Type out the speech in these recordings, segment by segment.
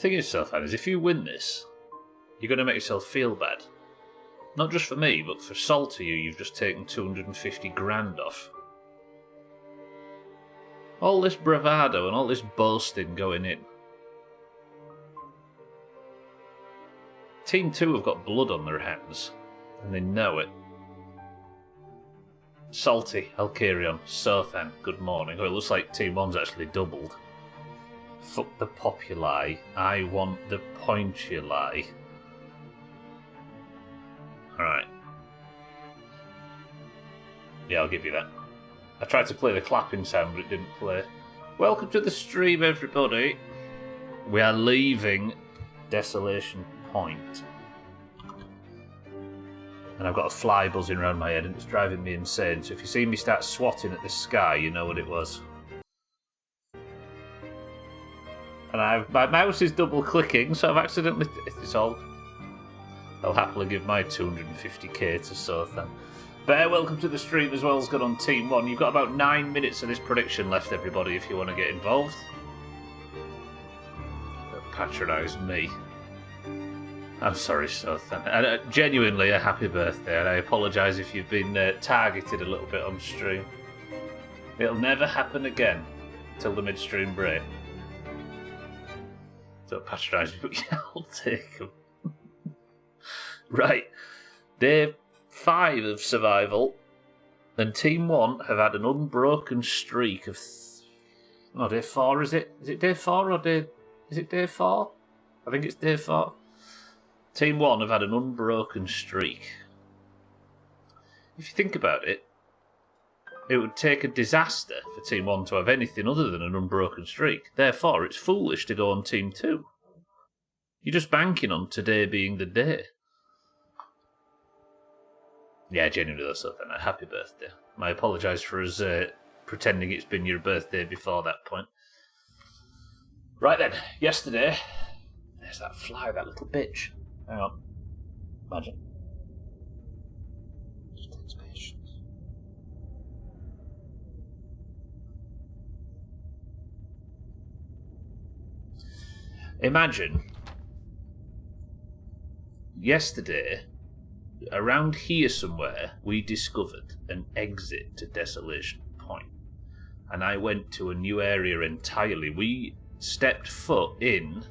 Thing is, Sothan, is if you win this, you're going to make yourself feel bad. Not just for me, but for Salter you've just taken 250 grand off. All this bravado and all this boasting going in. Team 2 have got blood on their hands, and they know it. Salty, Alkarion, Sothan, good morning. Oh, it looks like Team 1's actually doubled. Fuck the populi. I want the pointuli. Alright. Yeah, I'll give you that. I tried to play the clapping sound, but it didn't play. Welcome to the stream, everybody. We are leaving Desolation Point. And I've got a fly buzzing around my head and it's driving me insane. So if you see me start swatting at the sky, you know what it was. And my mouse is double clicking, so I've accidentally... It's all... I'll happily give my 250k to Sothan. Bear, welcome to the stream as well as good on Team 1. You've got about 9 minutes of this prediction left, everybody, if you want to get involved. Don't patronise me. I'm sorry, Sothan. And genuinely a happy birthday, and I apologise if you've been targeted a little bit on stream. It'll never happen again until the midstream break. Don't patronise me, but yeah, I'll take them. Right, day 5 of survival, and Team 1 have had an unbroken streak of... Oh, day 4, is it? Is it day 4 or day... Is it day 4? I think it's day 4. Team 1 have had an unbroken streak. If you think about it, it would take a disaster for Team 1 to have anything other than an unbroken streak. Therefore, it's foolish to go on Team 2. You're just banking on today being the day. Yeah, genuinely, that's something. A happy birthday. I apologise for us pretending it's been your birthday before that point. Right then, yesterday... There's that fly, that little bitch. Hang on. Imagine. Just takes patience. Imagine... Yesterday... Around here somewhere, we discovered an exit to Desolation Point. And I went to a new area entirely. We stepped foot in...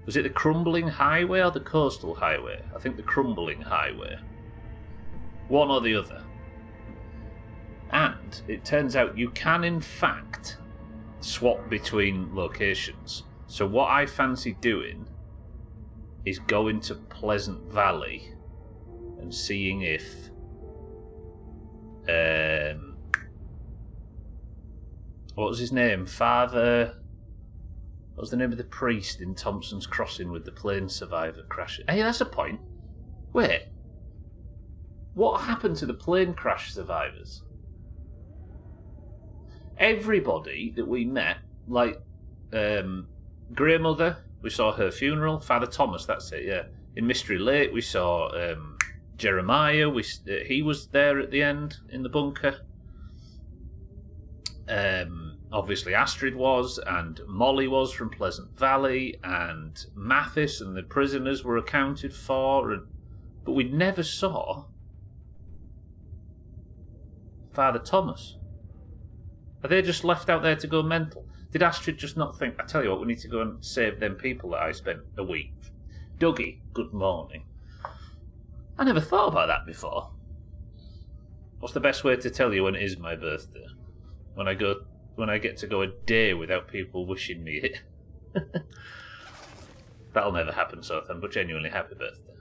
Was it the Crumbling Highway or the Coastal Highway? I think the Crumbling Highway. One or the other. And it turns out you can, in fact, swap between locations. So what I fancy doing is going to Pleasant Valley and seeing if what was his name? What was the name of the priest in Thompson's Crossing with the plane survivor crash? Hey, that's a point. Wait. What happened to the plane crash survivors? Everybody that we met, like Grey Mother, we saw her funeral. Father Thomas, that's it, yeah. In Mystery Lake, we saw Jeremiah. He was there at the end in the bunker. Obviously, Astrid was, and Molly was from Pleasant Valley, and Mathis and the prisoners were accounted for. But we never saw Father Thomas. Are they just left out there to go mental? Did Astrid just not think, I tell you what, we need to go and save them people that I spent a week? Dougie, good morning. I never thought about that before. What's the best way to tell you when it is my birthday? When I get to go a day without people wishing me it. That'll never happen, Sothan, but genuinely happy birthday.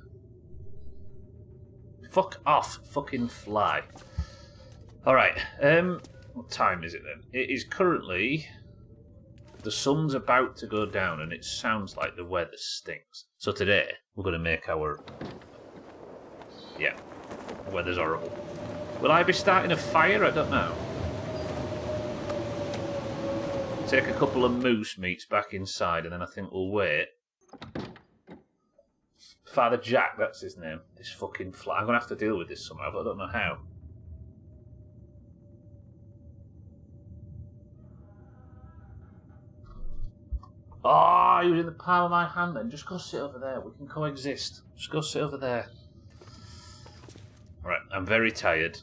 Fuck off, fucking fly. Alright, what time is it then? It is currently... The sun's about to go down and it sounds like the weather stinks. So today, we're going to make our... Yeah, the weather's horrible. Will I be starting a fire? I don't know. Take a couple of moose meats back inside and then I think we'll wait. Father Jack, that's his name. This fucking fly. I'm going to have to deal with this somehow, but I don't know how. Oh, you're in the palm of my hand then. Just go sit over there. We can coexist. Just go sit over there. Right, I'm very tired,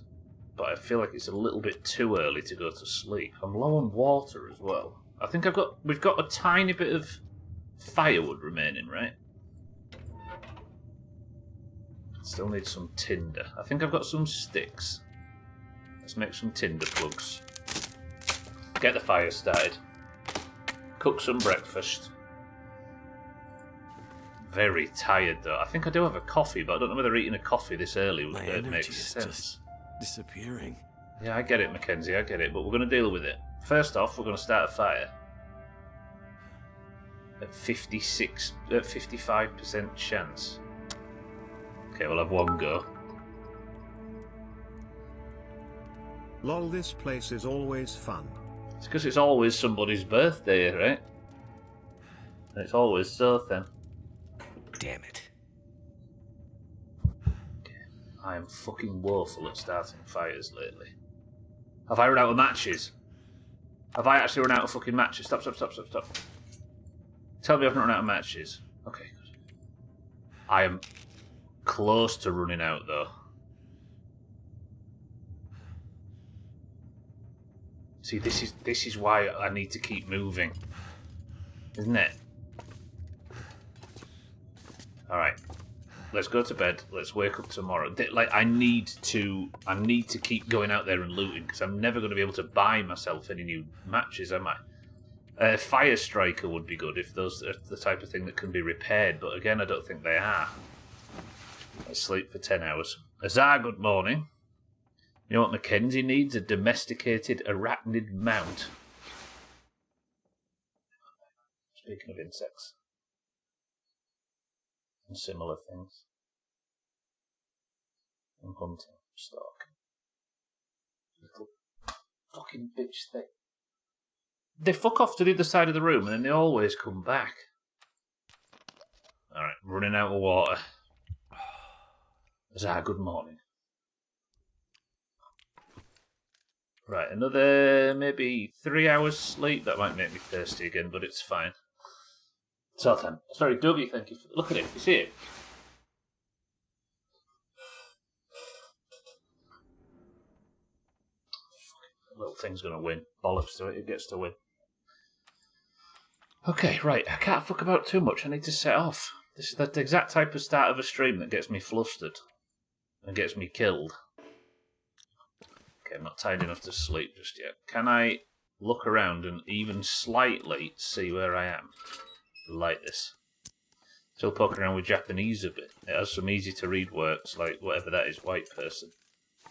but I feel like it's a little bit too early to go to sleep. I'm low on water as well. I think we've got a tiny bit of firewood remaining, right? Still need some tinder. I think I've got some sticks. Let's make some tinder plugs. Get the fire started. Cook some breakfast. Very tired though. I think I do have a coffee, but I don't know whether eating a coffee this early would make sense. Just disappearing. Yeah, I get it, Mackenzie, I get it, but we're going to deal with it. First off, we're going to start a fire. At 55% chance. Okay, we'll have one go. Lol, this place is always fun. It's because it's always somebody's birthday, right? And it's always so thin. Damn it. Okay. I am fucking woeful at starting fires lately. Have I run out of matches? Have I actually run out of fucking matches? Stop. Tell me I've not run out of matches. Okay, good. I am close to running out, though. See, this is why I need to keep moving, isn't it? All right, let's go to bed. Let's wake up tomorrow. Like, I need to keep going out there and looting because I'm never going to be able to buy myself any new matches, am I? Fire striker would be good if those are the type of thing that can be repaired, but again, I don't think they are. Let's sleep for 10 hours. Azar, good morning. You know what Mackenzie needs? A domesticated arachnid mount. Speaking of insects. And similar things. And hunting. Stalker. Little fucking bitch thing. They fuck off to the other side of the room and then they always come back. Alright, running out of water. Azar, good morning. Right, another maybe 3 hours sleep. That might make me thirsty again, but it's fine. So then, sorry, Dougie, thank you. Look at it, you see it? Little thing's gonna win. Bollocks to it, it gets to win. Okay, right, I can't fuck about too much. I need to set off. This is the exact type of start of a stream that gets me flustered and gets me killed. Okay, I'm not tired enough to sleep just yet. Can I look around and even slightly see where I am? Like this. Still poking around with Japanese a bit. It has some easy to read words, like whatever that is, white person.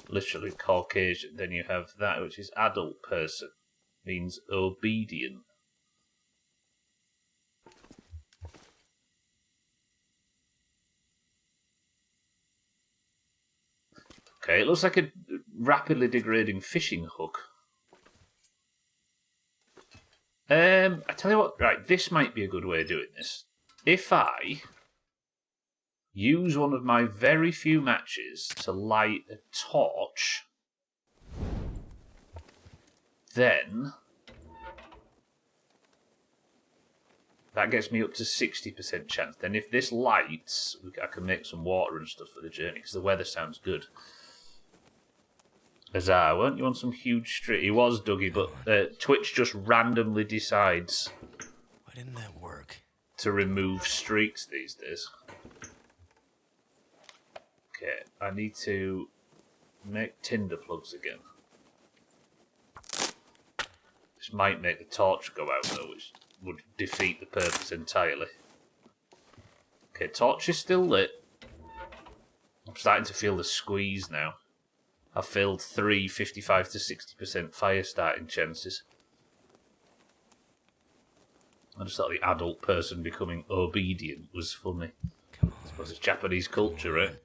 Literally Caucasian. Then you have that, which is adult person. Means obedient. Okay, it looks like a rapidly degrading fishing hook. I tell you what, right, this might be a good way of doing this. If I use one of my very few matches to light a torch, then that gets me up to 60% chance. Then if this lights, I can make some water and stuff for the journey, because the weather sounds good. Azar, weren't you on some huge streak? He was, Dougie, but Twitch just randomly decides Why didn't that work? to remove streaks these days. Okay, I need to make tinder plugs again. This might make the torch go out though, which would defeat the purpose entirely. Okay, torch is still lit. I'm starting to feel the squeeze now. I've filled 3 55 to 60% fire starting chances. I just thought the adult person becoming obedient was funny. Come on. I suppose it's Japanese culture, right?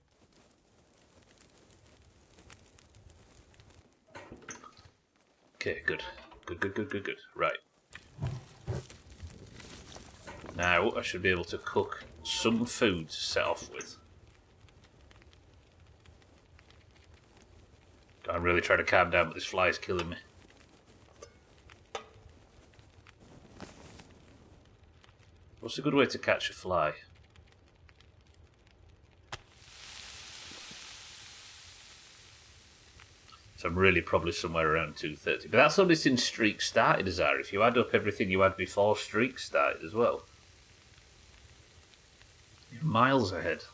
Okay, good. Good. Right. Now I should be able to cook some food to set off with. I'm really trying to calm down, but this fly is killing me. What's a good way to catch a fly? So I'm really probably somewhere around 2:30. But that's only since Streak started, Azar. If you add up everything you had before Streak started as well, you're miles ahead.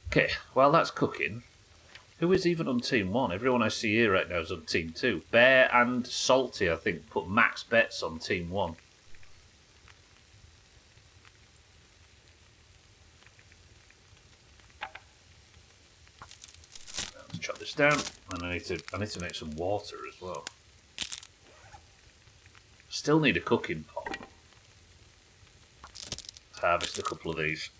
Okay, while that's cooking, who is even on Team 1? Everyone I see here right now is on Team 2. Bear and Salty, I think, put max bets on Team 1. Let's chop this down, and I need to make some water as well. Still need a cooking pot. Let's harvest a couple of these.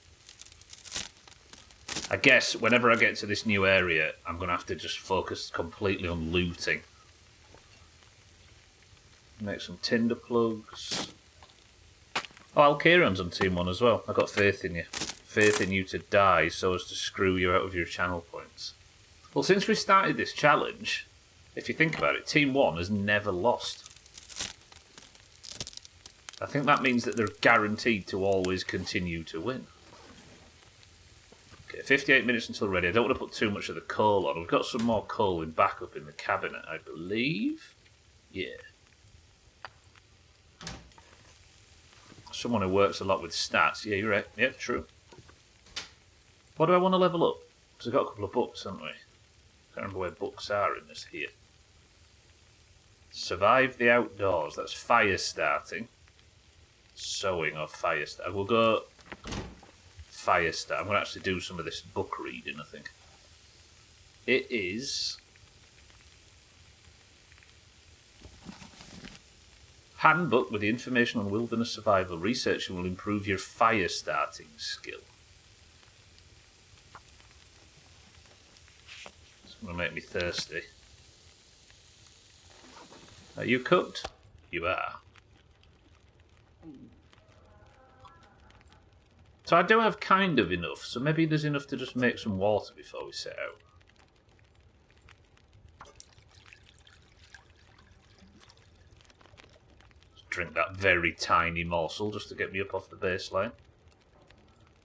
I guess whenever I get to this new area, I'm going to have to just focus completely on looting. Make some tinder plugs. Oh, Alkiran's on Team 1 as well. I've got faith in you. Faith in you to die so as to screw you out of your channel points. Well, since we started this challenge, if you think about it, Team 1 has never lost. I think that means that they're guaranteed to always continue to win. 58 minutes until ready. I don't want to put too much of the coal on. We've got some more coal in backup in the cabinet, I believe. Yeah. Someone who works a lot with stats. Yeah, you're right. Yeah, true. What do I want to level up? Because we've got a couple of books, haven't we? Can't remember where books are in this here. Survive the outdoors. That's fire starting. Sewing or fire starting. We'll go... Fire start. I'm going to actually do some of this book reading, I think. It is... Handbook with the information on wilderness survival. Researching will improve your fire starting skill. It's going to make me thirsty. Are you cooked? You are. So I do have kind of enough, so maybe there's enough to just make some water before we set out. Just drink that very tiny morsel just to get me up off the baseline.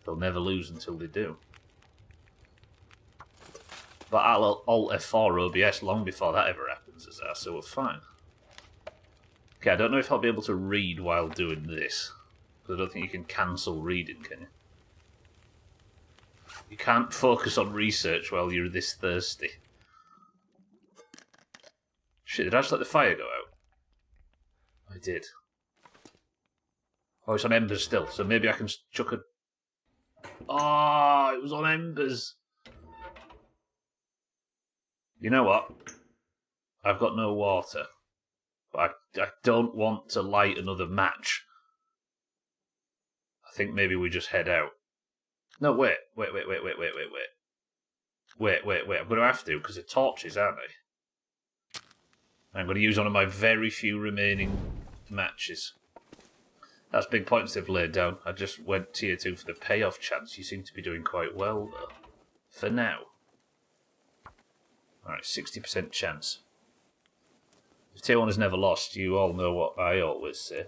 They'll never lose until they do. But I'll Alt F4 OBS long before that ever happens, so we're fine. Okay, I don't know if I'll be able to read while doing this. I don't think you can cancel reading, can you? You can't focus on research while you're this thirsty. Shit, did I just let the fire go out? I did. Oh, it's on embers still, so maybe I can chuck a... Oh, it was on embers. You know what? I've got no water. But I don't want to light another match. I think maybe we just head out. No, wait. I'm going to have to, because they're torches, aren't they? I'm going to use one of my very few remaining matches. That's big points they've laid down. I just went tier 2 for the payoff chance. You seem to be doing quite well, though. For now. Alright, 60% chance. If tier 1 has never lost, you all know what I always say.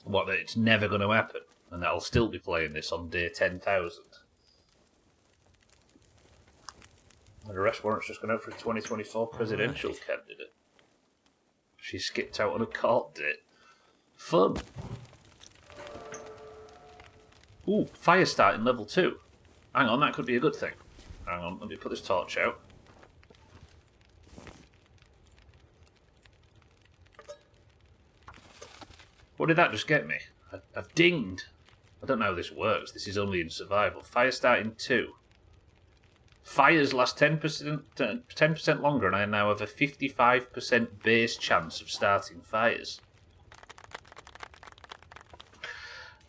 What, that it's never going to happen, and that I'll still be playing this on day 10,000. And arrest warrant's just gone out for a 2024 presidential candidate. She skipped out on a court date. Fun. Ooh, fire starting level 2. Hang on, that could be a good thing. Hang on, let me put this torch out. What did that just get me? I've dinged. I don't know how this works. This is only in survival. Fire starting 2. Fires last 10% longer, and I now have a 55% base chance of starting fires.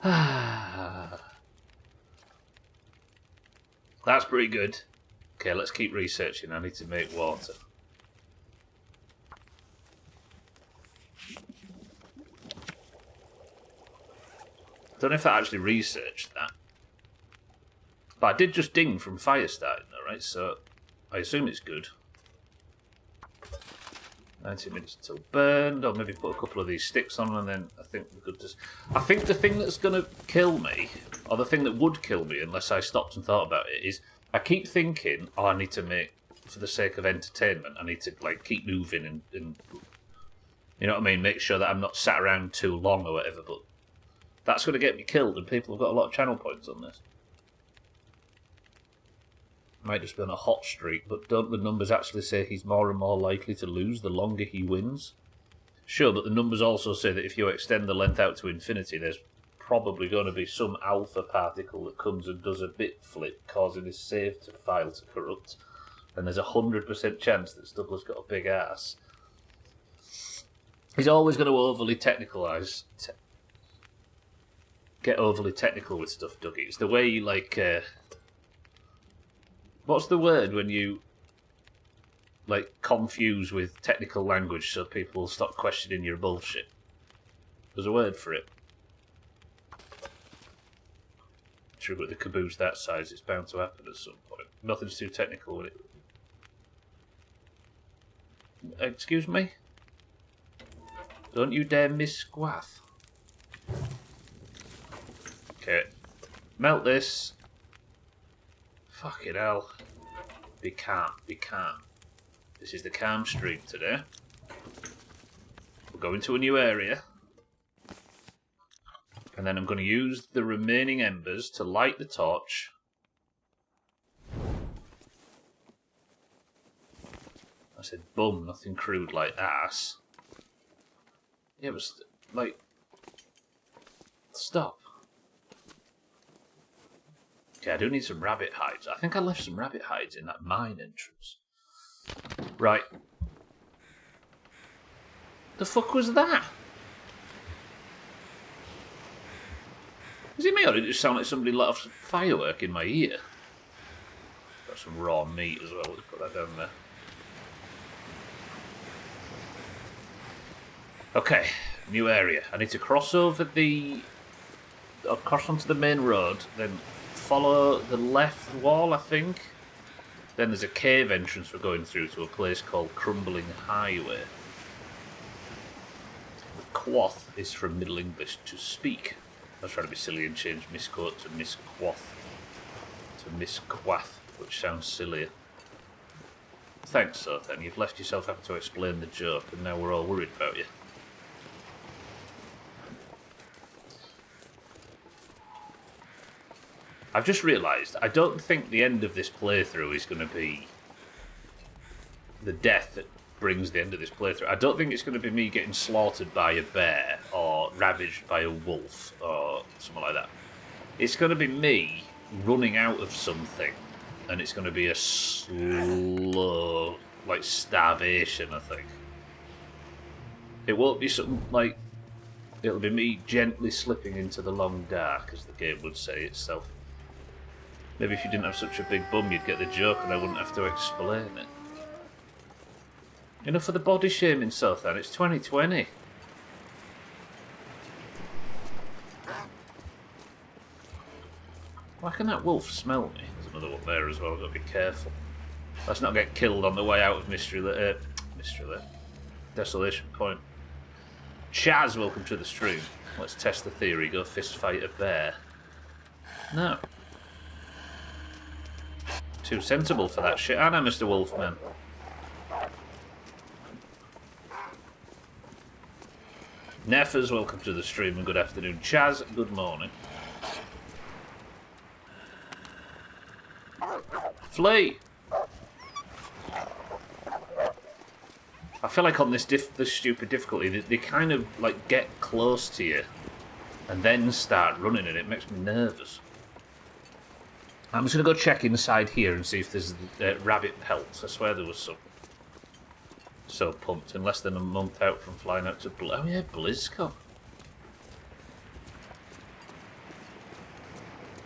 That's pretty good. Okay, let's keep researching. I need to make water. I don't know if I actually researched that. But I did just ding from fire starting though, right? So I assume it's good. 90 minutes until burned. I'll maybe put a couple of these sticks on, and then I think we could just... I think the thing that's going to kill me, or the thing that would kill me unless I stopped and thought about it, is I keep thinking, oh, I need to make, for the sake of entertainment, I need to like keep moving and you know what I mean, make sure that I'm not sat around too long or whatever, but that's going to get me killed, and people have got a lot of channel points on this. Might just be on a hot streak, but don't the numbers actually say he's more and more likely to lose the longer he wins? Sure, but the numbers also say that if you extend the length out to infinity, there's probably going to be some alpha particle that comes and does a bit flip, causing his save file to corrupt. And there's a 100% chance that Stubbler's got a big ass. He's always going to overly technicalise. Get overly technical with stuff, Dougie. It's the way you, like... what's the word when you, like, confuse with technical language so people stop questioning your bullshit? There's a word for it. True, with the caboose that size, it's bound to happen at some point. Nothing's too technical with it. Excuse me? Don't you dare miss Squath. Okay. Melt this. Fucking hell. Be calm, be calm. This is the calm stream today. We're going to a new area. And then I'm going to use the remaining embers to light the torch. I said, bum, nothing crude like ass. Yeah, but, like... Stop. Okay, I do need some rabbit hides. I think I left some rabbit hides in that mine entrance. Right. The fuck was that? Is it me, or did it just sound like somebody let off some firework in my ear? Got some raw meat as well. Let's put that down there. Okay, new area. I need to cross over the... I'll cross onto the main road, then follow the left wall, I think. Then there's a cave entrance we're going through to a place called Crumbling Highway. The quoth is from Middle English to speak. I was trying to be silly and change misquote to misquoth. To misquath, which sounds sillier. Thanks, Sothan. You've left yourself having to explain the joke, and now we're all worried about you. I've just realised, I don't think the end of this playthrough is going to be the death that brings the end of this playthrough. I don't think it's going to be me getting slaughtered by a bear or ravaged by a wolf or something like that. It's going to be me running out of something, and it's going to be a slow, like, starvation, I think. It won't be something like... It'll be me gently slipping into the long dark, as the game would say itself. Maybe if you didn't have such a big bum, you'd get the joke and I wouldn't have to explain it. Enough of the body shaming, Sothan. It's 2020. Why can that wolf smell me? There's another one there as well. I've got to be careful. Let's not get killed on the way out of Mystery Desolation Point. Chaz, welcome to the stream. Let's test the theory. Go fist fight a bear. No. Too sensible for that shit, aren't I, Mr. Wolfman? Neffers, welcome to the stream and good afternoon. Chaz, good morning. Flee! I feel like on this stupid difficulty, they kind of like get close to you and then start running, and it makes me nervous. I'm just going to go check inside here and see if there's rabbit pelts. I swear there was some. So pumped. In less than a month out from flying out to... Oh yeah, BlizzCon.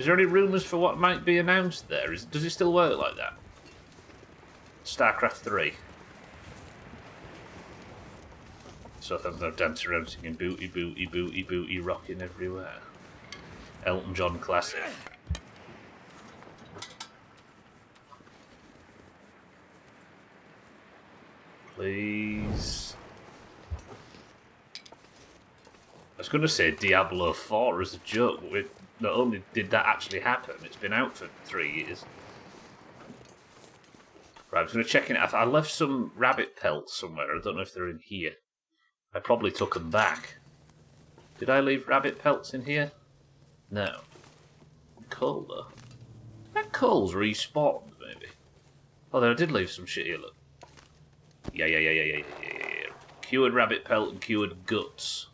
Is there any rumours for what might be announced there? Does it still work like that? StarCraft 3. So I'm going to dance around singing booty, booty, booty, booty, rocking everywhere. Elton John classic. Please. was going to say Diablo 4 as a joke, but not only did that actually happen, it's been out for 3 years. Right, I was going to check in. I left some rabbit pelts somewhere. I don't know if they're in here. I probably took them back. Did I leave rabbit pelts in here? No. Coal, though. That coal's respawned, maybe. Oh, there I did leave some shit here, look. Yeah. Cured rabbit pelt and cured guts.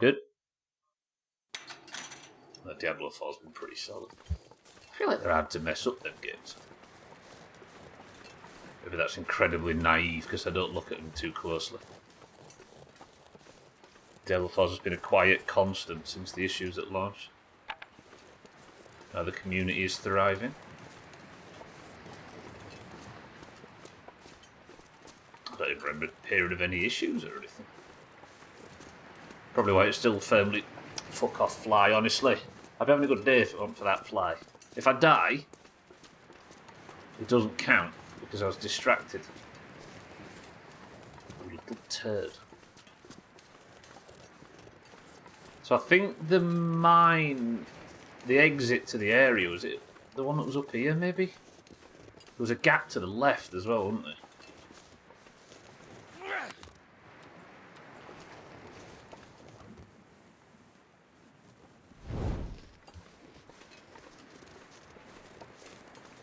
Good. That Diablo 4's been pretty solid. I feel like they're hard to mess up, them games. Maybe that's incredibly naive because I don't look at them too closely. Diablo 4 has been a quiet constant since the issues at launch. Now the community is thriving. I don't even remember a period of any issues or anything. Probably why it's still firmly... Fuck off, fly, honestly. I'd be having a good day if it wasn't for that fly. If I die, it doesn't count because I was distracted. You little turd. So I think the mine... The exit to the area, was it the one that was up here, maybe? There was a gap to the left as well, wasn't there?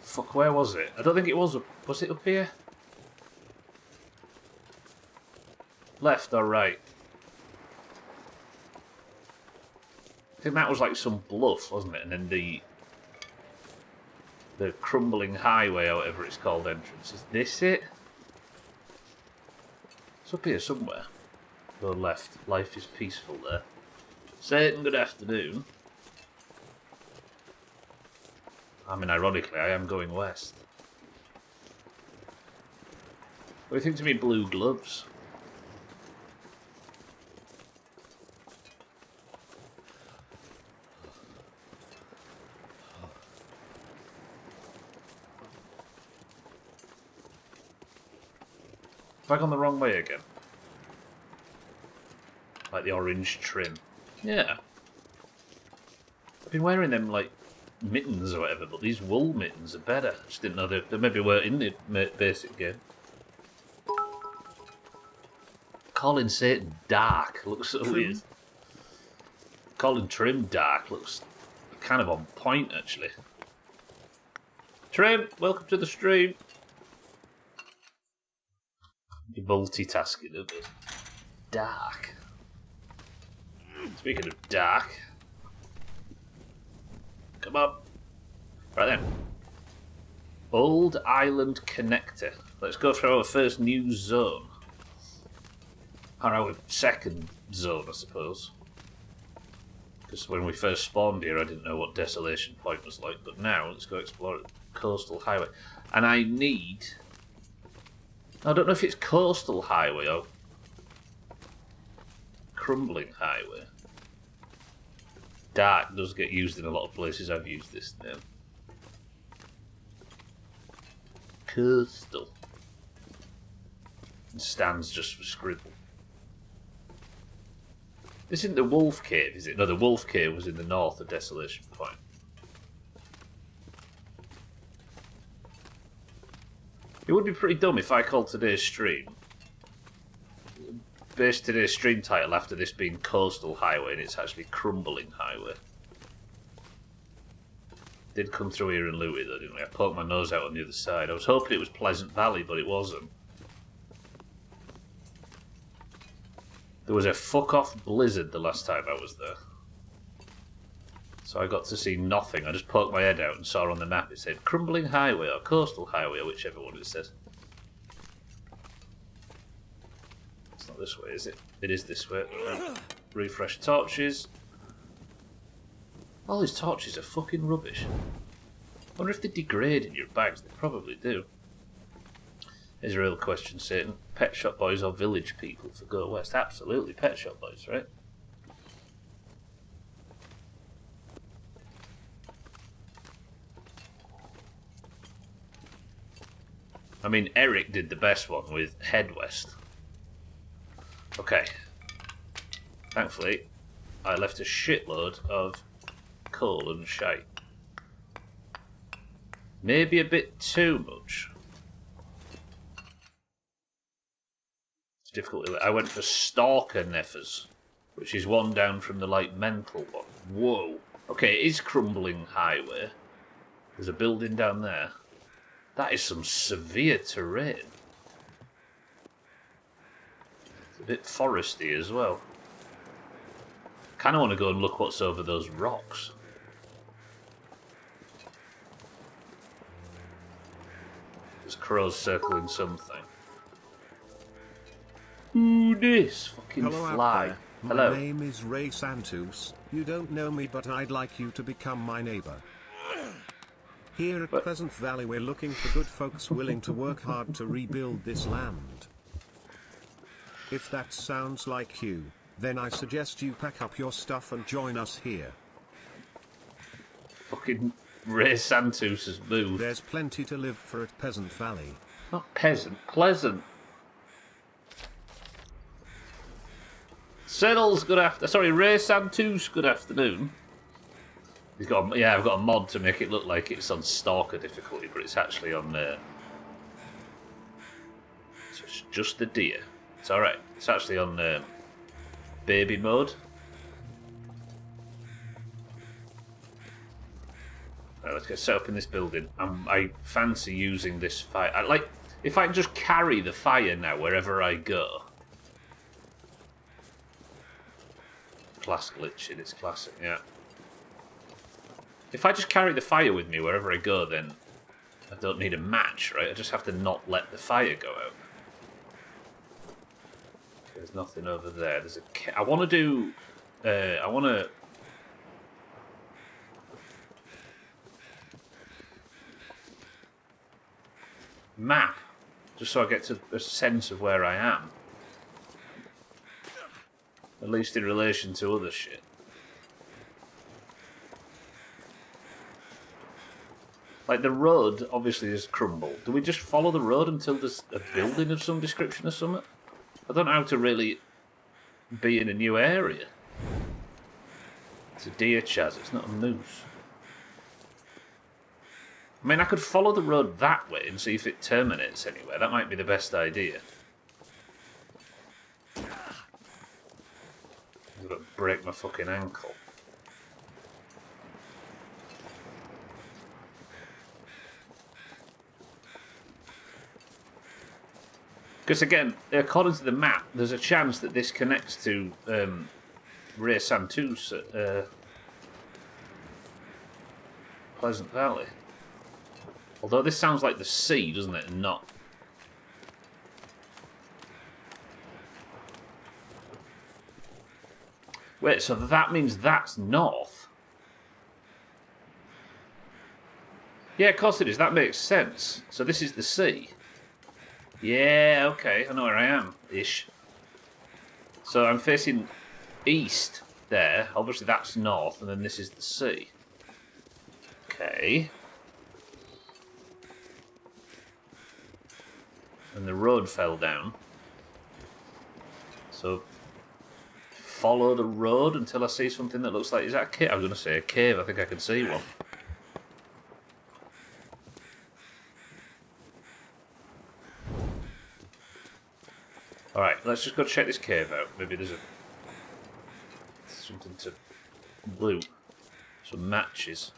Fuck, where was it? I don't think it was up... Was it up here? Left or right? I think that was like some bluff, wasn't it? And then the crumbling highway, or whatever it's called, entrance. Is this it? It's up here somewhere. Go left. Life is peaceful there. Satan, good afternoon. I mean, ironically, I am going west. What do you think to me, blue gloves? Have I gone the wrong way again? Like the orange trim. Yeah. I've been wearing them like mittens or whatever, but these wool mittens are better. I just didn't know they maybe were in the basic game. Calling Satan dark looks so weird. Calling Trim dark looks kind of on point, actually. Trim, welcome to the stream. You're multitasking a bit. Dark. Speaking of dark. Come on. Right then. Old Island Connector. Let's go for our first new zone. Or our second zone, I suppose. Because when we first spawned here, I didn't know what Desolation Point was like. But now, let's go explore the Coastal Highway. And I need... I don't know if it's Coastal Highway or Crumbling Highway. Dark does get used in a lot of places I've used this now. Coastal. It stands just for scribble. This isn't the Wolf Cave, is it? No, the Wolf Cave was in the north of Desolation Point. It would be pretty dumb if I called today's stream, based today's stream title after this being Coastal Highway and it's actually Crumbling Highway. Did come through here and loot it though, didn't we? I poked my nose out on the other side. I was hoping it was Pleasant Valley, but it wasn't. There was a fuck-off blizzard the last time I was there. So I got to see nothing. I just poked my head out and saw on the map it said Crumbling Highway or Coastal Highway or whichever one it says. It's not this way, is it? It is this way. Refresh torches. All these torches are fucking rubbish. I wonder if they degrade in your bags. They probably do. Here's a real question, Satan. Pet Shop Boys or Village People for Go West? Absolutely, Pet Shop Boys, right? I mean, Eric did the best one with Head West. Okay. Thankfully, I left a shitload of coal and shite. Maybe a bit too much. It's difficult. I went for Stalker neffers, which is one down from the like mental one. Whoa. Okay, it is crumbling highway. There's a building down there. That is some severe terrain. It's a bit foresty as well. Kind of want to go and look what's over those rocks. There's crows circling something. Ooh, this fucking Hello out fly. there. Hello. My name is Ray Santos. You don't know me, but I'd like you to become my neighbor. Here at Pleasant Valley, we're looking for good folks willing to work hard to rebuild this land. If that sounds like you, then I suggest you pack up your stuff and join us here. Fucking Ray Santos has moved. There's plenty to live for at Pleasant Valley. Not peasant, pleasant. Settles, good afternoon. Sorry, Ray Santos, good afternoon. He's got I've got a mod to make it look like it's on Stalker difficulty, but it's actually on so it's just the deer. It's alright. It's actually on baby mode. Right, let's get set up in this building. I fancy using this fire. If I can just carry the fire now wherever I go. Class glitching, it's classic, yeah. If I just carry the fire with me wherever I go, then I don't need a match, right? I just have to not let the fire go out. There's nothing over there. There's a. I want to do. I want to. Map, just so I get to a sense of where I am. At least in relation to other shit. Like, the road obviously is crumbled. Do we just follow the road until there's a building of some description or something? I don't know how to really be in a new area. It's a deer, Chaz. It's not a moose. I mean, I could follow the road that way and see if it terminates anywhere. That might be the best idea. I'm gonna break my fucking ankle. Because again, according to the map, there's a chance that this connects to Ray Santos at Pleasant Valley. Although this sounds like the sea, doesn't it, and not. Wait, so that means that's north? Yeah, of course it is. That makes sense. So this is the sea. Yeah, okay. I know where I am, ish. So I'm facing east there. Obviously that's north, and then this is the sea. Okay. And the road fell down. So follow the road until I see something that looks like... Is that a cave? I was going to say a cave. I think I can see one. Alright, let's just go check this cave out. Maybe there's something to loot. Some matches.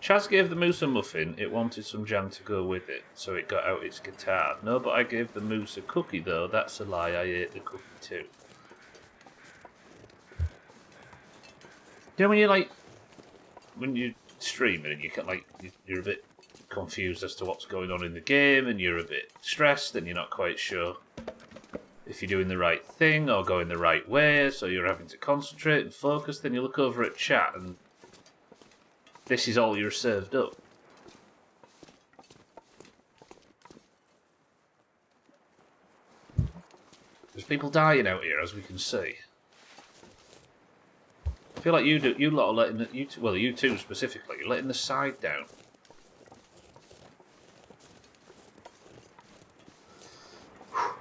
Chaz gave the moose a muffin. It wanted some jam to go with it, so it got out its guitar. No, but I gave the moose a cookie, though. That's a lie. I ate the cookie, too. You know when you're like... When you're streaming and you can, like, you're a bit confused as to what's going on in the game, and you're a bit stressed, and you're not quite sure if you're doing the right thing or going the right way, so you're having to concentrate and focus. Then you look over at chat, and this is all you're served up. There's people dying out here, as we can see. I feel like you lot are letting you two specifically, you're letting the side down.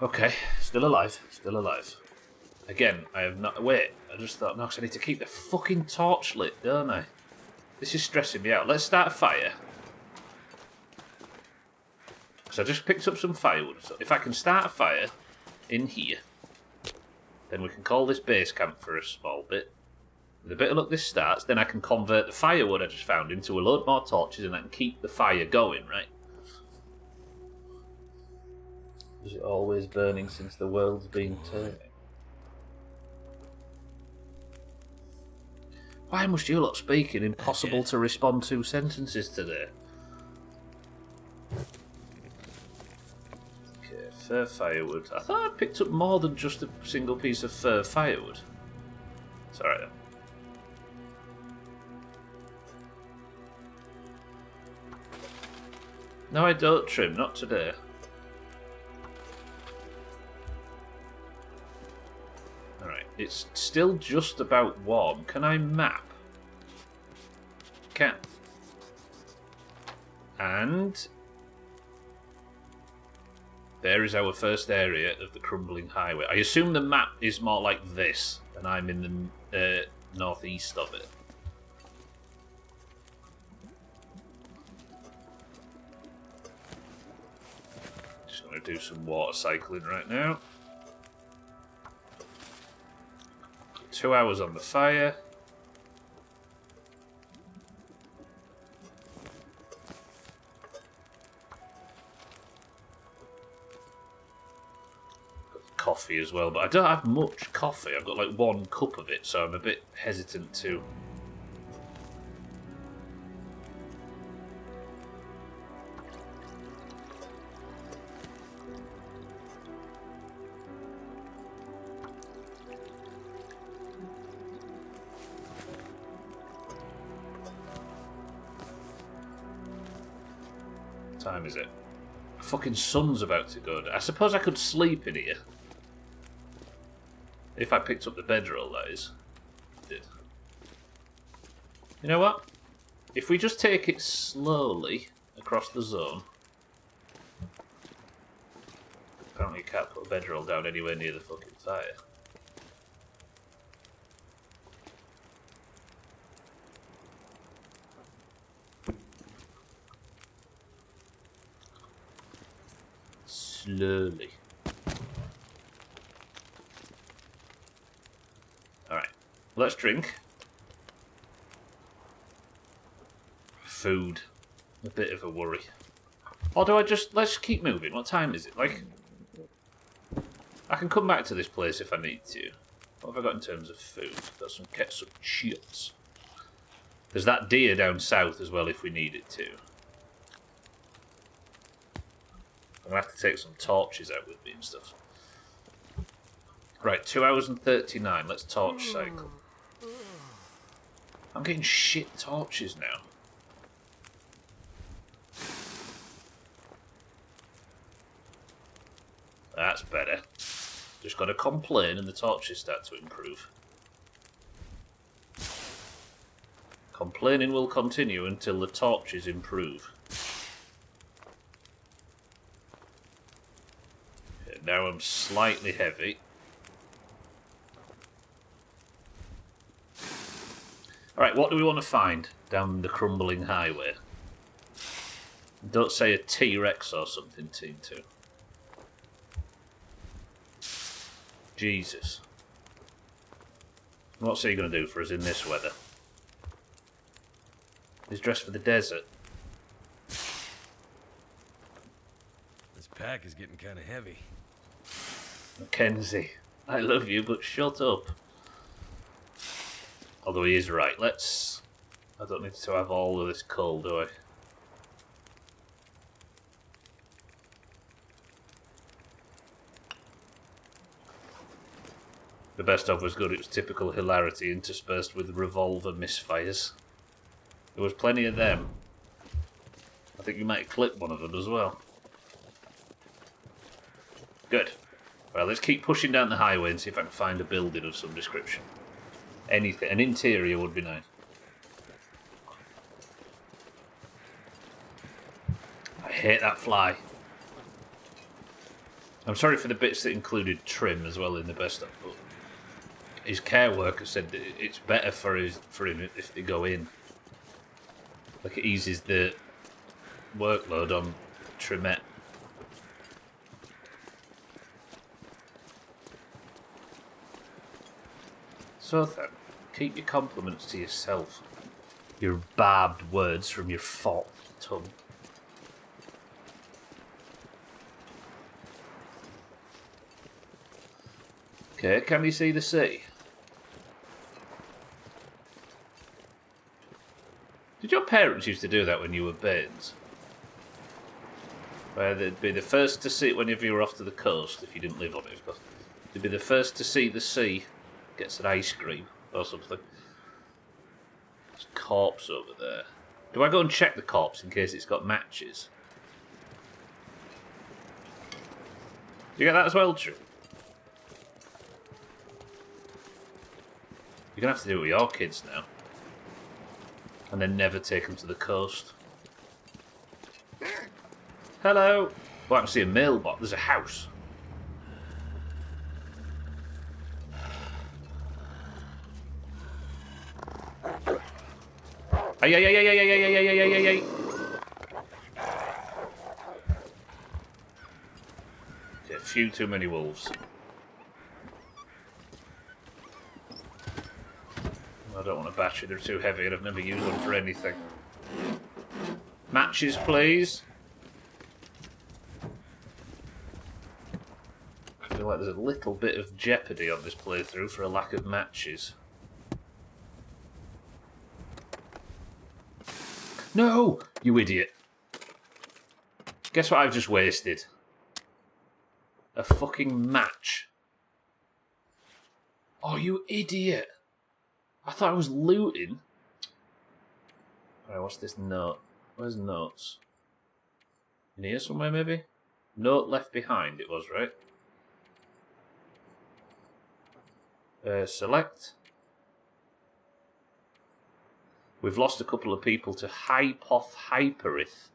Okay, still alive. Still alive. Again, I have not... Wait, I just thought, no, 'cause I need to keep the fucking torch lit, don't I? This is stressing me out. Let's start a fire. So I just picked up some firewood. So if I can start a fire in here, then we can call this base camp for a small bit. With a bit of luck this starts, then I can convert the firewood I just found into a load more torches and I can keep the fire going, right? Is it always burning since the world's been turning? Why must you lot speak in impossible to respond to sentences today? Okay, fir firewood. I thought I picked up more than just a single piece of fir firewood. Sorry then. No, I don't trim, not today. Alright, it's still just about warm. Can I map? Can. And there is our first area of the crumbling highway. I assume the map is more like this, and I'm in the northeast of it. Just going to do some water cycling right now. 2 hours on the fire. Got coffee as well, but I don't have much coffee. I've got like 1 cup of it, so I'm a bit hesitant to. Time is it? Fucking sun's about to go down. I suppose I could sleep in here. If I picked up the bedroll, that is. I did. You know what? If we just take it slowly across the zone. Apparently you can't put a bedroll down anywhere near the fucking fire. Slowly. Alright, let's drink. Food. A bit of a worry. Or do I just... Let's keep moving. What time is it? Like... I can come back to this place if I need to. What have I got in terms of food? Got some ketchup chips. There's that deer down south as well if we need it to. I'm going to have to take some torches out with me and stuff. Right, 2 hours and 39. Let's torch cycle. I'm getting shit torches now. That's better. Just got to complain and the torches start to improve. Complaining will continue until the torches improve. Now I'm slightly heavy. Alright, what do we want to find down the crumbling highway? Don't say a T-Rex or something, Team 2. Jesus. What's he going to do for us in this weather? He's dressed for the desert. This pack is getting kind of heavy. Mackenzie, I love you, but shut up. Although he is right. I don't need to have all of this coal, do I? The best of was good. It was typical hilarity interspersed with revolver misfires. There was plenty of them. I think you might clip one of them as well. Good. Well, let's keep pushing down the highway and see if I can find a building of some description. Anything. An interior would be nice. I hate that fly. I'm sorry for the bits that included trim as well in the best of, but his care worker said that it's better for him if they go in. Like, it eases the workload on Trimette. So then, keep your compliments to yourself. Your barbed words from your forked tongue. Okay, can you see the sea? Did your parents used to do that when you were babes? Where they'd be the first to see it whenever you were off to the coast, if you didn't live on it, of course. They'd be the first to see the sea, get some ice cream or something. There's a corpse over there. Do I go and check the corpse in case it's got matches? Do you get that as well, True? You're going to have to do it with your kids now. And then never take them to the coast. Hello! Well, I can see a mailbox. There's a house. Ay, ay, ay, ay, ay, ay, ay, ay, ay, ay, ay. A few too many wolves. I don't want a battery, they're too heavy and I've never used them for anything. Matches, please. I feel like there's a little bit of jeopardy on this playthrough for a lack of matches. No! You idiot. Guess what I've just wasted? A fucking match. Oh, you idiot. I thought I was looting. Alright, what's this note? Where's notes? In here somewhere, maybe? Note left behind, it was, right? Select. We've lost a couple of people to Hypoth-Hyperith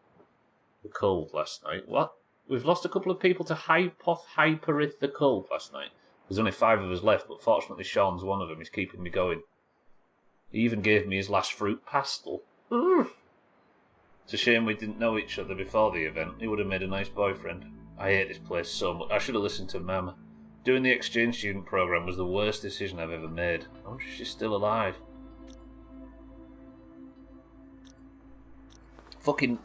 the Cold last night. What? We've lost a couple of people to Hypoth-Hyperith the Cold last night. There's only 5 of us left, but fortunately Sean's one of them. He's keeping me going. He even gave me his last fruit pastel. It's a shame we didn't know each other before the event. He would have made a nice boyfriend. I hate this place so much. I should have listened to Mama. Doing the exchange student program was the worst decision I've ever made. I wonder if she's still alive. Fucking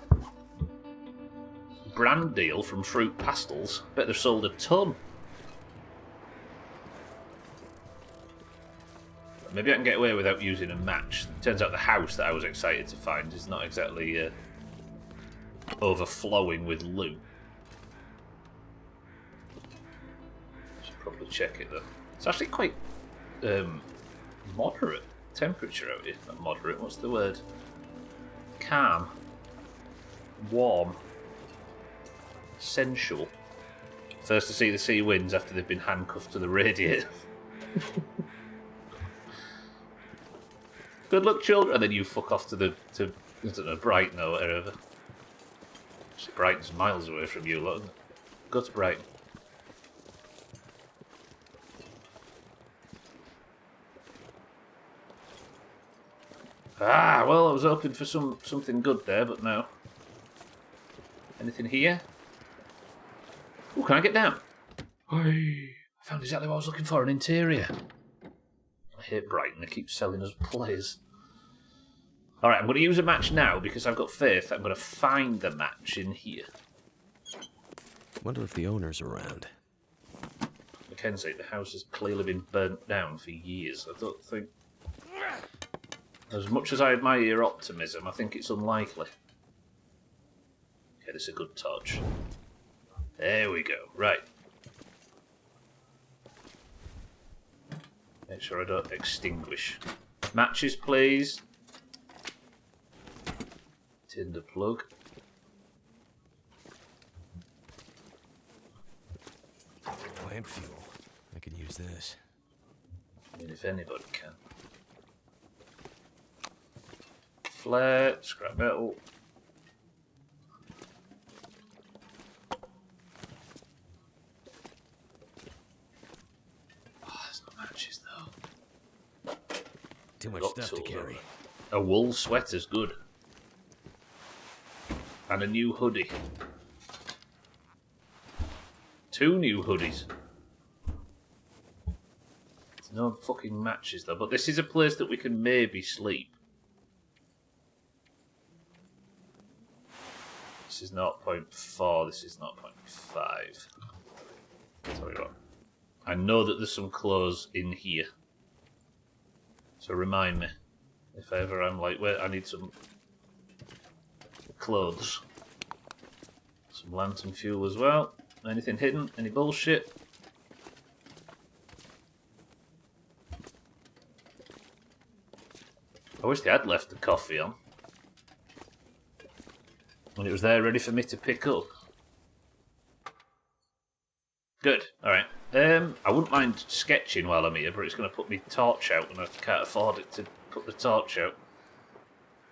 brand deal from Fruit Pastels. Bet they've sold a ton. Maybe I can get away without using a match. Turns out the house that I was excited to find is not exactly overflowing with loot. Should probably check it though. It's actually quite moderate temperature out here. Not moderate, what's the word? Calm. Warm. Sensual. First to see the sea winds after they've been handcuffed to the radiator. Good luck, children. And then you fuck off to I don't know, Brighton or wherever. Actually, Brighton's miles away from you, lot, isn't it? Go to Brighton. Ah, well, I was hoping for something good there, but no. Anything here? Oh, can I get down? I found exactly what I was looking for, an interior. I hate Brighton, they keep selling us plays. Alright, I'm going to use a match now because I've got faith I'm going to find the match in here. Wonder if the owner's around. Mackenzie, the house has clearly been burnt down for years. I don't think... As much as I admire your optimism, I think it's unlikely. Okay, this is a good torch. There we go, right. Make sure I don't extinguish. Matches, please. Tinder plug. Plant fuel. I could use this. I mean, if anybody can. Flare, scrap metal. Too much Got stuff to tools, carry. haven't I? A wool sweater's good. And a new hoodie. 2 new hoodies. There's no fucking matches though, but this is a place that we can maybe sleep. This is 0.4, this is 0.5. Tell you what. I know that there's some clothes in here. So remind me. If ever I'm like, wait, I need some clothes. Some lantern fuel as well. Anything hidden? Any bullshit? I wish they had left the coffee on. When it was there ready for me to pick up. Good, alright. I wouldn't mind sketching while I'm here, but it's going to put me torch out and I can't afford it to put the torch out.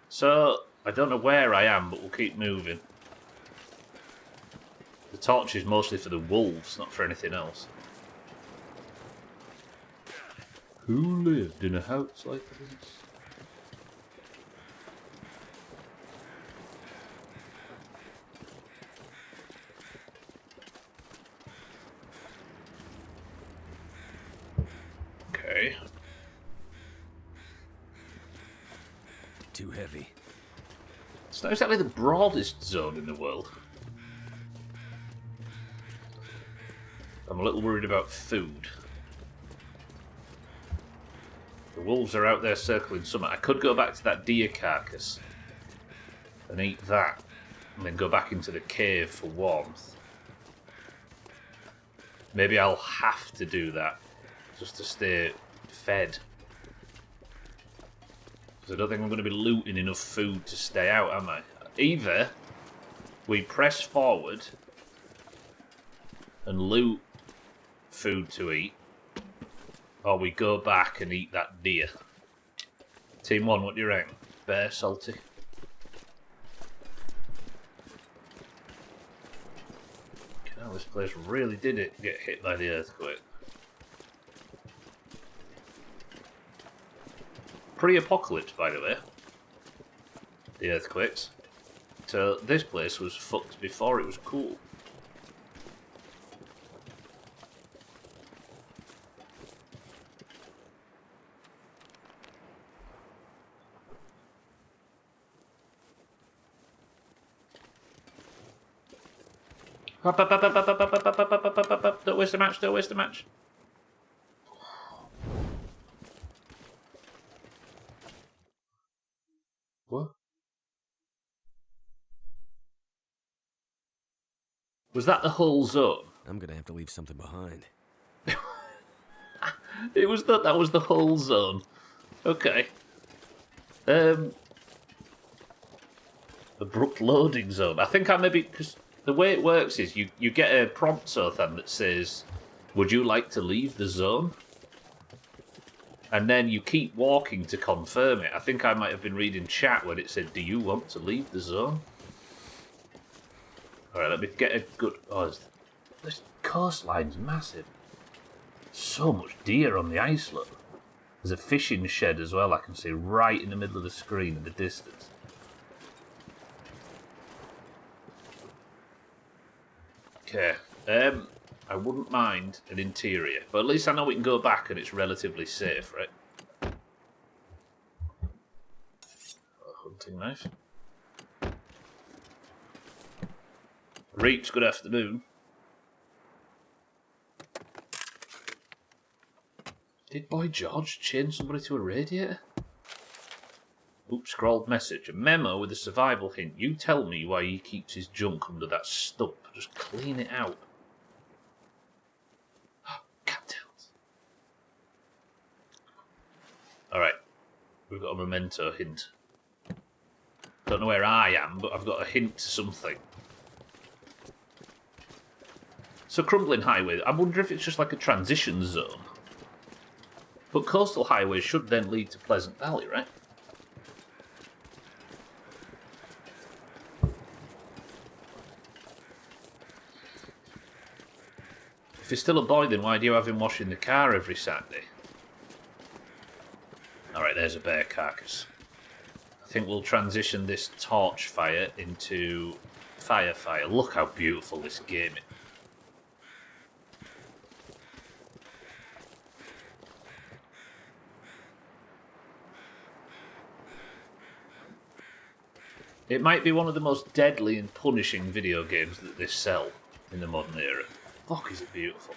So, I don't know where I am, but we'll keep moving. The torch is mostly for the wolves, not for anything else. Who lived in a house like this? Okay. Too heavy. It's not exactly the broadest zone in the world. I'm a little worried about food. The wolves are out there circling somewhere. I could go back to that deer carcass and eat that, and then go back into the cave for warmth. Maybe I'll have to do that just to stay fed. Because I don't think I'm going to be looting enough food to stay out, am I? Either we press forward and loot food to eat, or we go back and eat that deer. Team 1, what do you reckon? Bear, salty? Oh, this place really did get hit by the earthquake. Pre-apocalypse, by the way. The earthquakes. So this place was fucked before it was cool. Up, up, up, up, up, up, up, up, up, up, up, up, up, up. Don't waste the match, don't waste the match. What? Was that the whole zone? I'm gonna have to leave something behind. It was that was the whole zone. Okay. Abrupt loading zone. I think I maybe, because the way it works is you get a prompt, Sothan, that says, would you like to leave the zone? And then you keep walking to confirm it. I think I might have been reading chat when it said, do you want to leave the zone? Alright, let me get a good... Oh, this coastline's massive. So much deer on the ice, look. There's a fishing shed as well I can see right in the middle of the screen in the distance. Okay, I wouldn't mind an interior, but at least I know we can go back and it's relatively safe, right? A hunting knife. Reach, good afternoon. Did Boy George chain somebody to a radiator? Oops, scrawled message. A memo with a survival hint. You tell me why he keeps his junk under that stump. Just clean it out. Cattails. Alright. We've got a memento hint. Don't know where I am, but I've got a hint to something. So Crumbling Highway, I wonder if it's just like a transition zone. But coastal highways should then lead to Pleasant Valley, right? If he's still a boy, then why do you have him washing the car every Saturday? Alright, there's a bear carcass. I think we'll transition this torch fire into fire. Look how beautiful this game is. It might be one of the most deadly and punishing video games that they sell in the modern era. Fuck, is it beautiful.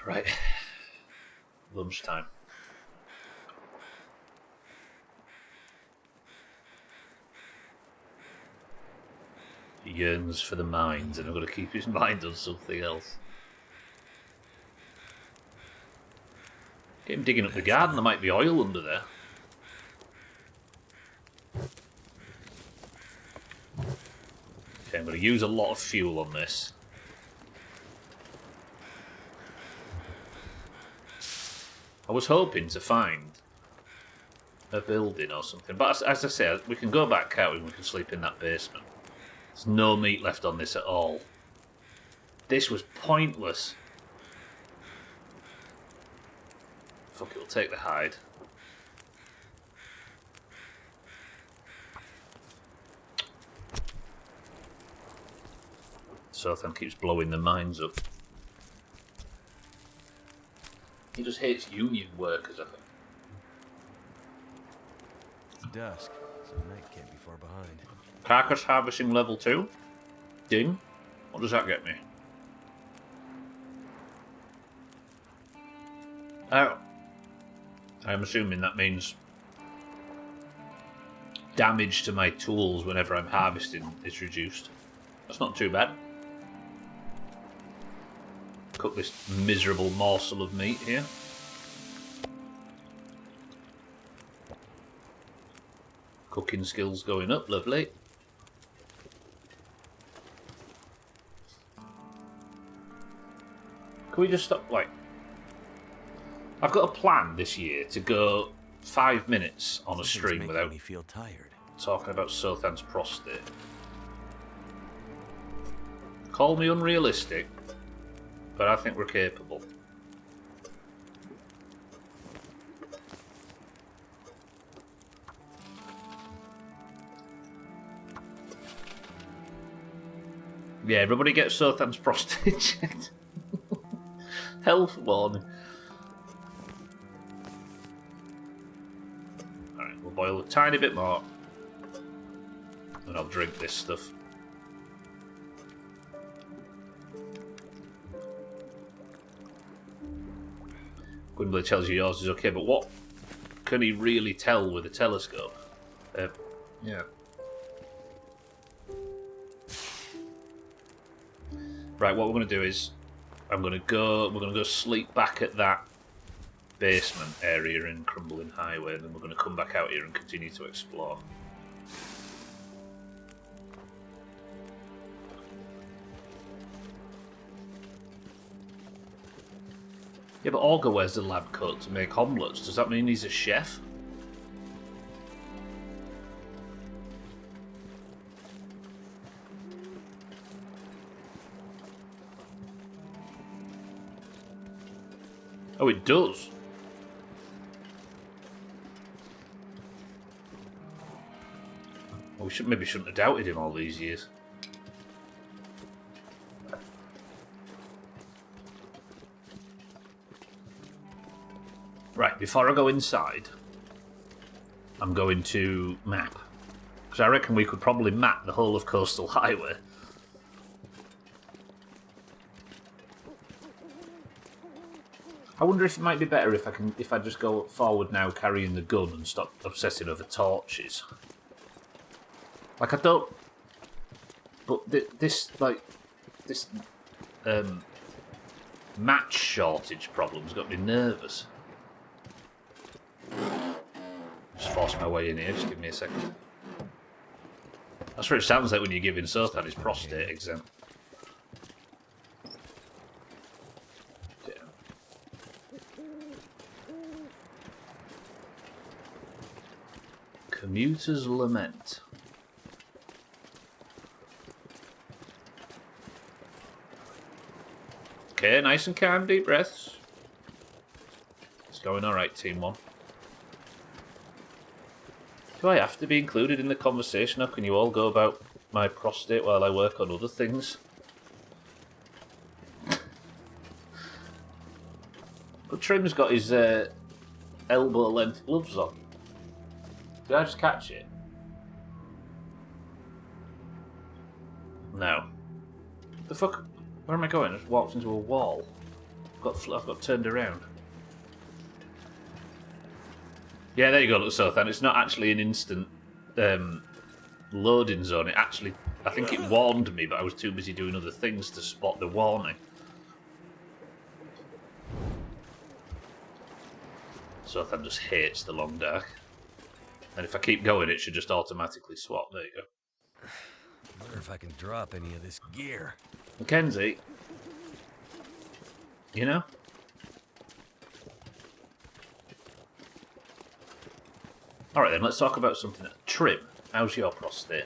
Right. Lunchtime. He yearns for the mines, and I've got to keep his mind on something else. Get him digging up the garden, there might be oil under there. Okay, I'm going to use a lot of fuel on this. I was hoping to find a building or something, but as I say, we can go back out and we can sleep in that basement. There's no meat left on this at all. This was pointless. Fuck it, we'll take the hide. Sothan keeps blowing the mines up. He just hates union workers, I think. It's dusk, so night can't be far behind. Carcass harvesting level 2. Ding. What does that get me? Oh. I'm assuming that means damage to my tools whenever I'm harvesting is reduced. That's not too bad. Cook this miserable morsel of meat here. Cooking skills going up, lovely. Can we just stop, like... I've got a plan this year to go 5 minutes on a stream without me feel tired. talking about Sothan's prostate. Call me unrealistic, but I think we're capable. Yeah, everybody gets Sothan's prostate checked. Health warning. Alright, we'll boil a tiny bit more. And I'll drink this stuff. Gwynblade tells you yours is okay, but what can he really tell with a telescope? Yeah. Right, what we're going to do is we're going to go sleep back at that basement area in Crumbling Highway, and then we're going to come back out here and continue to explore. Yeah, but Augur wears the lab coat to make omelettes. Does that mean he's a chef? Oh, it does. Well, we maybe shouldn't have doubted him all these years. Right, before I go inside, I'm going to map. Because I reckon we could probably map the whole of Coastal Highway. I wonder if it might be better if I just go forward now carrying the gun and stop obsessing over torches. Like, I don't... But this match shortage problem's got me nervous. Just force my way in here, just give me a second. That's what it sounds like when you're giving Sothan his prostate exam. Commuter's Lament. Okay, nice and calm, deep breaths. It's going alright, Team 1. Do I have to be included in the conversation, or can you all go about my prostate while I work on other things? But Trim's got his elbow-length gloves on. Did I just catch it? No. The fuck? Where am I going? I just walked into a wall. I've got turned around. Yeah, there you go, look, Sothan. It's not actually an instant loading zone. It actually, I think it warned me, but I was too busy doing other things to spot the warning. Sothan just hates the long dark. And if I keep going, it should just automatically swap. There you go. I wonder if I can drop any of this gear. Mackenzie, you know? Alright then, let's talk about something. Trim, how's your prostate?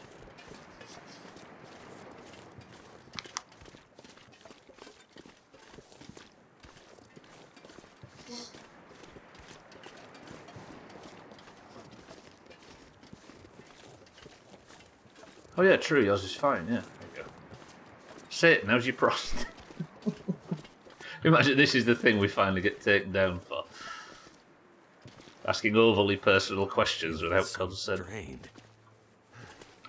Oh yeah, true, yours is fine, yeah. There you go. Satan, how's your prostate? Imagine this is the thing we finally get taken down for. Asking overly personal questions without consent. Drained.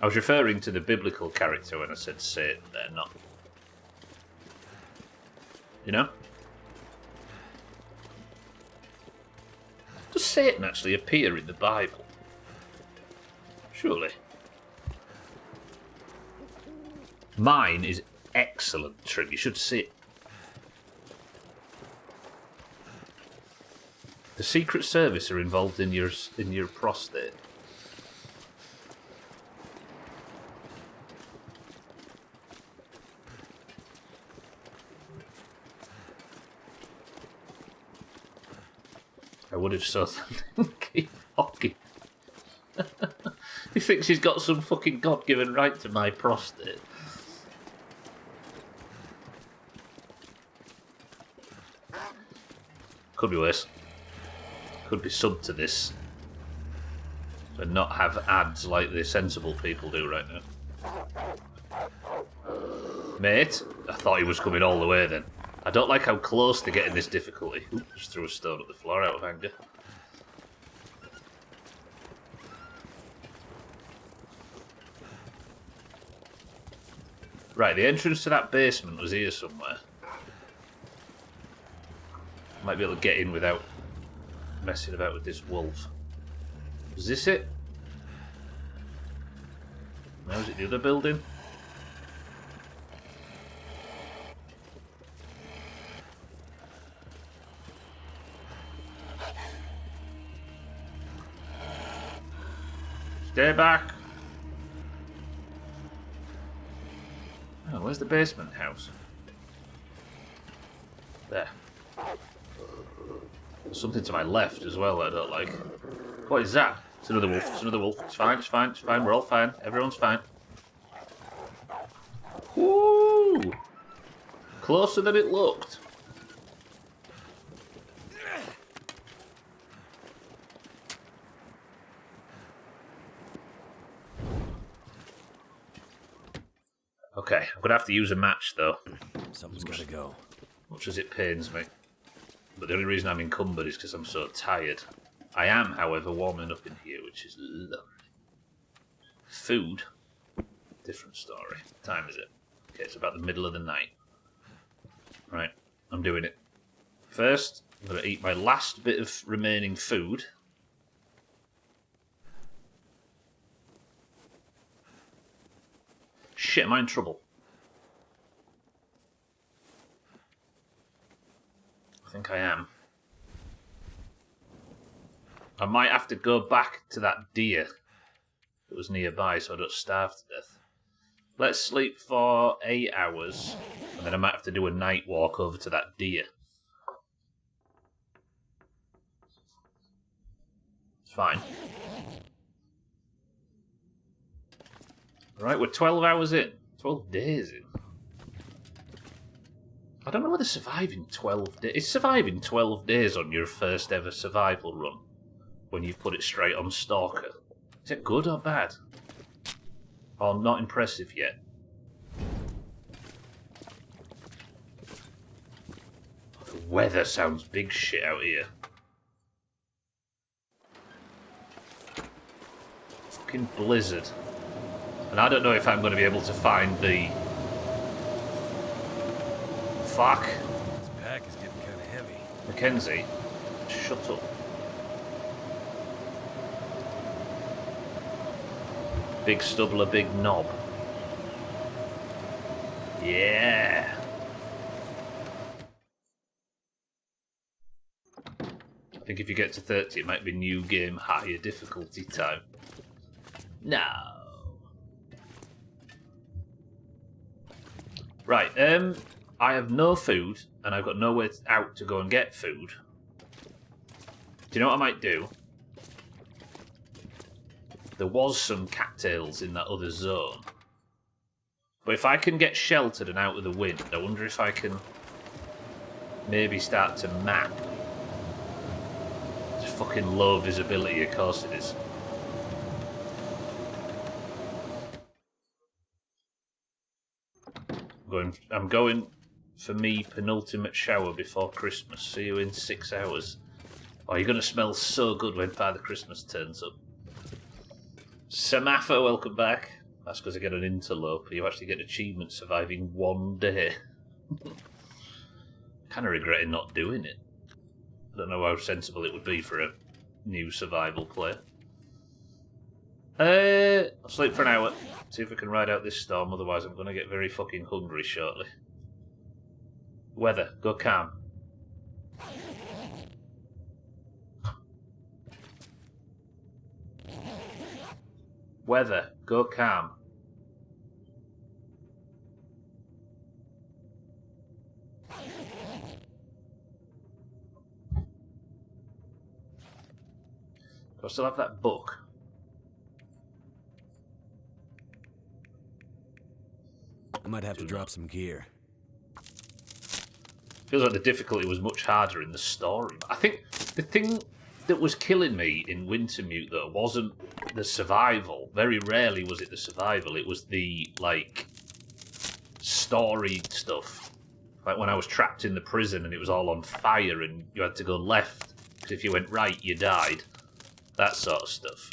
I was referring to the biblical character when I said Satan there, not... You know? Does Satan actually appear in the Bible? Surely. Mine is excellent, Trim. You should see it. The Secret Service are involved in your prostate. I would have so keep hockey. He thinks he's got some fucking God-given right to my prostate. Could be worse. Could be sub to this and not have ads like the sensible people do right now. Mate, I thought he was coming all the way then. I don't like how close they get in this difficulty. Ooh, just threw a stone at the floor out of anger. Right, the entrance to that basement was here somewhere. Might be able to get in without messing about with this wolf. Is this it? Now is it the other building? Stay back! Oh, where's the basement house? There. There's something to my left as well that I don't like. What is that? It's another wolf. It's another wolf. It's fine. It's fine. It's fine. We're all fine. Everyone's fine. Woo! Closer than it looked. Okay, I'm gonna have to use a match though. Something's gotta go. Much as it pains me. But the only reason I'm encumbered is because I'm so tired. I am, however, warming up in here, which is lovely. Food. Different story. What time is it? Okay, it's about the middle of the night. Right, I'm doing it. First, I'm going to eat my last bit of remaining food. Shit, am I in trouble? I think I am. I might have to go back to that deer that was nearby so I don't starve to death. Let's sleep for 8 hours, and then I might have to do a night walk over to that deer. It's fine. Right, we're 12 hours in. 12 days in. I don't know whether surviving 12 days... Is surviving 12 days on your first ever survival run when you've put it straight on Stalker? Is it good or bad? Or not impressive yet? The weather sounds big shit out here. Fucking blizzard. And I don't know if I'm going to be able to find the... Fuck. This pack is getting kind of heavy. Mackenzie, shut up. Big stubble, a big knob. Yeah. I think if you get to 30, it might be new game, higher difficulty time. No. Right, I have no food, and I've got nowhere out to go and get food. Do you know what I might do? There was some cattails in that other zone. But if I can get sheltered and out of the wind, I wonder if I can maybe start to map. It's fucking low visibility, of course it is. I'm going for me penultimate shower before Christmas. See you in 6 hours. Oh, you're going to smell so good when Father Christmas turns up. Samafa, welcome back. That's because I get an interloper. You actually get achievement surviving 1 day. Kind of regretting not doing it. I don't know how sensible it would be for a new survival player. I'll sleep for an hour. See if I can ride out this storm, otherwise I'm going to get very fucking hungry shortly. Weather, go calm. Weather, go calm. Do I still have that book? I might have to drop some gear. Feels like the difficulty was much harder in the story. I think the thing that was killing me in Wintermute, though, wasn't the survival. Very rarely was it the survival. It was the, like, story stuff. Like when I was trapped in the prison and it was all on fire and you had to go left, because if you went right, you died. That sort of stuff.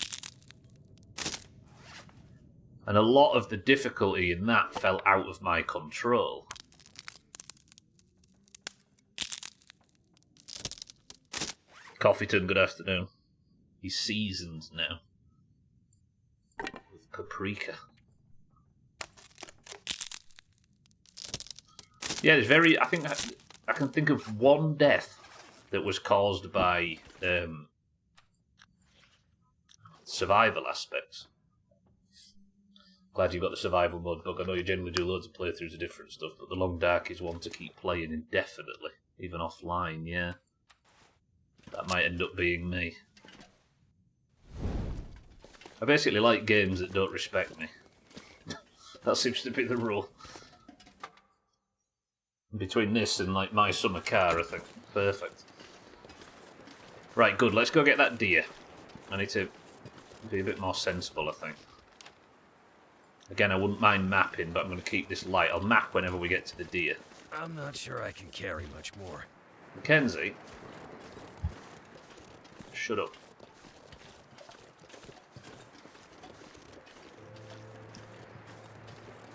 And a lot of the difficulty in that fell out of my control. Coffeeton, good afternoon. He's seasoned now. With paprika. Yeah, there's very... I think I can think of one death that was caused by survival aspects. Glad you've got the survival mode book. I know you generally do loads of playthroughs of different stuff, but the Long Dark is one to keep playing indefinitely, even offline, yeah. That might end up being me. I basically like games that don't respect me. That seems to be the rule. Between this and like my summer car, I think. Perfect. Right, good. Let's go get that deer. I need to be a bit more sensible, I think. Again, I wouldn't mind mapping, but I'm going to keep this light. I'll map whenever we get to the deer. I'm not sure I can carry much more. Mackenzie? Shut up.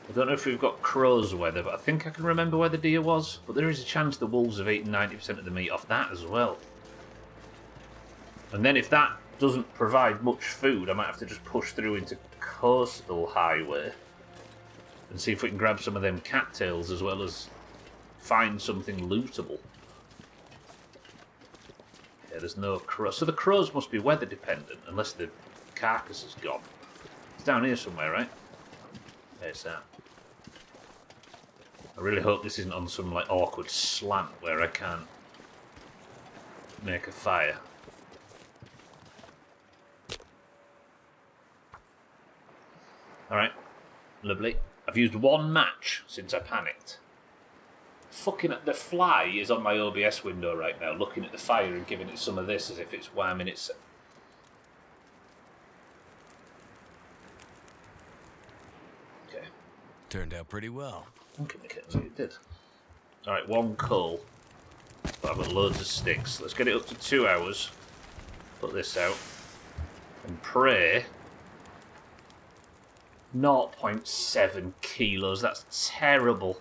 I don't know if we've got crow's weather, but I think I can remember where the deer was. But there is a chance the wolves have eaten 90% of the meat off that as well. And then if that doesn't provide much food, I might have to just push through into Coastal Highway and see if we can grab some of them cattails as well as find something lootable. Yeah, there's no crow. So the crows must be weather dependent unless the carcass is gone. It's down here somewhere, right? There's that. I really hope this isn't on some like awkward slant where I can't make a fire. Alright, lovely. I've used one match since I panicked. fucking the fly is on my OBS window right now, looking at the fire and giving it some of this as if it's whamming its. Okay. Turned out pretty well. Okay, it did. All right, 1 coal. But I've got loads of sticks. Let's get it up to 2 hours. Put this out and pray. 0.7 kilos. That's terrible.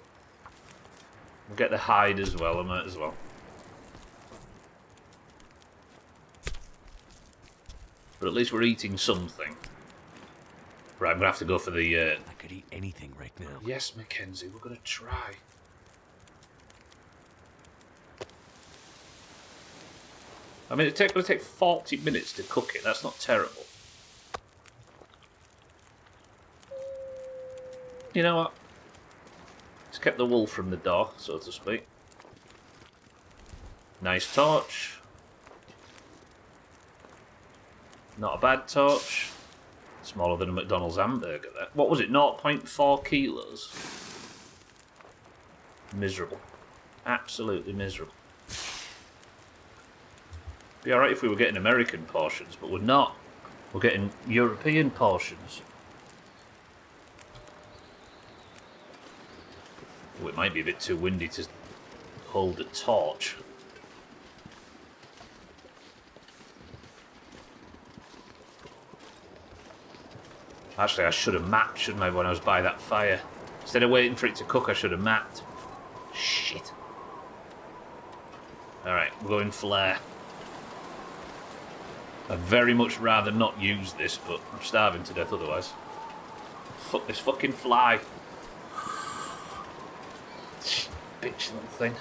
We'll get the hide as well. I might as well. But at least we're eating something. Right, I'm gonna have to go for the. I could eat anything right now. Yes, Mackenzie, we're gonna try. I mean, it's gonna take 40 minutes to cook it. That's not terrible. You know what? It's kept the wool from the door, so to speak. Nice torch. Not a bad torch. Smaller than a McDonald's hamburger there. What was it? 0.4 kilos? Miserable. Absolutely miserable. Be alright if we were getting American portions, but we're not. We're getting European portions. Oh, it might be a bit too windy to hold a torch. Actually, I should have mapped, shouldn't I, when I was by that fire? Instead of waiting for it to cook, I should have mapped. Shit. Alright, we're going flare. I'd very much rather not use this, but I'm starving to death otherwise. Fuck this fucking fly. Bitch little thing.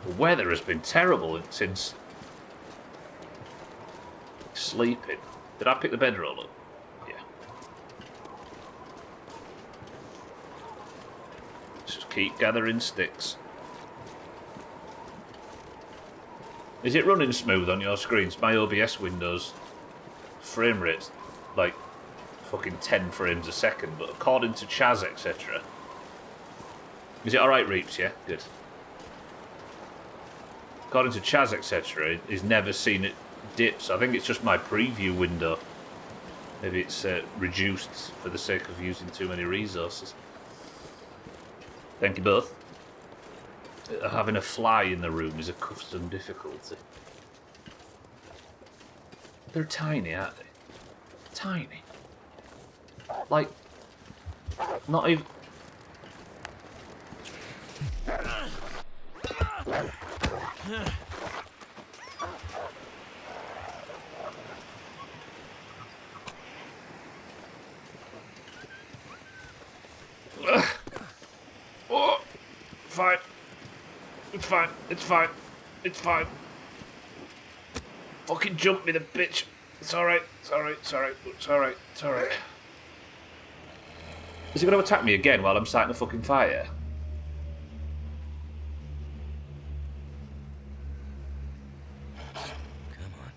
The weather has been terrible since sleeping. Did I pick the bedroll up? Yeah. Let's just keep gathering sticks. Is it running smooth on your screens? My OBS Windows frame rate's like fucking 10 frames a second, but according to Chaz, etc. Is it alright, Reaps? Yeah? Good. According to Chaz, etc., he's never seen it dip, so I think it's just my preview window. Maybe it's reduced for the sake of using too many resources. Thank you both. Having a fly in the room is a custom difficulty. They're tiny, aren't they? Tiny. Like, not even... Oh, fine. It's fine. It's fine. It's fine. Fucking jump me, the bitch. It's alright. It's alright. It's alright. It's alright. It's alright. Is he going to attack me again while I'm starting a fucking fire? Come on.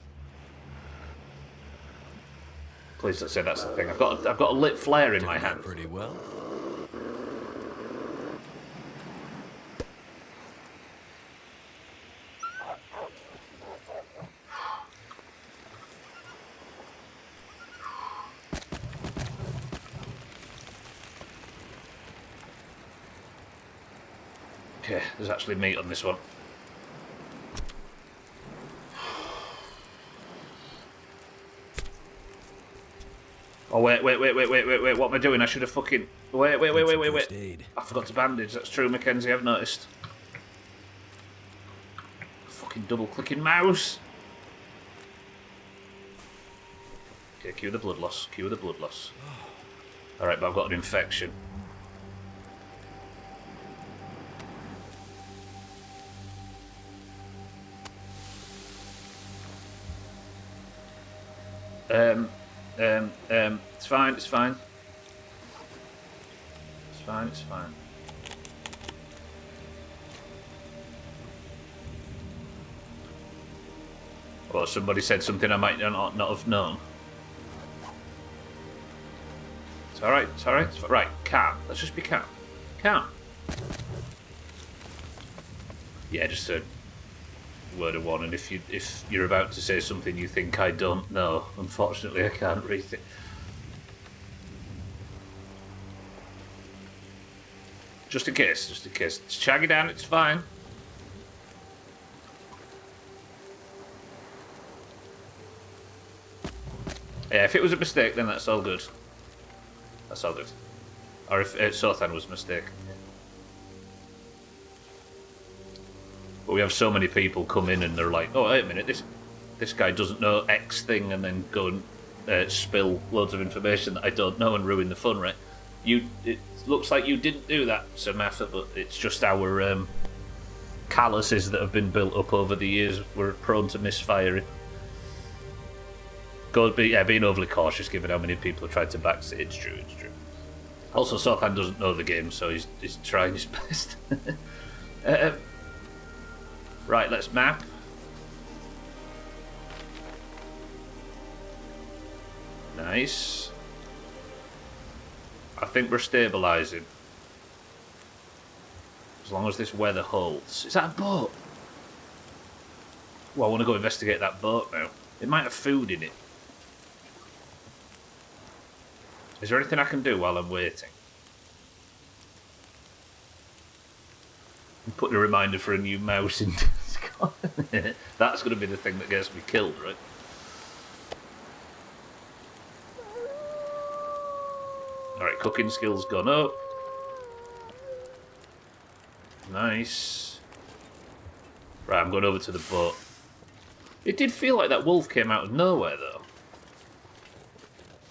Please don't say that's the thing. I've got a lit flare in my hand. Pretty well. Okay, there's actually meat on this one. Oh, wait. What am I doing? I should have fucking... Wait. I forgot to bandage. That's true, Mackenzie, I've noticed. Fucking double-clicking mouse. Okay, cue the blood loss. Cue the blood loss. Alright, but I've got an infection. It's fine. It's fine. It's fine. Well, somebody said something I might not have known. It's alright, it's alright. Right, calm. Let's just be calm. Calm. Yeah, just a word of warning. If you're about to say something you think I don't know, unfortunately I can't read it. Just in case, just in case. Just shag it down, it's fine. Yeah, if it was a mistake, then that's all good. That's all good. Or if Sothan was a mistake. But we have so many people come in and they're like, oh, wait a minute, this guy doesn't know X thing, and then go and spill loads of information that I don't know and ruin the fun, right? It looks like you didn't do that, Sir Mather, but it's just our calluses that have been built up over the years. We're prone to misfiring. Being overly cautious given how many people have tried to backseat. It's true, it's true. Also, Sothan doesn't know the game, so he's trying his best. Right, let's map. Nice. I think we're stabilising. As long as this weather holds. Is that a boat? Well, I want to go investigate that boat now. It might have food in it. Is there anything I can do while I'm waiting? I'm putting a reminder for a new mouse in Discord. That's going to be the thing that gets me killed, right? Alright, cooking skills gone up. Nice. Right, I'm going over to the boat. It did feel like that wolf came out of nowhere, though.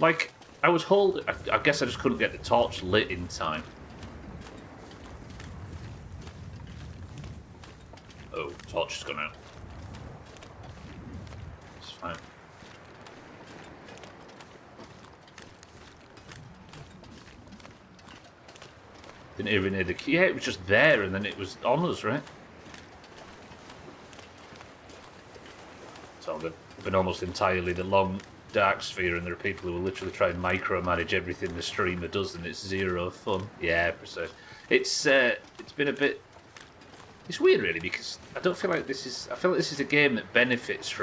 Like, I was holding... I guess I just couldn't get the torch lit in time. Oh, torch has gone out. It's fine. Didn't even hear the key. Yeah, it was just there and then it was on us, right? It's all good. It's been almost entirely the long dark sphere, and there are people who will literally try and micromanage everything the streamer does, and it's zero fun. Yeah, precise. It's been a bit... It's weird, really, because I don't feel like this is... I feel like this is a game that benefits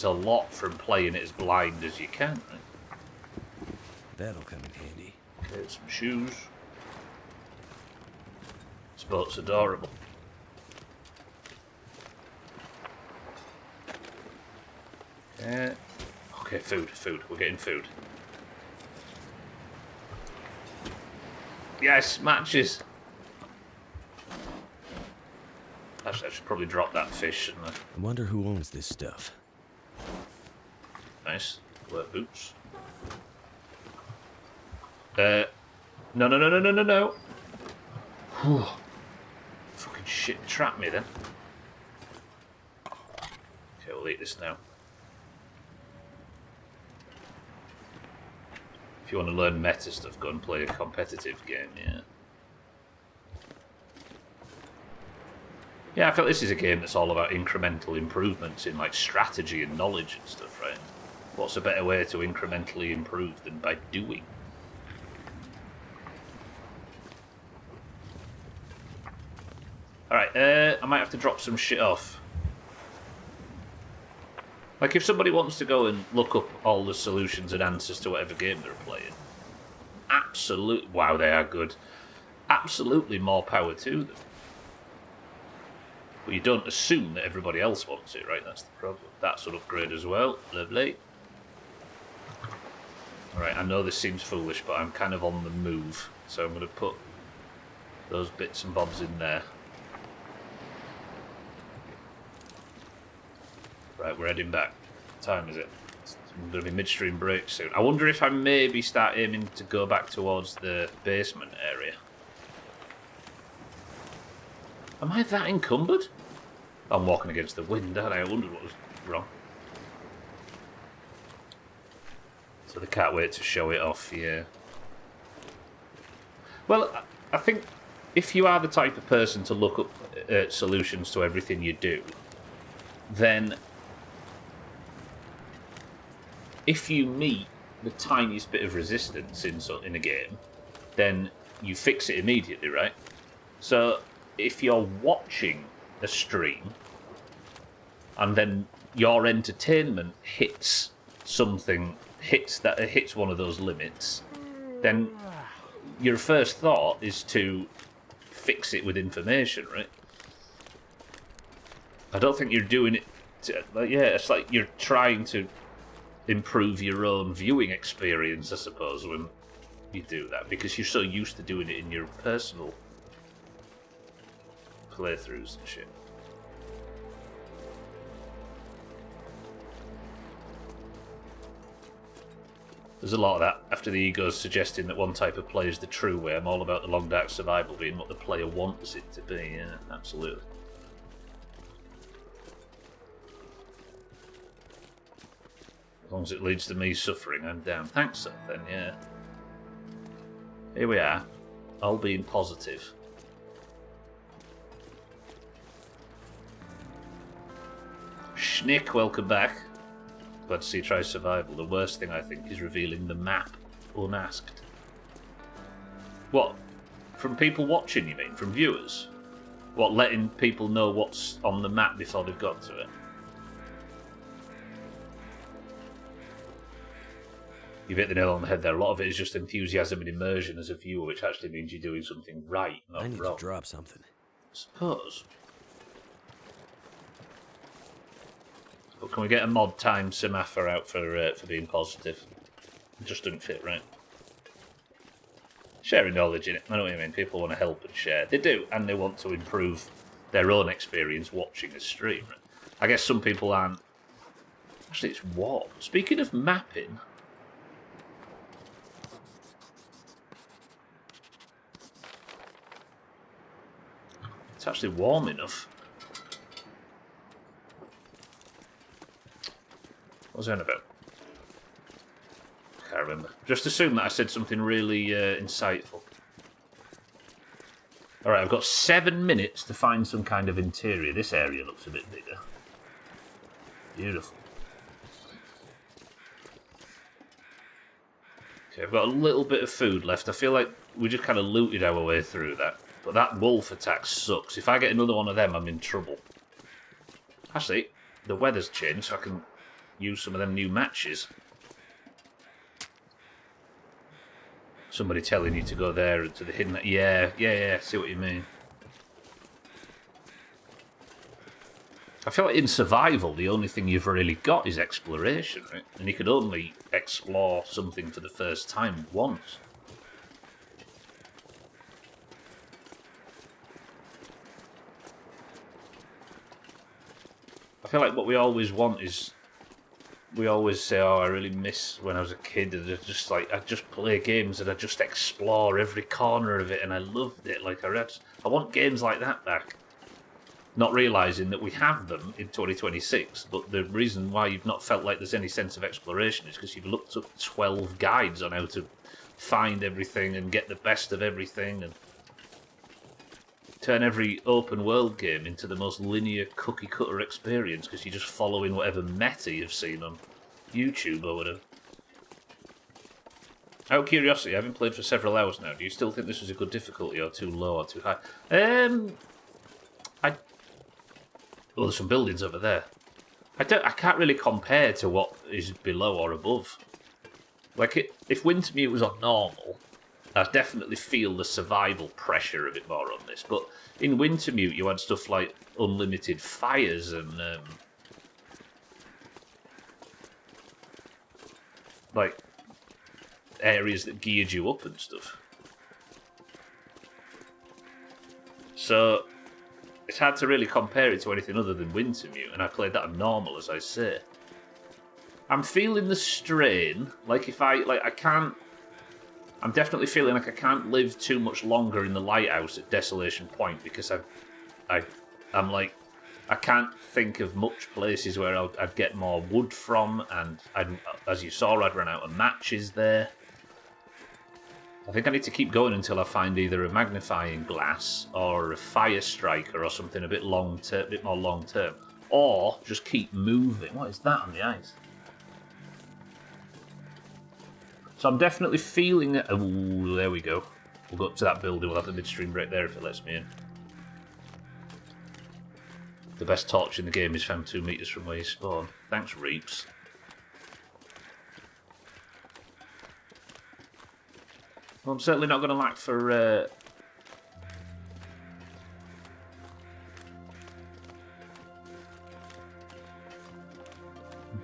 a lot from playing it as blind as you can, right? That'll come in handy. Okay, some shoes. This boat's adorable. Okay, food. We're getting food. Yes, matches. Actually, I should probably drop that fish, shouldn't I? I wonder who owns this stuff. Nice. Work boots. No. Whew. Fucking shit, trap me then. Okay, we'll eat this now. If you want to learn meta stuff, go and play a competitive game, yeah. Yeah, I feel this is a game that's all about incremental improvements in like strategy and knowledge and stuff, right? What's a better way to incrementally improve than by doing? Alright, I might have to drop some shit off. Like, if somebody wants to go and look up all the solutions and answers to whatever game they're playing, absolutely, wow, they are good. Absolutely more power to them. But you don't assume that everybody else wants it, right? That's the problem. That's an upgrade as well. Lovely. Alright, I know this seems foolish, but I'm kind of on the move. So I'm going to put those bits and bobs in there. Right, we're heading back. What time is it? It's going to be midstream break soon. I wonder if I maybe start aiming to go back towards the basement area. Am I that encumbered? I'm walking against the wind, aren't I? I wondered what was wrong. So they can't wait to show it off, yeah. Well, I think if you are the type of person to look up solutions to everything you do, then if you meet the tiniest bit of resistance in a game, then you fix it immediately, right? So if you're watching a stream and then your entertainment hits one of those limits, then your first thought is to fix it with information, right? I don't think you're doing it it's like you're trying to improve your own viewing experience, I suppose, when you do that, because you're so used to doing it in your personal playthroughs and shit. There's a lot of that. After the ego's suggesting that one type of play is the true way, I'm all about the long dark survival being what the player wants it to be. Yeah, absolutely. As long as it leads to me suffering, I'm down. Thanks, sir, then, yeah. Here we are, all being positive. Schnick, welcome back. Glad to see you try survival. The worst thing, I think, is revealing the map unasked. What? From people watching, you mean? From viewers? What, letting people know what's on the map before they've got to it? You've hit the nail on the head there. A lot of it is just enthusiasm and immersion as a viewer, which actually means you're doing something right, not wrong. I need to drop something. I suppose. But can we get a mod time Samafa out for being positive? It just doesn't fit right. Sharing knowledge in it. I know what you mean. People want to help and share. They do, and they want to improve their own experience watching a stream. I guess some people aren't. Actually, it's warm. Speaking of mapping. It's actually warm enough. What was I on about? I can't remember. Just assume that I said something really insightful. Alright, I've got 7 minutes to find some kind of interior. This area looks a bit bigger. Beautiful. Okay, I've got a little bit of food left. I feel like we just kind of looted our way through that. But that wolf attack sucks. If I get another one of them, I'm in trouble. Actually, the weather's changed, so I can use some of them new matches. Somebody telling you to go there and to the hidden... Yeah, see what you mean. I feel like in survival, the only thing you've really got is exploration, right? And you could only explore something for the first time once. I feel like what we always want is... We always say, oh, I really miss when I was a kid, and I just play games and I just explore every corner of it, and I loved it. Like, I want games like that back. Not realising that we have them in 2026, but the reason why you've not felt like there's any sense of exploration is because you've looked up 12 guides on how to find everything and get the best of everything, and turn every open world game into the most linear cookie cutter experience because you're just following whatever meta you've seen on YouTube or whatever. Out of curiosity, I haven't played for several hours now. Do you still think this was a good difficulty or too low or too high? Oh, there's some buildings over there. I can't really compare to what is below or above. Like, if Wintermute was on normal, I definitely feel the survival pressure of it more on this. But in Wintermute, you had stuff like unlimited fires and like areas that geared you up and stuff. So it's hard to really compare it to anything other than Wintermute, and I played that on normal, as I say. I'm feeling the strain. Like I can't. I'm definitely feeling like I can't live too much longer in the lighthouse at Desolation Point because I'm like, I can't think of much places where I'd get more wood from, and as you saw, I'd run out of matches there. I think I need to keep going until I find either a magnifying glass or a fire striker or something a bit more long term, or just keep moving. What is that on the ice? So I'm definitely feeling it. Oh, there we go. We'll go up to that building. We'll have the midstream break there if it lets me in. The best torch in the game is found 2 meters from where you spawn. Thanks, Reaps. Well, I'm certainly not going to lack for...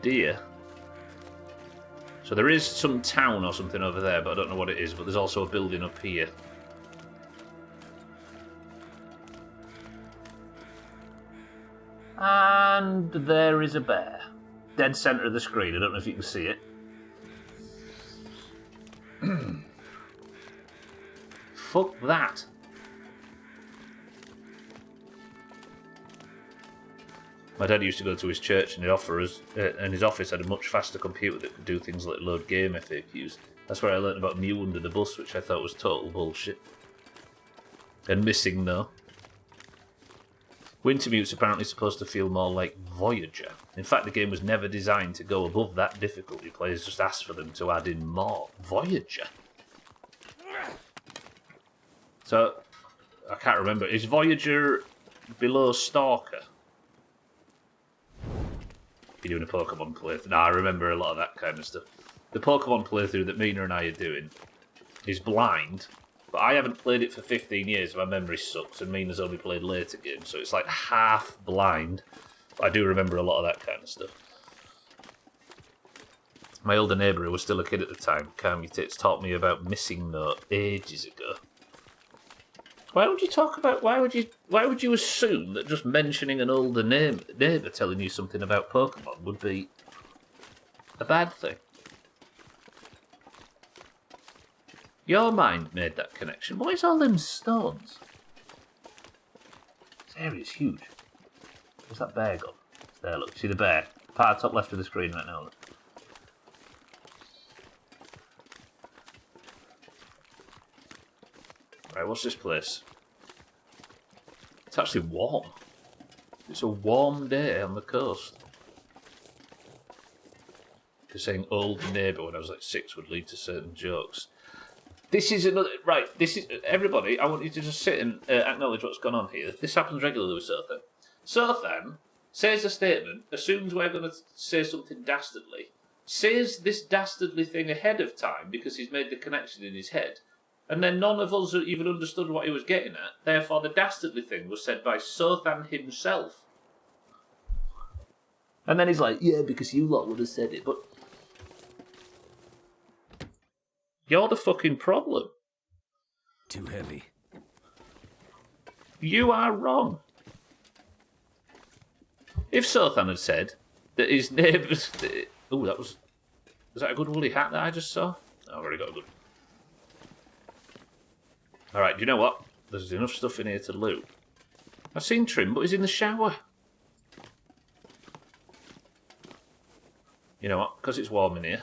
deer. So there is some town or something over there, but I don't know what it is. But there's also a building up here. And there is a bear. Dead centre of the screen. I don't know if you can see it. Fuck that. My dad used to go to his church and his office had a much faster computer that could do things like load game FAQs. That's where I learned about Mew under the bus, which I thought was total bullshit. And missing, though. Wintermute's apparently supposed to feel more like Voyager. In fact, the game was never designed to go above that difficulty. Players just asked for them to add in more. Voyager? So, I can't remember. Is Voyager below Stalker? If you're doing a Pokemon playthrough. Nah, I remember a lot of that kind of stuff. The Pokemon playthrough that Mina and I are doing is blind, but I haven't played it for 15 years. My memory sucks, and Mina's only played later games, so it's like half blind. But I do remember a lot of that kind of stuff. My older neighbour, who was still a kid at the time, Calm Your Tits, taught me about Missing Note ages ago. Why would you talk about? Why would you assume that just mentioning an older neighbour telling you something about Pokemon would be a bad thing? Your mind made that connection. What is all them stones? This area is huge. Where's that bear gone? It's there, look. See the bear? Part of top left of the screen right now. Look. Right, what's this place? It's actually warm. It's a warm day on the coast. Because saying old neighbour when I was like 6 would lead to certain jokes. This is another... Right, this is... Everybody, I want you to just sit and acknowledge what's gone on here. This happens regularly with Sothan. Sothan says a statement, assumes we're going to say something dastardly, says this dastardly thing ahead of time because he's made the connection in his head, and then none of us even understood what he was getting at. Therefore, the dastardly thing was said by Sothan himself. And then he's like, yeah, because you lot would have said it, but... You're the fucking problem. Too heavy. You are wrong. If Sothan had said that his neighbours... Oh, that was... Was that a good woolly hat that I just saw? Oh, I've already got a good... Alright, do you know what? There's enough stuff in here to loot. I've seen Trim, but he's in the shower. You know what? Because it's warm in here.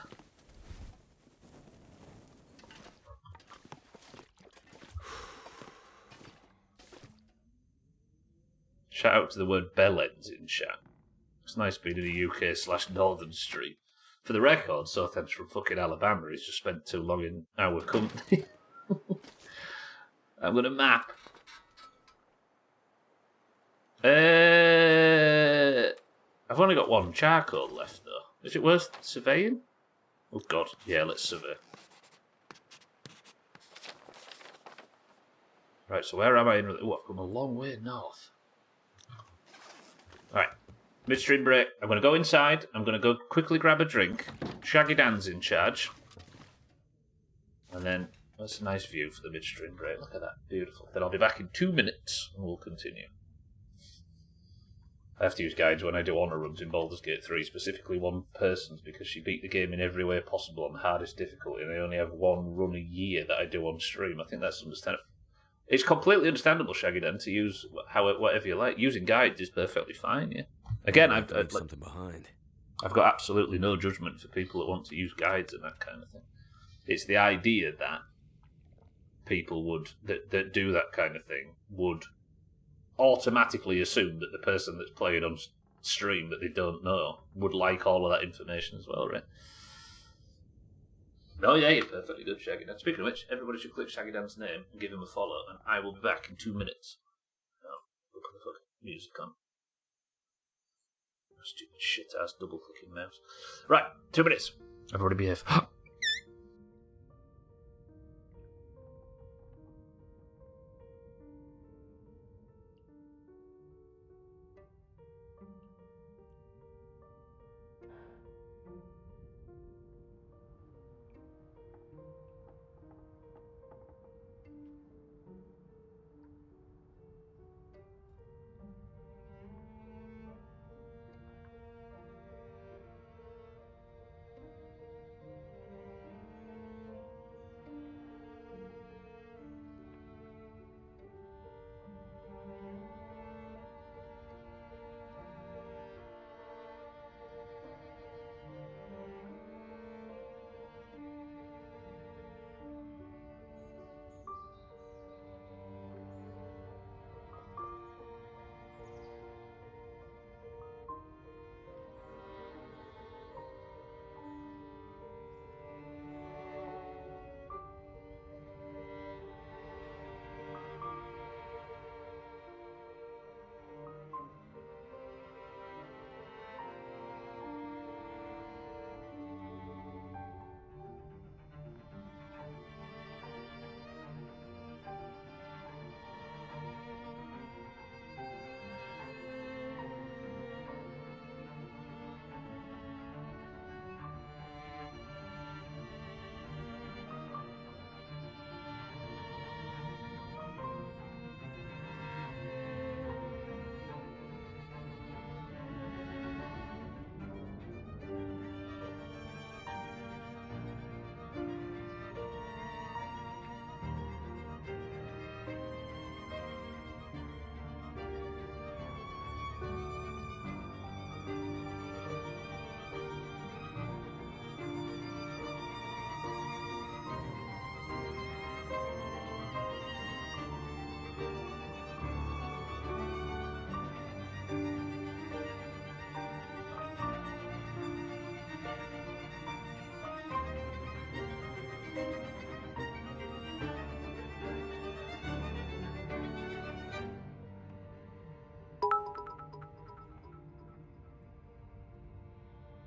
Shout out to the word bellends in chat. It's nice being in the UK/Northern Street. For the record, Sothan's from fucking Alabama. He's just spent too long in our company. I'm going to map. I've only got one charcoal left, though. Is it worth surveying? Oh, God. Yeah, let's survey. Right, so where am I? Oh, I've come a long way north. Alright. Midstream break. I'm going to go inside. I'm going to go quickly grab a drink. Shaggy Dan's in charge. And then... That's a nice view for the midstream break. Look at that. Beautiful. Then I'll be back in 2 minutes and we'll continue. I have to use guides when I do honour runs in Baldur's Gate 3, specifically one person's, because she beat the game in every way possible on the hardest difficulty, and I only have one run a year that I do on stream. I think that's understandable. It's completely understandable, Shaggy Dan, to use whatever you like. Using guides is perfectly fine, yeah. Again, I've something behind. I've got absolutely no judgment for people that want to use guides and that kind of thing. It's the idea that people that do that kind of thing would automatically assume that the person that's playing on stream that they don't know would like all of that information as well, right? Oh yeah, you're perfectly good, Shaggy Dan. Speaking of which, everybody should click Shaggy Dan's name and give him a follow, and I will be back in 2 minutes. Oh, we'll put the fucking music on. Stupid shit-ass double-clicking mouse. Right, 2 minutes. Everybody behave.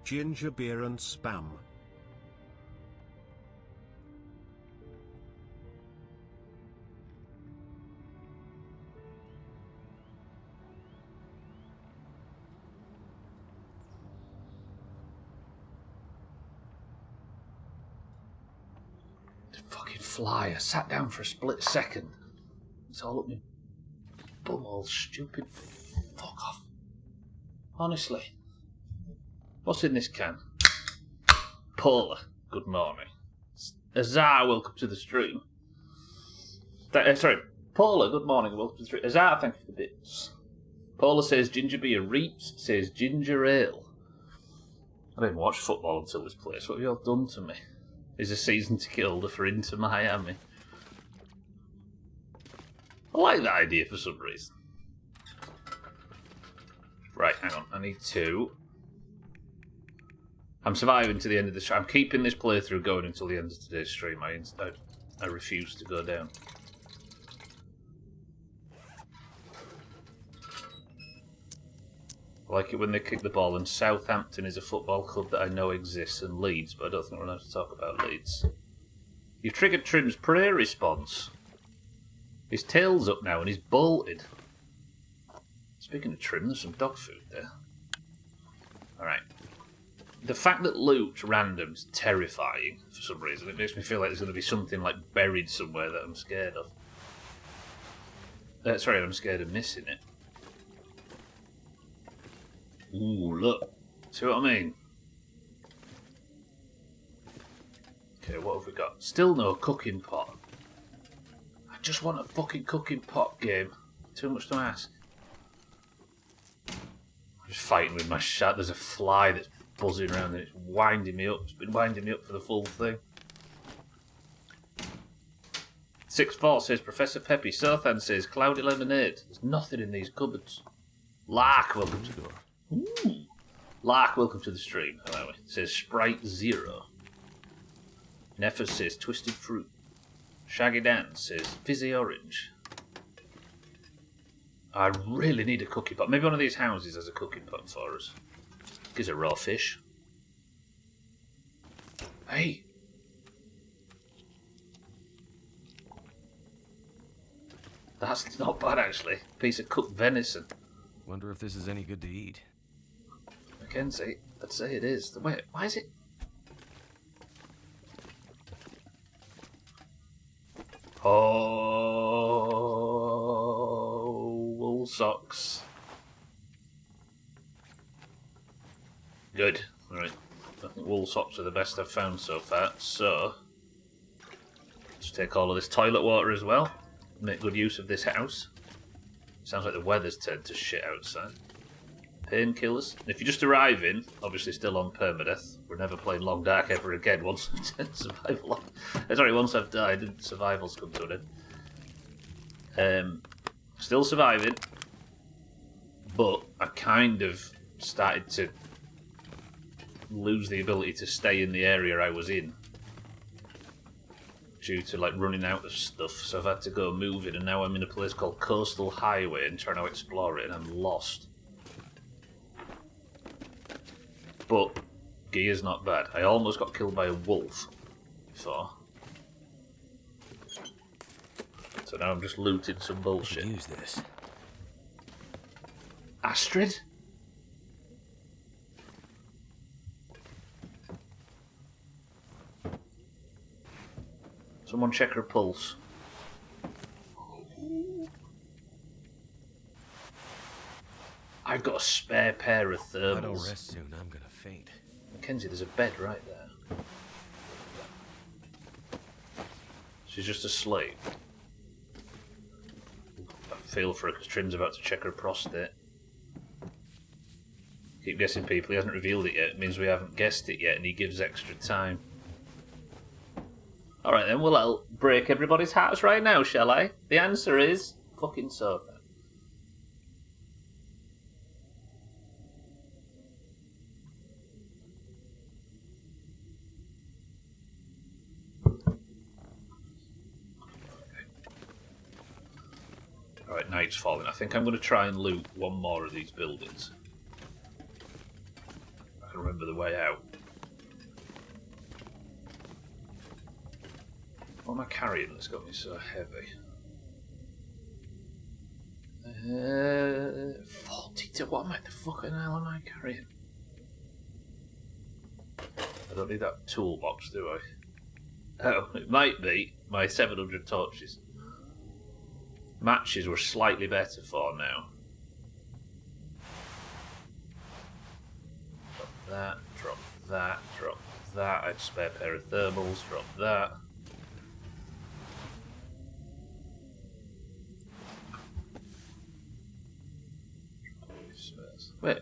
Ginger beer and spam. The fucking fly. I sat down for a split second. It's all up me bumhole, stupid fuck off. Honestly. What's in this can? Paula, good morning. Azar, welcome to the stream. Sorry, Paula, good morning, welcome to the stream. Azar, thank you for the bits. Paula says ginger beer. Reeps says ginger ale. I didn't watch football until this place. What have you all done to me? Is a season ticket holder for Inter Miami. I like that idea for some reason. Right, hang on. I need two. I'm surviving to the end of the stream. I'm keeping this playthrough going until the end of today's stream. I refuse to go down. I like it when they kick the ball, and Southampton is a football club that I know exists, and Leeds, but I don't think we're allowed to talk about Leeds. You've triggered Trim's prayer response. His tail's up now and he's bolted. Speaking of Trim, there's some dog food there. Alright. The fact that loot's random is terrifying for some reason. It makes me feel like there's going to be something like buried somewhere that I'm scared of. Sorry, I'm scared of missing it. Ooh, look. See what I mean? Okay, what have we got? Still no cooking pot. I just want a fucking cooking pot game. Too much to ask. I'm just fighting with my shot. There's a fly that's buzzing around and it's winding me up. It's been winding me up for the full thing. 6-4 says Professor Peppy. Sothan says Cloudy Lemonade. There's nothing in these cupboards. Lark, welcome to the door. Lark, welcome to the stream. Hello. It says Sprite 0. Neffa says twisted fruit. Shaggy Dan says fizzy orange. I really need a cooking pot. Maybe one of these houses has a cooking pot for us. Gives a raw fish. Hey! That's not bad, actually. Piece of cooked venison. Wonder if this is any good to eat. Mackenzie, I'd say it is. Wait, why is it? Oh, wool socks. Good. Right. I think wool socks are the best I've found so far. So, let's take all of this toilet water as well. Make good use of this house. Sounds like the weather's turned to shit outside. Painkillers. If you're just arriving, obviously still on permadeath. We're never playing Long Dark ever again once I've turned survival on. Sorry, once I've died and survival's come to an end. Still surviving, but I kind of started to lose the ability to stay in the area I was in due to like running out of stuff, so I've had to go moving, and now I'm in a place called Coastal Highway and trying to explore it, and I'm lost. But gear's not bad. I almost got killed by a wolf before, so now I'm just looting some bullshit. Use this. Astrid? Someone check her pulse. I've got a spare pair of thermals. If I don't rest soon, I'm gonna faint. Mackenzie, there's a bed right there. She's just asleep. I feel for her because Trim's about to check her prostate. Keep guessing, people. He hasn't revealed it yet. It means we haven't guessed it yet, and he gives extra time. Alright then, well, I'll break everybody's hearts right now, shall I? The answer is fucking sofa. Alright, night's falling. I think I'm going to try and loot one more of these buildings. I can remember the way out. What am I carrying that's got me so heavy? 42. What am I? The fucking hell am I carrying? I don't need that toolbox, do I? Oh, it might be my 700 torches. Matches were slightly better for now. Drop that, drop that, drop that. I had a spare pair of thermals, drop that. Wait,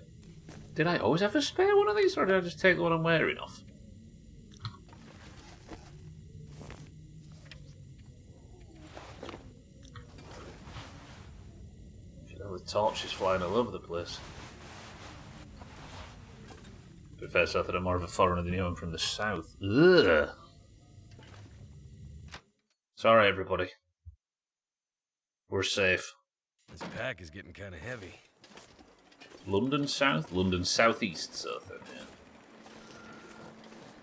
did I always have a spare one of these, or did I just take the one I'm wearing off? The torches flying all over the place. To be fair, so I thought I'm more of a foreigner than you. I'm from the south. Ugh. Sorry, everybody. We're safe. This pack is getting kind of heavy. London south? London southeast, so then, yeah.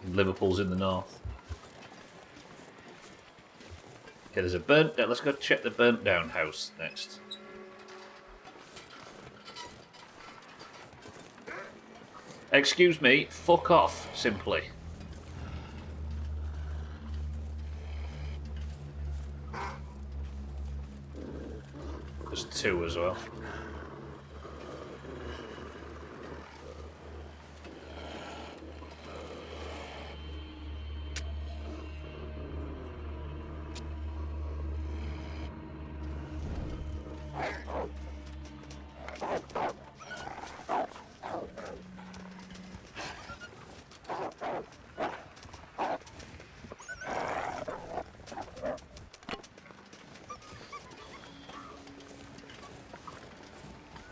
And Liverpool's in the north. Okay, there's a burnt down. Let's go check the burnt down house next. Excuse me, fuck off, simply. There's two as well.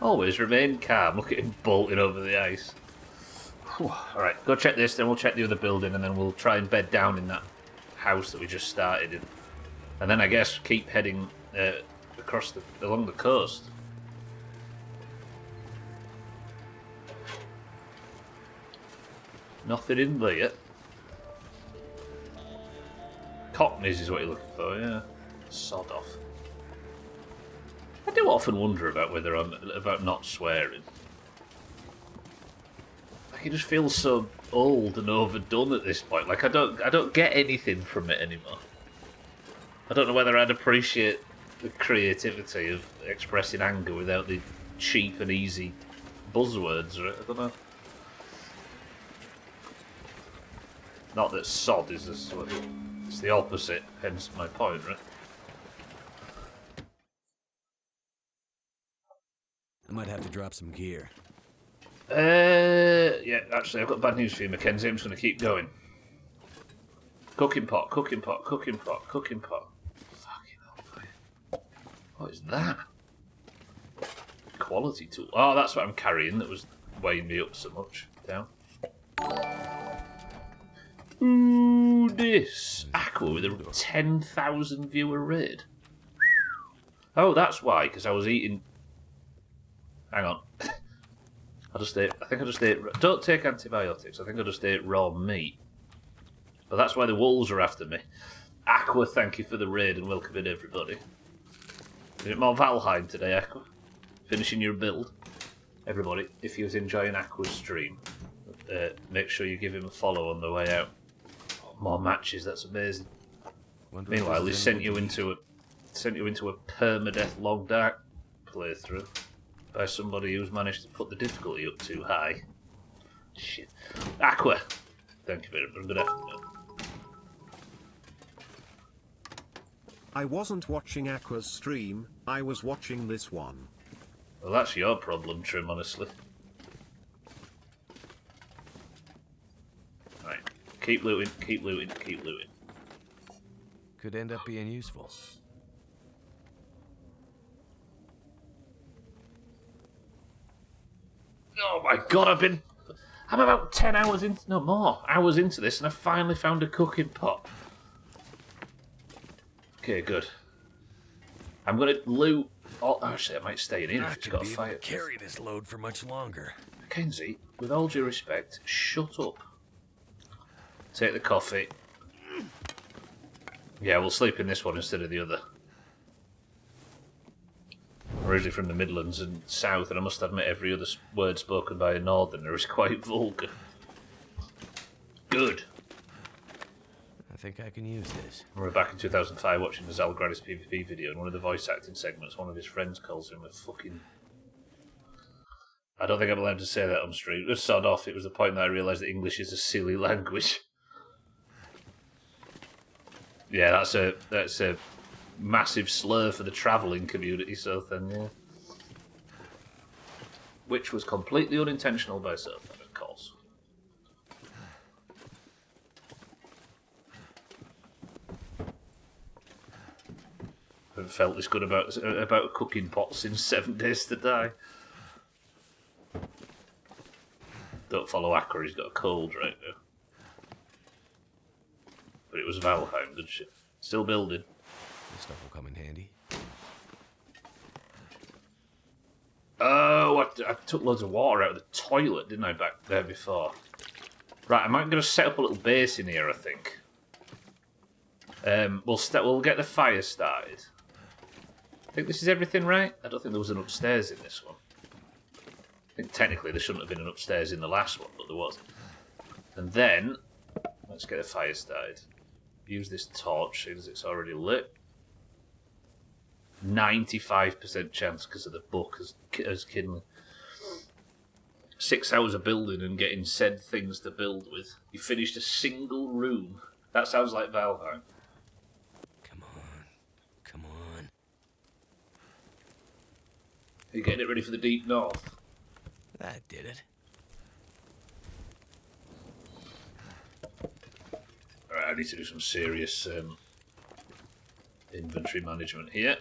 Always remain calm. Look at him bolting over the ice. Alright, go check this, then we'll check the other building, and then we'll try and bed down in that house that we just started in. And then I guess keep heading along the coast. Nothing in there. Cockneys is what you're looking for, yeah. Sod off. I do often wonder about not swearing. Like, it just feels so old and overdone at this point. Like, I don't get anything from it anymore. I don't know whether I'd appreciate the creativity of expressing anger without the cheap and easy buzzwords. I don't know. Not that sod is it's the opposite, hence my point, right? I might have to drop some gear. Yeah, actually, I've got bad news for you, Mackenzie. I'm just going to keep going. Cooking pot, cooking pot, cooking pot, cooking pot. Fucking hell, what is that? Quality tool. Oh, that's what I'm carrying that was weighing me up so much. Down. Ooh, this. Aqua with a 10,000 viewer raid. Oh, that's why, because I was eating... Hang on. I think I just ate... Don't take antibiotics. I think I just ate raw meat. But that's why the wolves are after me. Aqua, thank you for the raid and welcome in, everybody. Is it more Valheim today, Aqua? Finishing your build? Everybody, if you was enjoying Aqua's stream, make sure you give him a follow on the way out. Oh, more matches, that's amazing. Meanwhile, he sent you into a permadeath long dark playthrough by somebody who's managed to put the difficulty up too high. Shit. Aqua! Thank you very much. Good afternoon. I wasn't watching Aqua's stream, I was watching this one. Well, that's your problem, Trim, honestly. Right. Keep looting, keep looting, keep looting. Could end up being useful. Oh my god, I'm about 10 hours into... No, more hours into this, and I finally found a cooking pot. Okay, good. I'm going to loot... Oh, actually, I might stay in here if it's got a fire. Carry this load for much longer. Mackenzie, with all due respect, shut up. Take the coffee. Yeah, we'll sleep in this one instead of the other. I'm originally from the Midlands and South, and I must admit every other word spoken by a Northerner is quite vulgar. Good. I think I can use this. We're back in 2005 watching the Zalgradis PvP video, and one of the voice acting segments, one of his friends calls him a fucking... I don't think I'm allowed to say that on stream. Just sod off. It was the point that I realised that English is a silly language. Yeah, that's a massive slur for the travelling community, so then, yeah. Which was completely unintentional by Sothan, of course. I haven't felt this good about a cooking pot since 7 Days to Die. Don't follow Acker, he's got a cold right now. But it was Valheim, good shit. Still building. This stuff will come in handy. Oh, I took loads of water out of the toilet, didn't I, back there before? Right, I'm going to set up a little base in here, I think. We'll get the fire started. I think this is everything, right? I don't think there was an upstairs in this one. I think technically there shouldn't have been an upstairs in the last one, but there was. And then, let's get the fire started. Use this torch, seeing as it's already lit. 95% chance because of the book as kindling. 6 hours of building and getting said things to build with. You finished a single room. That sounds like Valheim. Come on. Come on. Are you getting it ready for the deep north? That did it. Alright, I need to do some serious inventory management here.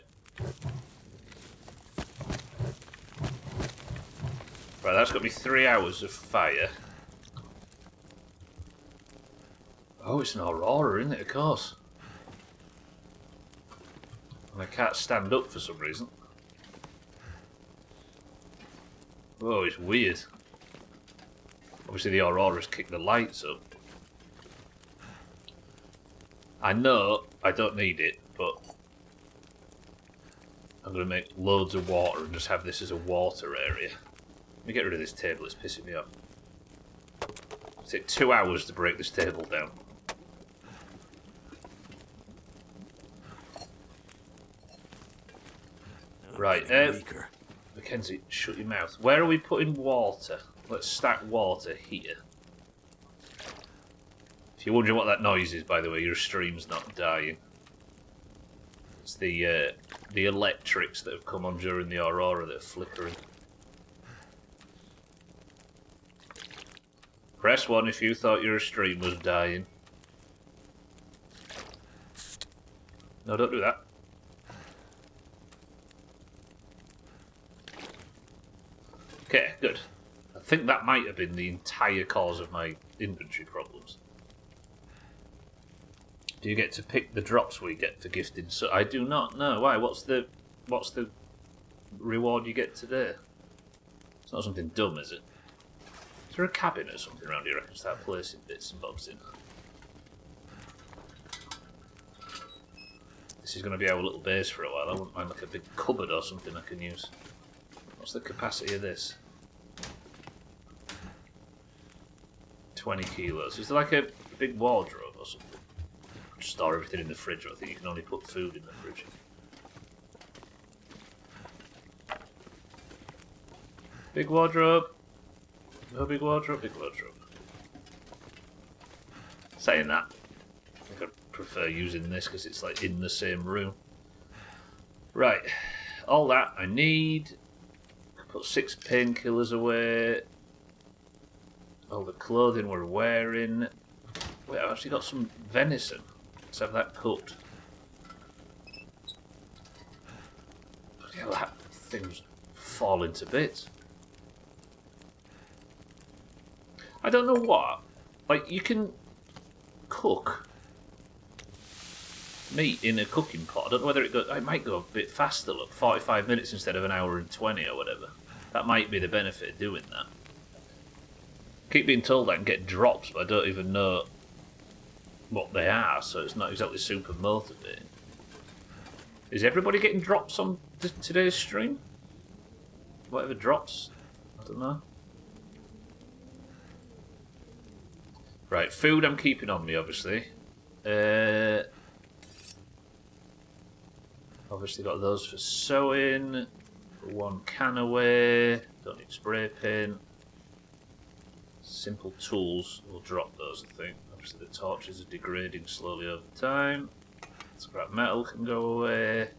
Right, that's got me 3 hours of fire. Oh, Oh, it's an Aurora, isn't it? Of course. And I can't stand up for some reason. Oh, it's weird. Obviously the Aurora's kicked the lights up. I know I don't need it, but I'm going to make loads of water and just have this as a water area. Let me get rid of this table, it's pissing me off. It'll take 2 hours to break this table down. Right, Mackenzie, shut your mouth. Where are we putting water? Let's stack water here. If you're wondering what that noise is, by the way, your stream's not dying. It's the electrics that have come on during the Aurora that are flickering. Press 1 if you thought your stream was dying. No, don't do that. Okay, good. I think that might have been the entire cause of my inventory problems. Do you get to pick the drops we get for gifting? So I do not know. Why? What's the reward you get today? It's not something dumb, is it? Is there a cabin or something around here I can start placing bits and bobs in? This is going to be our little base for a while. I wouldn't mind like a big cupboard or something I can use. What's the capacity of this? 20 kilos. Is there like a big wardrobe or something? Store everything in the fridge, I think you can only put food in the fridge. Big wardrobe. No big wardrobe, big wardrobe. Saying that, I think I'd prefer using this because it's like in the same room. Right, all that I need. Put 6 painkillers away. All the clothing we're wearing. Wait, I've actually got some venison. Let's have that cooked. Bloody hell, that thing's falling to bits. I don't know what. Like, you can cook meat in a cooking pot. I don't know whether it might go a bit faster, look. 45 minutes instead of an hour and 20 or whatever. That might be the benefit of doing that. I keep being told I can get drops, but I don't even know what they are, so it's not exactly super motivating. Is everybody getting drops on today's stream? Whatever drops? I don't know. Right, food I'm keeping on me, obviously. Obviously got those for sewing. 1 can away. Don't need spray paint. Simple tools. We'll drop those, I think. Obviously the torches are degrading slowly over time. Scrap metal can go away.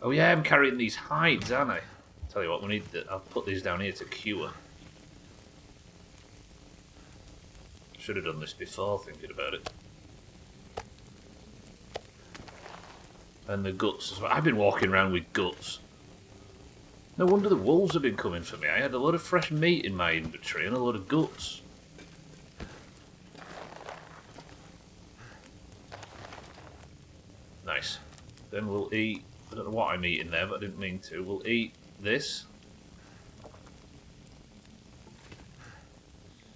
Oh yeah, I'm carrying these hides, aren't I? Tell you what, we need. I'll put these down here to cure. Should have done this before, thinking about it. And the guts as well. I've been walking around with guts. No wonder the wolves have been coming for me. I had a lot of fresh meat in my inventory and a lot of guts. Nice. Then we'll eat... I don't know what I'm eating there, but I didn't mean to. We'll eat this.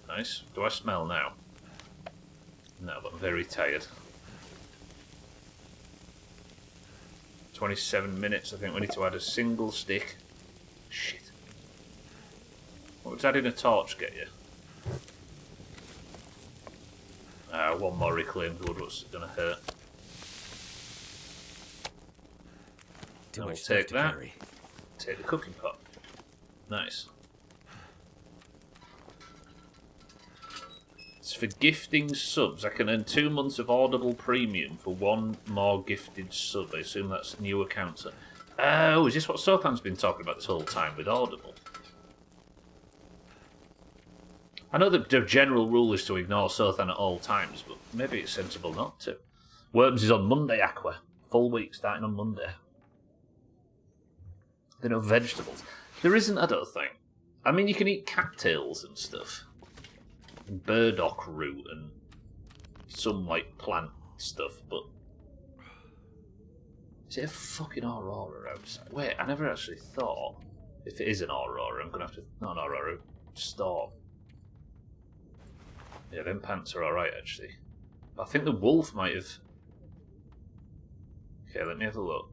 Nice. Do I smell now? No, but I'm very tired. 27 minutes. I think we need to add a single stick. Shit. What would adding a torch get you? 1 more reclaimed wood. What's it going to hurt? Too much take to that. carry. Take the cooking pot. Nice. It's for gifting subs. I can earn 2 months of Audible Premium for 1 more gifted sub. I assume that's new accounts. Oh, is this what Sothan's been talking about this whole time with Audible? I know that the general rule is to ignore Sothan at all times, but maybe it's sensible not to. Worms is on Monday, Aqua. Full week starting on Monday. There are no vegetables. There isn't, I don't think. I mean, you can eat cattails and stuff. And burdock root and some like plant stuff, but is it a fucking aurora outside? Wait, I never actually thought if it is an aurora, I'm gonna have to not an aurora, storm. Yeah, them pants are alright actually. I think the wolf might have. Okay, let me have a look.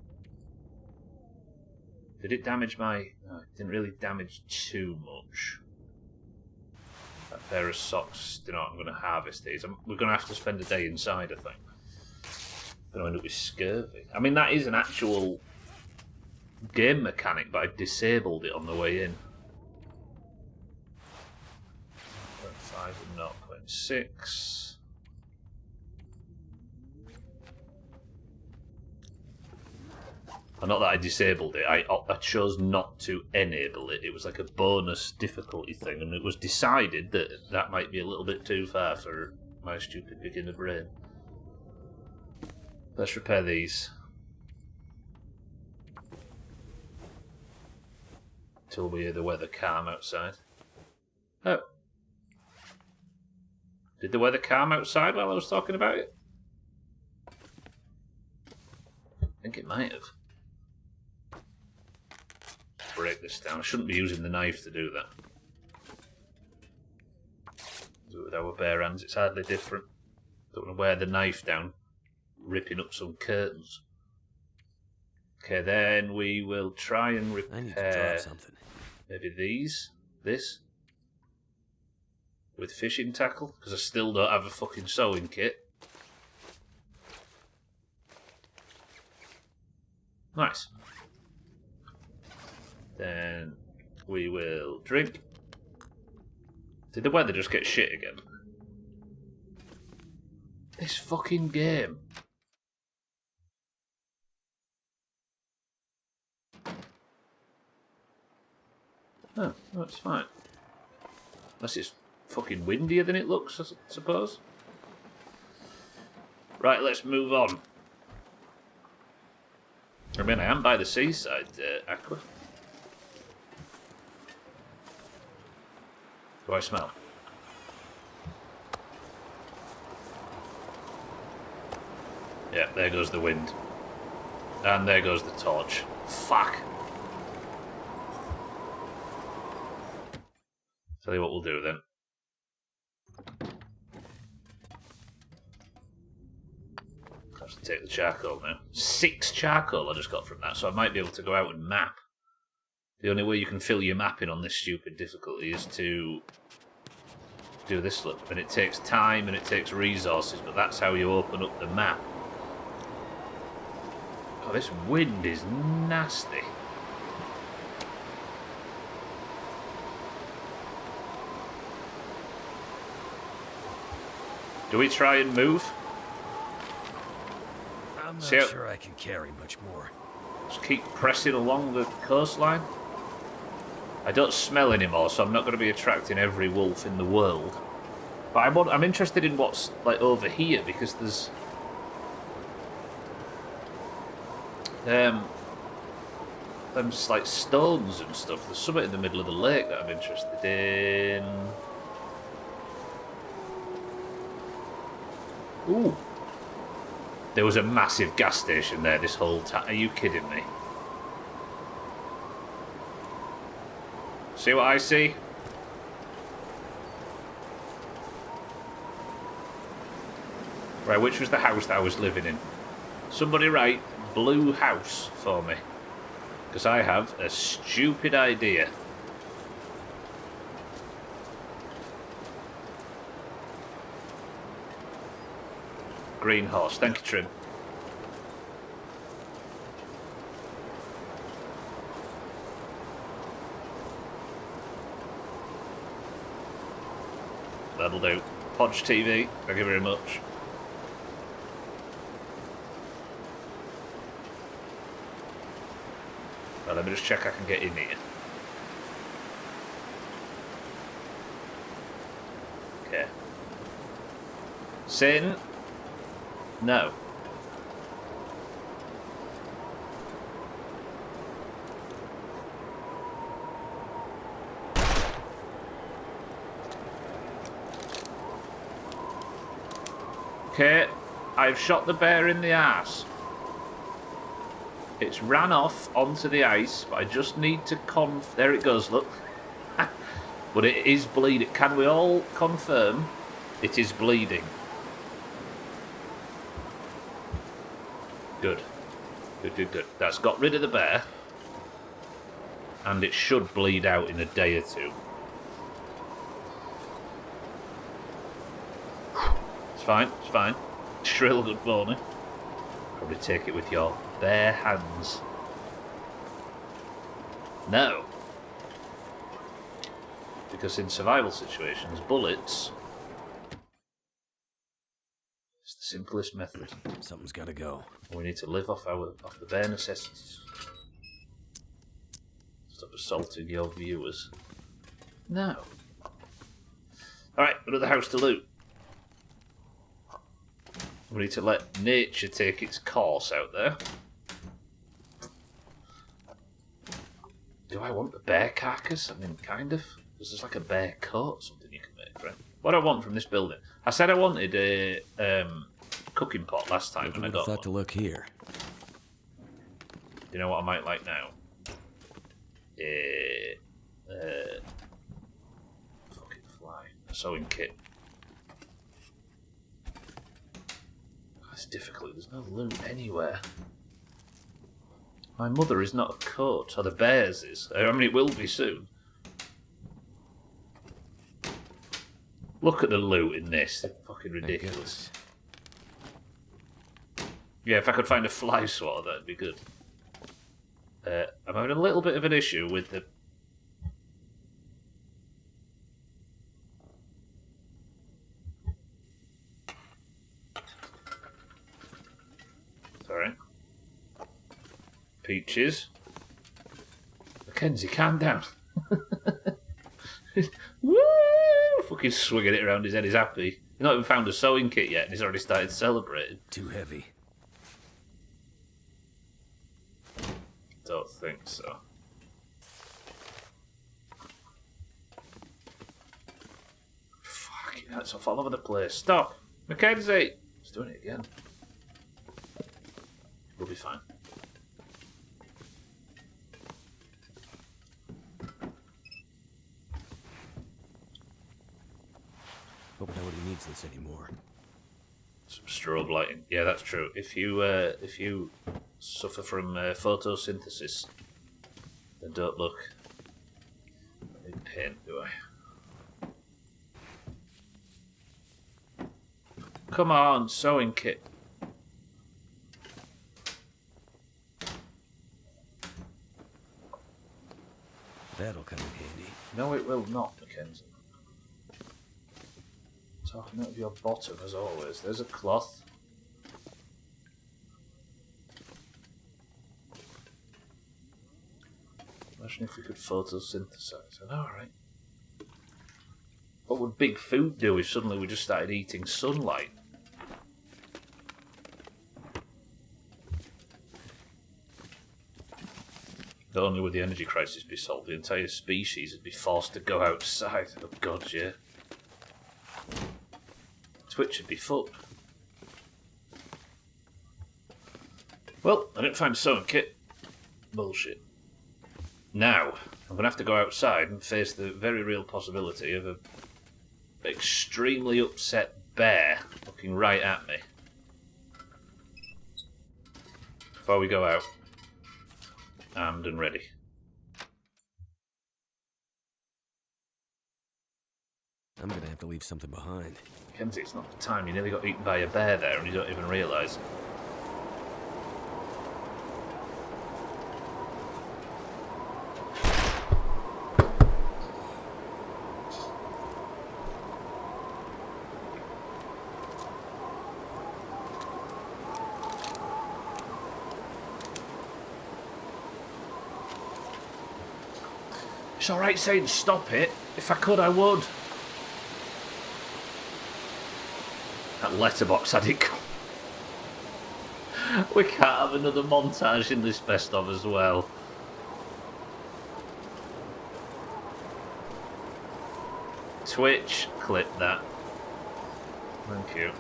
Did it damage my... No, it didn't really damage too much. That pair of socks, you know what, I'm going to harvest these. We're going to have to spend a day inside, I think. I'm going to end up with scurvy. I mean, that is an actual game mechanic, but I disabled it on the way in. 0.5 and 0.6. Not that I disabled it, I chose not to enable it. It was like a bonus difficulty thing, and it was decided that that might be a little bit too far for my stupid beginner brain. Let's repair these. Till we hear the weather calm outside. Oh. Did the weather calm outside while I was talking about it? I think it might have. Break this down. I shouldn't be using the knife to do that. Do it with our bare hands, it's hardly different. Don't want to wear the knife down, ripping up some curtains. Okay, then we will try and repair I need to drop something. Maybe this, with fishing tackle, because I still don't have a fucking sewing kit. Nice. Then we will drink. Did the weather just get shit again? This fucking game. Oh, that's fine. Unless it's fucking windier than it looks, I suppose. Right, let's move on. I mean, I am by the seaside, Aqua. Do I smell? Yeah, there goes the wind. And there goes the torch. Fuck! Tell you what we'll do then. I have to take the charcoal now. 6 charcoal I just got from that, so I might be able to go out and map. The only way you can fill your mapping on this stupid difficulty is to do this look. And it takes time and it takes resources, but that's how you open up the map. God, this wind is nasty. Do we try and move? I'm not sure I can carry much more. Just keep pressing along the coastline. I don't smell anymore, so I'm not going to be attracting every wolf in the world. But I'm interested in what's like over here, because there's them like stones and stuff. There's something in the middle of the lake that I'm interested in. Ooh. There was a massive gas station there this whole time. Are you kidding me? See what I see? Right, which was the house that I was living in? Somebody write blue house for me. Because I have a stupid idea. Green horse. Thank you, Trim. That'll do. Podge TV, thank you very much. Well, let me just check I can get in here. Okay. Sin? No. Okay, I've shot the bear in the arse. It's ran off onto the ice, but I just need to there it goes, look. But it is bleeding. Can we all confirm it is bleeding? Good. Good, good, good. That's got rid of the bear. And it should bleed out in a day or two. It's fine, it's fine. Shrill good morning. Probably take it with your bare hands. No. Because in survival situations, bullets is the simplest method. Something's gotta go. We need to live off the bare necessities. Stop assaulting your viewers. No. Alright, another house to loot. We need to let nature take its course out there. Do I want the bear carcass? I mean, kind of. Because there's like a bear coat or something you can make, right? What do I want from this building? I said I wanted a cooking pot last time when I got one. To look here. You know what I might like now? Fucking fly. A sewing kit. It's difficult. There's no loot anywhere. My mother is not a coat, or the bear's is. I mean, it will be soon. Look at the loot in this. They're fucking ridiculous. Yeah, if I could find a fly swatter, that'd be good. I'm having a little bit of an issue with the... Sorry. Peaches. Mackenzie, calm down. Woo! Fucking swinging it around his head, he's happy. He's not even found a sewing kit yet and he's already started celebrating. Too heavy. Don't think so. Fucking that's off all over the place. Stop! Mackenzie! He's doing it again. We'll be fine. Hope nobody needs this anymore. Some strobe lighting. Yeah, that's true. If you suffer from photosynthesis, then don't look. I need paint, do I? Come on, sewing kit. That'll come in handy. No, it will not, Mackenzie. Talking out of your bottom as always. There's a cloth. Imagine if we could photosynthesize. I know, right? What would big food do if suddenly we just started eating sunlight? Not only would the energy crisis be solved, the entire species would be forced to go outside. Oh god, yeah. Twitch would be fucked. Well, I didn't find a sewing kit. Bullshit. Now, I'm going to have to go outside and face the very real possibility of an extremely upset bear looking right at me. Before we go out, armed and ready. I'm gonna have to leave something behind. Kenzie, it's not the time. You nearly got eaten by a bear there and you don't even realise it. It's alright saying stop it. If I could, I would. That letterbox had it. We can't have another montage in this best of as well. Twitch, clip that. Thank you.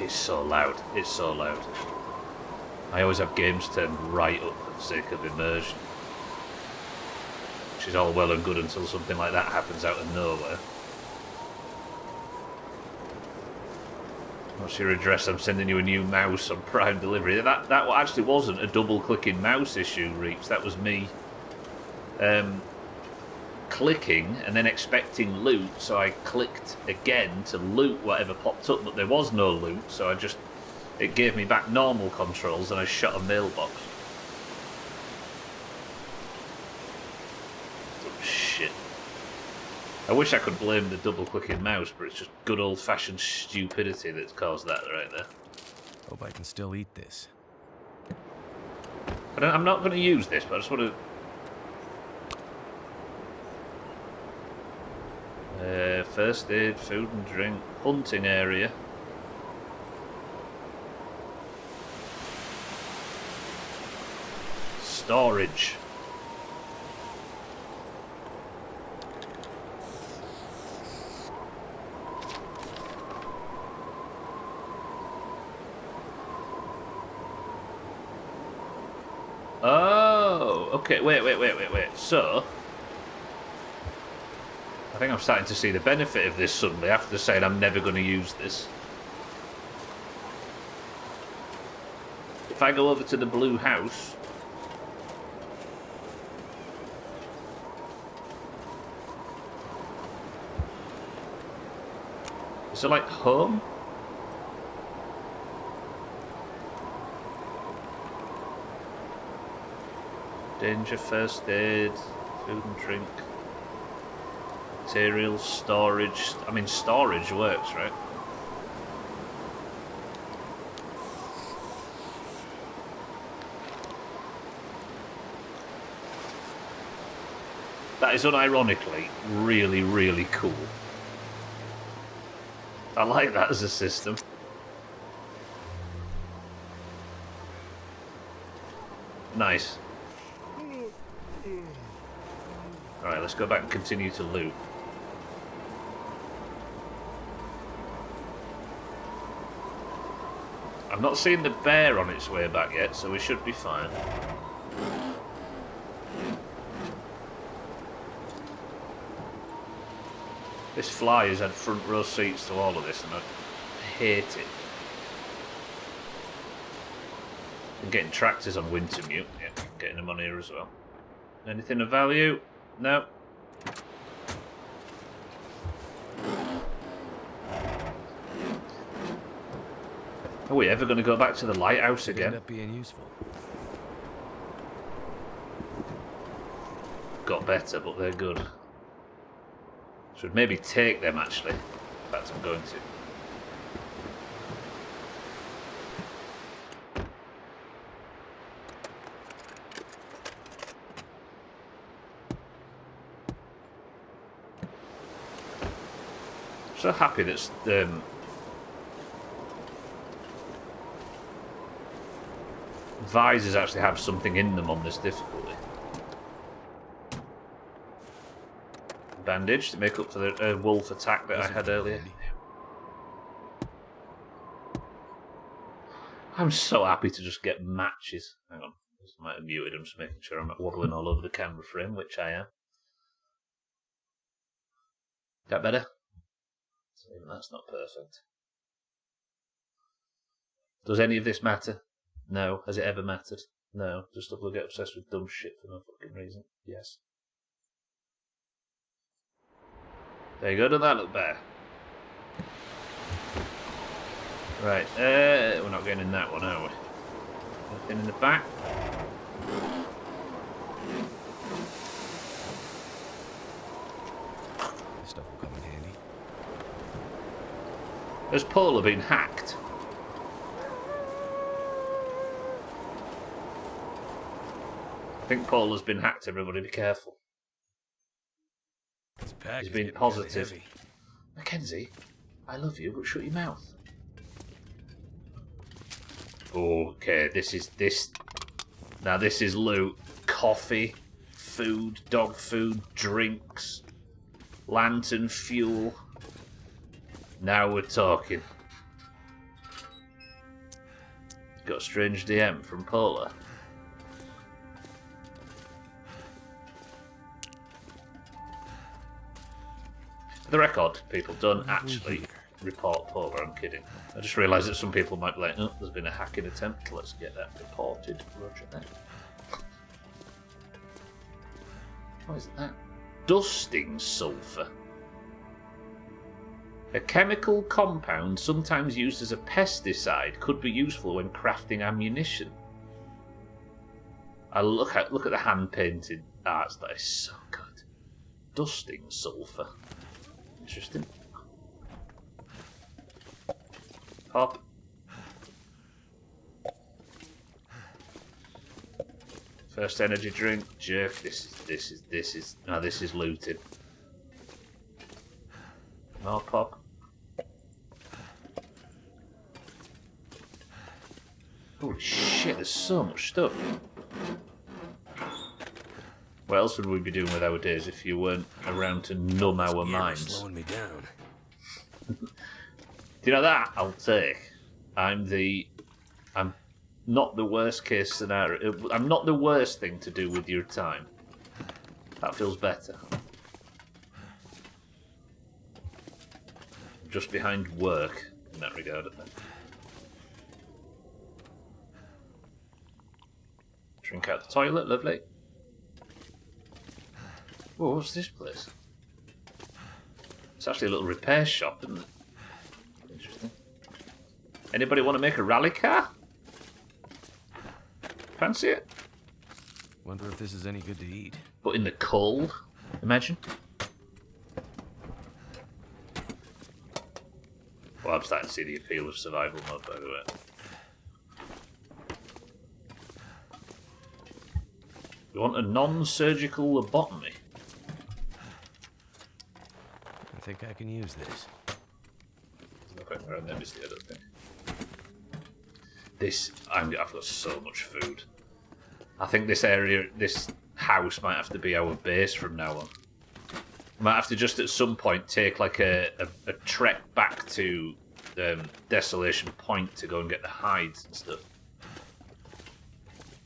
It's so loud. It's so loud. I always have games turned right up for the sake of immersion. Which is all well and good until something like that happens out of nowhere. What's your address? I'm sending you a new mouse on Prime delivery. That actually wasn't a double-clicking mouse issue, Reach. That was me clicking and then expecting loot, so I clicked again to loot whatever popped up, but there was no loot, so it gave me back normal controls and I shut a mailbox. Oh, shit. I wish I could blame the double-clicking mouse, but it's just good old-fashioned stupidity that's caused that right there. Hope I can still eat this. I'm not going to use this, but I just want to... first aid, food and drink, hunting area. Storage. Oh, okay, wait. So, I think I'm starting to see the benefit of this suddenly after saying I'm never going to use this. If I go over to the blue house... Is it like home? Danger, first aid, food and drink, materials, storage. I mean, storage works, right? That is unironically really, really cool. I like that as a system. Nice. Alright, let's go back and continue to loot. I'm not seeing the bear on its way back yet, so we should be fine. This fly has had front row seats to all of this, and I hate it. I'm getting tractors on Wintermute. Yeah, getting them on here as well. Anything of value? No. Are we ever going to go back to the lighthouse again? End up being useful. Got better, but they're good. Should maybe take them actually. In fact, I'm going to. So happy that visors actually have something in them on this difficulty. Bandage to make up for the wolf attack that I had earlier. I'm so happy to just get matches. Hang on, I might have muted. I'm just making sure I'm not wobbling all over the camera frame, which I am. Is that better? Even that's not perfect. Does any of this matter? No. Has it ever mattered? No. Does stuff will get obsessed with dumb shit for no fucking reason? Yes. There you go. Doesn't that look better? Right. We're not getting in that one, are we? Anything in the back? This stuff will come in handy. Has Paula been hacked? I think Paula's been hacked, everybody be careful. This pack He's is been getting positive. kinda heavy. Mackenzie, I love you, but shut your mouth. Okay, this is loot. Coffee, food, dog food, drinks, lantern fuel. Now we're talking. Got a strange DM from Polar. For the record, people, don't actually report Polar, I'm kidding. I just realised that some people might be like, oh, there's been a hacking attempt, let's get that reported. Roger that. What is that? Dusting sulphur. A chemical compound sometimes used as a pesticide could be useful when crafting ammunition. I look at the hand painted arts, that is so good. Dusting sulphur. Interesting. Hop. First energy drink, jerk. This is looted. More pop. Holy shit! There's so much stuff. What else would we be doing with our days if you weren't around to numb our minds? Slowing me down. Do you know that? I'll take. I'm not the worst case scenario. I'm not the worst thing to do with your time. That feels better. I'm just behind work in that regard, I think. Drink out the toilet, lovely. Whoa, what's this place? It's actually a little repair shop, isn't it? Interesting. Anybody want to make a rally car? Fancy it? Wonder if this is any good to eat. But in the cold, imagine. Well, I'm starting to see the appeal of survival mode, by the way. You want a non-surgical lobotomy? I think I can use this. Okay, around there, Misty, I don't think. I've got so much food. I think this house might have to be our base from now on. Might have to just at some point take like a trek back to Desolation Point to go and get the hides and stuff.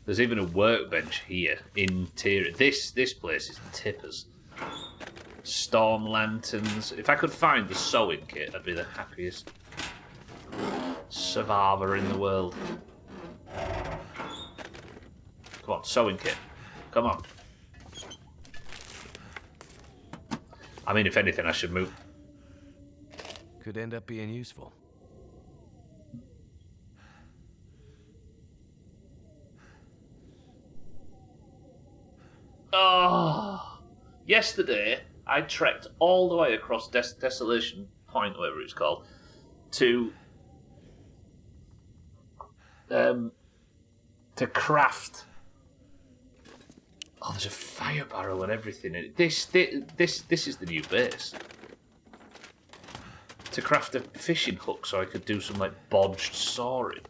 There's even a workbench here, interior. This place is tippers. Storm lanterns. If I could find the sewing kit, I'd be the happiest survivor in the world. Come on, sewing kit. Come on. I mean, if anything, I should move. Could end up being useful. Oh, yesterday I trekked all the way across Desolation Point, whatever it's called, to craft. Oh, there's a fire barrel and everything in it. This is the new base. To craft a fishing hook so I could do some like bodged sawing.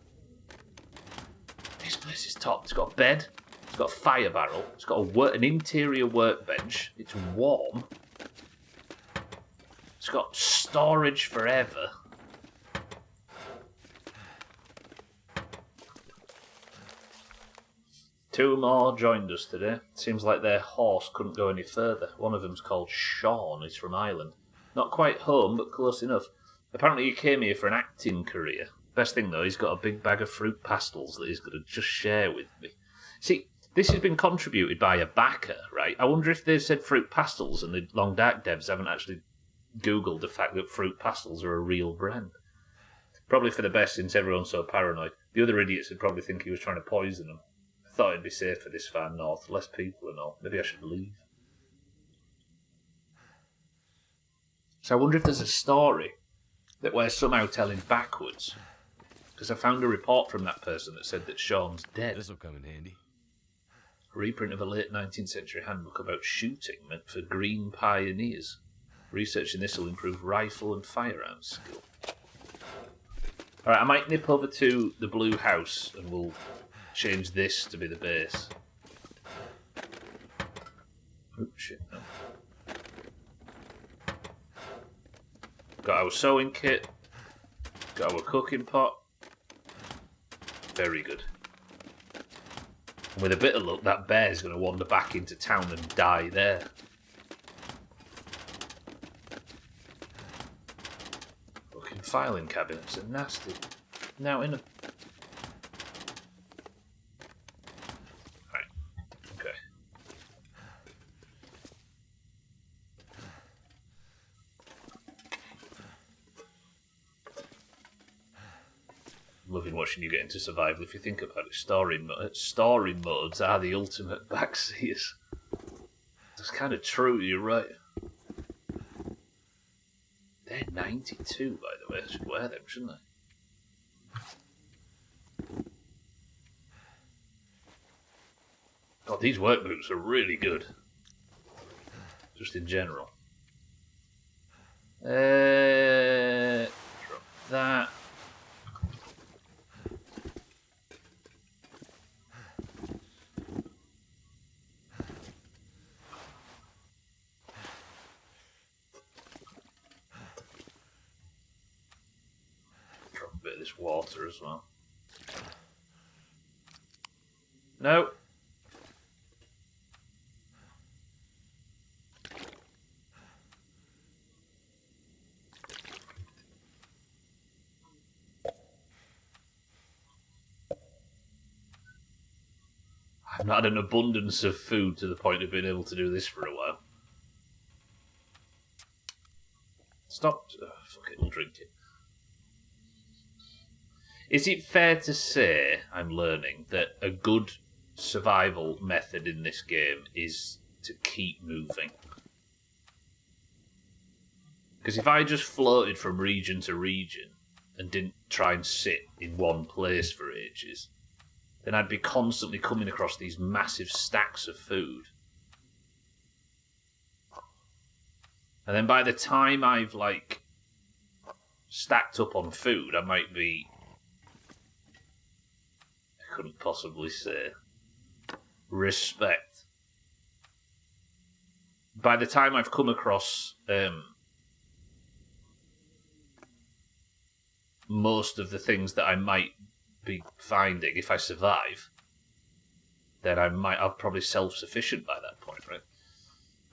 This place is top. It's got a bed. It's got a fire barrel. It's got an interior workbench. It's warm. It's got storage forever. Two more joined us today. Seems like their horse couldn't go any further. One of them's called Sean. He's from Ireland. Not quite home, but close enough. Apparently he came here for an acting career. Best thing though, he's got a big bag of fruit pastels that he's going to just share with me. See, this has been contributed by a backer, right? I wonder if they've said fruit pastels and the Long Dark devs haven't actually Googled the fact that fruit pastels are a real brand. Probably for the best, since everyone's so paranoid. The other idiots would probably think he was trying to poison them. I thought it'd be safer this far north, less people and all. Maybe I should leave. So I wonder if there's a story that we're somehow telling backwards. Because I found a report from that person that said that Sean's dead. This'll come in handy. A reprint of a late 19th century handbook about shooting meant for green pioneers. Researching this will improve rifle and firearms skill. Alright, I might nip over to the blue house and we'll change this to be the base. Oh shit, no. Got our sewing kit. Got our cooking pot. Very good. And with a bit of luck, that bear's going to wander back into town and die there. Fucking filing cabinets are nasty. Now in a... Right. Okay. Loving watching you get into survival. If you think about it, story modes are the ultimate backseaters. That's kind of true, you're right. They're 92, by the way. I should wear them, shouldn't I? God, these work boots are really good. Just in general. Drop that. Bit of this water as well. No. I've not had an abundance of food to the point of being able to do this for a while. Stop. Oh, fuck it, we'll drink it. Is it fair to say, I'm learning, that a good survival method in this game is to keep moving? Because if I just floated from region to region and didn't try and sit in one place for ages, then I'd be constantly coming across these massive stacks of food. And then by the time I've, like, stacked up on food, I might be... couldn't possibly say respect. By the time I've come across most of the things that I might be finding if I survive, then I'll probably self-sufficient by that point, right?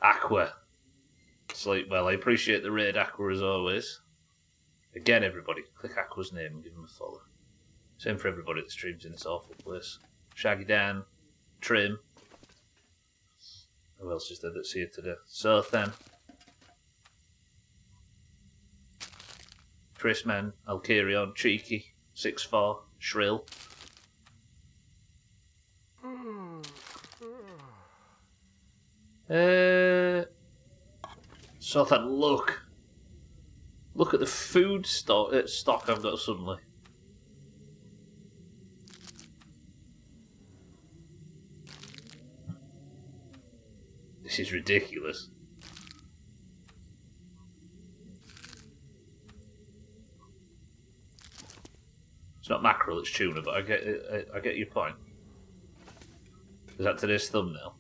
Aqua. Sleep well. I appreciate the raid, Aqua, as always. Again, everybody, click Aqua's name and give him a follow. Same for everybody that streams in this awful place. Shaggy Dan, Trim. Who else is there that's here today? Sothan. Chrisman, Alkirion, Cheeky, 6'4", Shrill. Sothan, look. Look at the food stock I've got suddenly. This is ridiculous. It's not mackerel, it's tuna, but I get your point. Is that today's thumbnail?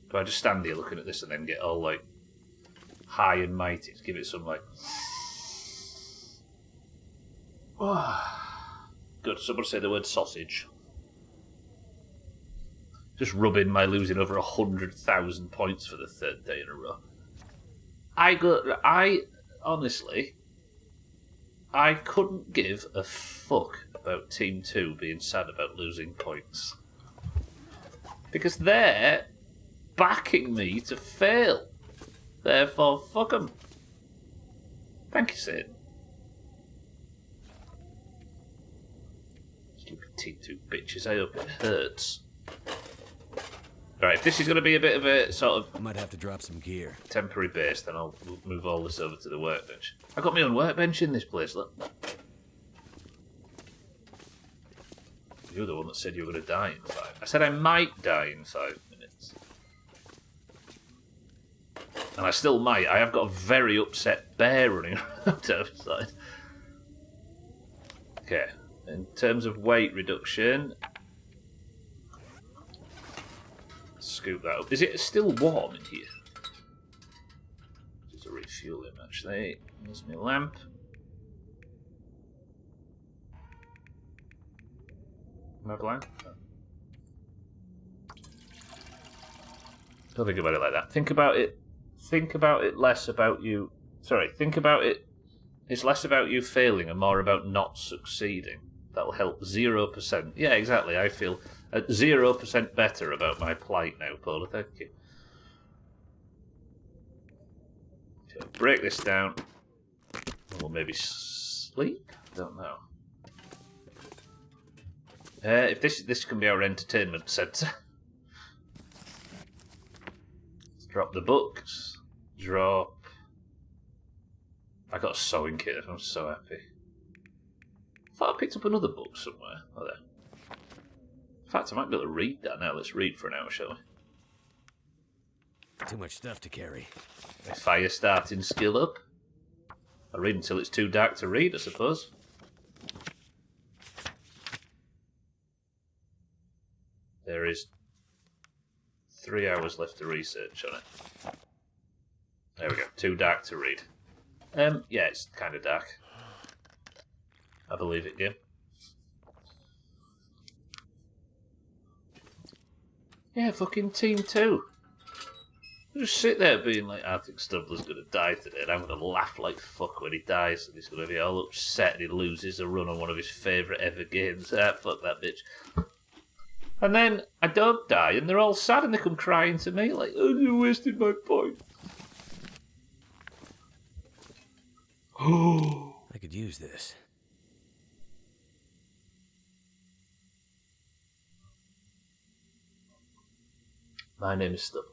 Do I just stand here looking at this and then get all, like, high and mighty to give it some, like... Good, someone say the word sausage. Just rubbing my losing over 100,000 points for the third day in a row. Honestly, I couldn't give a fuck about Team 2 being sad about losing points. Because they're backing me to fail. Therefore, fuck them. Thank you, Sid. Stupid Team 2 bitches, I hope it hurts. Right, if this is going to be a bit of a sort of... I might have to drop some gear. Temporary base, then I'll move all this over to the workbench. I've got my own workbench in this place, look. You're the one that said you were going to die in 5. I said I might die in 5 minutes. And I still might. I have got a very upset bear running around outside. Okay, in terms of weight reduction... Scoop that up. Is it still warm in here? Just to refuel him, actually. Here's my lamp. Am I blind? No. Don't think about it like that. Think about it. Think about it less about you. Sorry. Think about it. It's less about you failing and more about not succeeding. That'll help 0%. Yeah, exactly. I feel 0% better about my plight now, Paula. Thank you. Okay, break this down. Or maybe sleep? Don't know. If this can be our entertainment centre. Let's drop the books. Drop. I got a sewing kit. I'm so happy. I thought I picked up another book somewhere. Oh, there. In fact, I might be able to read that now. Let's read for an hour, shall we? Too much stuff to carry. My fire starting skill up. I read until it's too dark to read, I suppose. There is 3 hours left to research on it. There we go. Too dark to read. Yeah, it's kind of dark. I believe it, game. Yeah, fucking Team 2. Just sit there being like, I think Stubbler's going to die today, and I'm going to laugh like fuck when he dies, and he's going to be all upset and he loses a run on one of his favourite ever games. Ah, fuck that bitch. And then I don't die, and they're all sad, and they come crying to me like, oh, you wasted my point. Oh, I could use this. my name is Stubbler.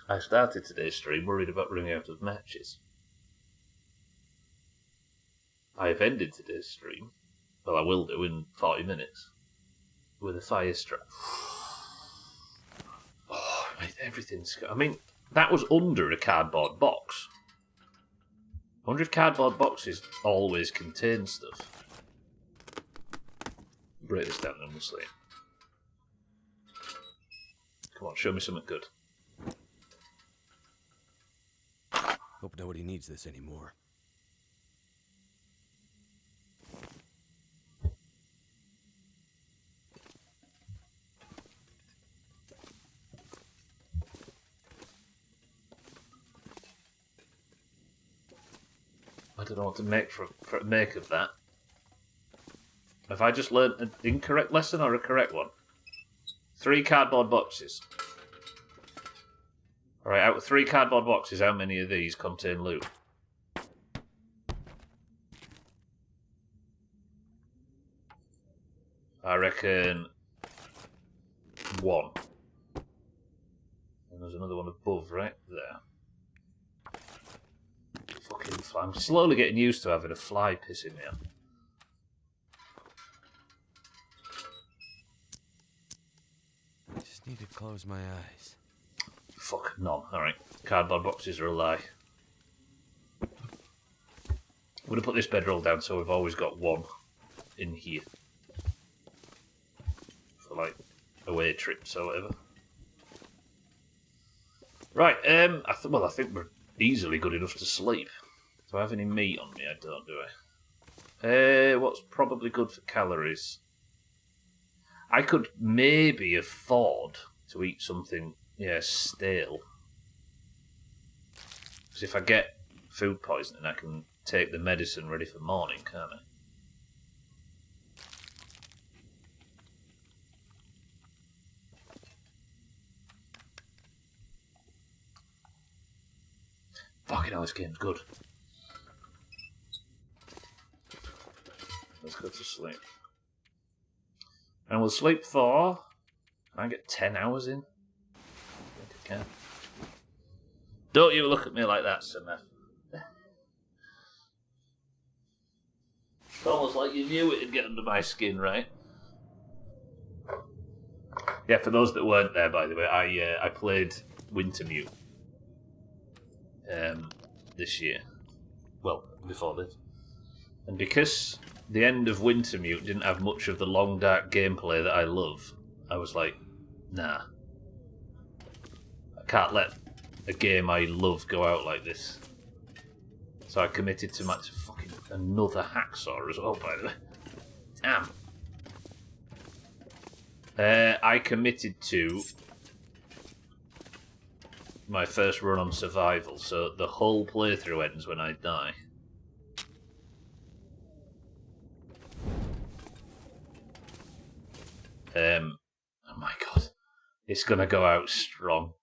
I started today's stream worried about running out of matches. I have ended today's stream, well, I will do in 40 minutes, with a fire strike. Oh, everything's... I mean, that was under a cardboard box. I wonder if cardboard boxes always contain stuff. Break this down and we'll see. Come on, show me something good. Hope nobody needs this anymore. I don't know what to make make of that. Have I just learnt an incorrect lesson or a correct one? 3 cardboard boxes. Alright, out of 3 cardboard boxes, how many of these contain loot? I reckon 1. And there's another one above, right there. Fucking fly. I'm slowly getting used to having a fly pissing me off. I just need to close my eyes. Fuck, none. Alright, cardboard boxes are a lie. I'm going to put this bedroll down so we've always got 1 in here. For, like, away trips or whatever. Right, I think we're easily good enough to sleep. Do I have any meat on me? I don't, do I? What's probably good for calories? I could maybe afford to eat something, yeah, stale. Because if I get food poisoning, I can take the medicine ready for morning, can't I? Fucking hell, this game's good. Let's go to sleep. And we'll sleep for... Can I get 10 hours in? I think I can. Don't you look at me like that, Sameth. It's almost like you knew it'd get under my skin, right? Yeah, for those that weren't there, by the way, I played Wintermute this year. Well, before this. And because the end of Wintermute didn't have much of the long, dark gameplay that I love, I was like, nah. I can't let a game I love go out like this. So I committed to fucking another hacksaw as well, by the way. Damn. I committed to my first run on survival, so the whole playthrough ends when I die. Oh my god. It's gonna go out strong.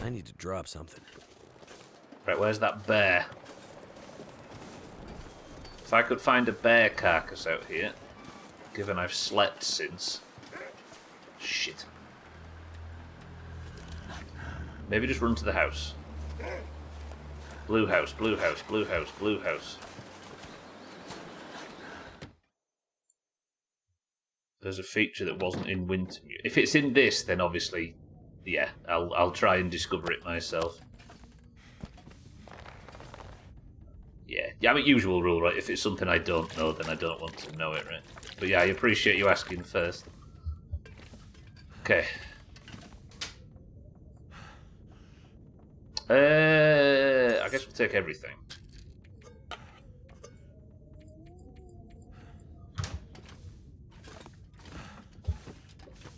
I need to drop something. Right, where's that bear? If I could find a bear carcass out here, given I've slept since. Shit. Maybe just run to the house. Blue house, blue house, blue house, blue house. There's a feature that wasn't in Wintermute. If it's in this, then obviously, yeah, I'll try and discover it myself. Yeah, I mean, usual rule, right? If it's something I don't know, then I don't want to know it, right? But yeah, I appreciate you asking first. Okay. I guess we'll take everything.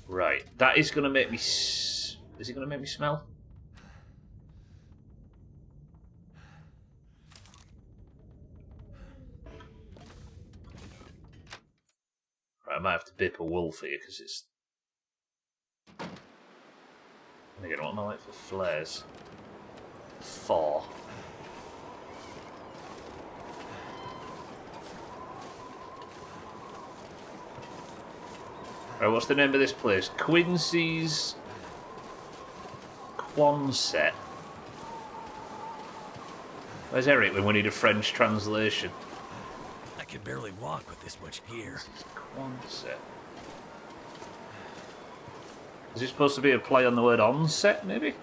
Right, that is going to make me... Is it going to make me smell? Right, I might have to bip a wolf here, because it's... And again, what am I like for flares? 4. Right, what's the name of this place? Quincy's Quonset. Where's Eric when we need a French translation? I can barely walk with this much gear. Quonset. Is it supposed to be a play on the word onset, maybe?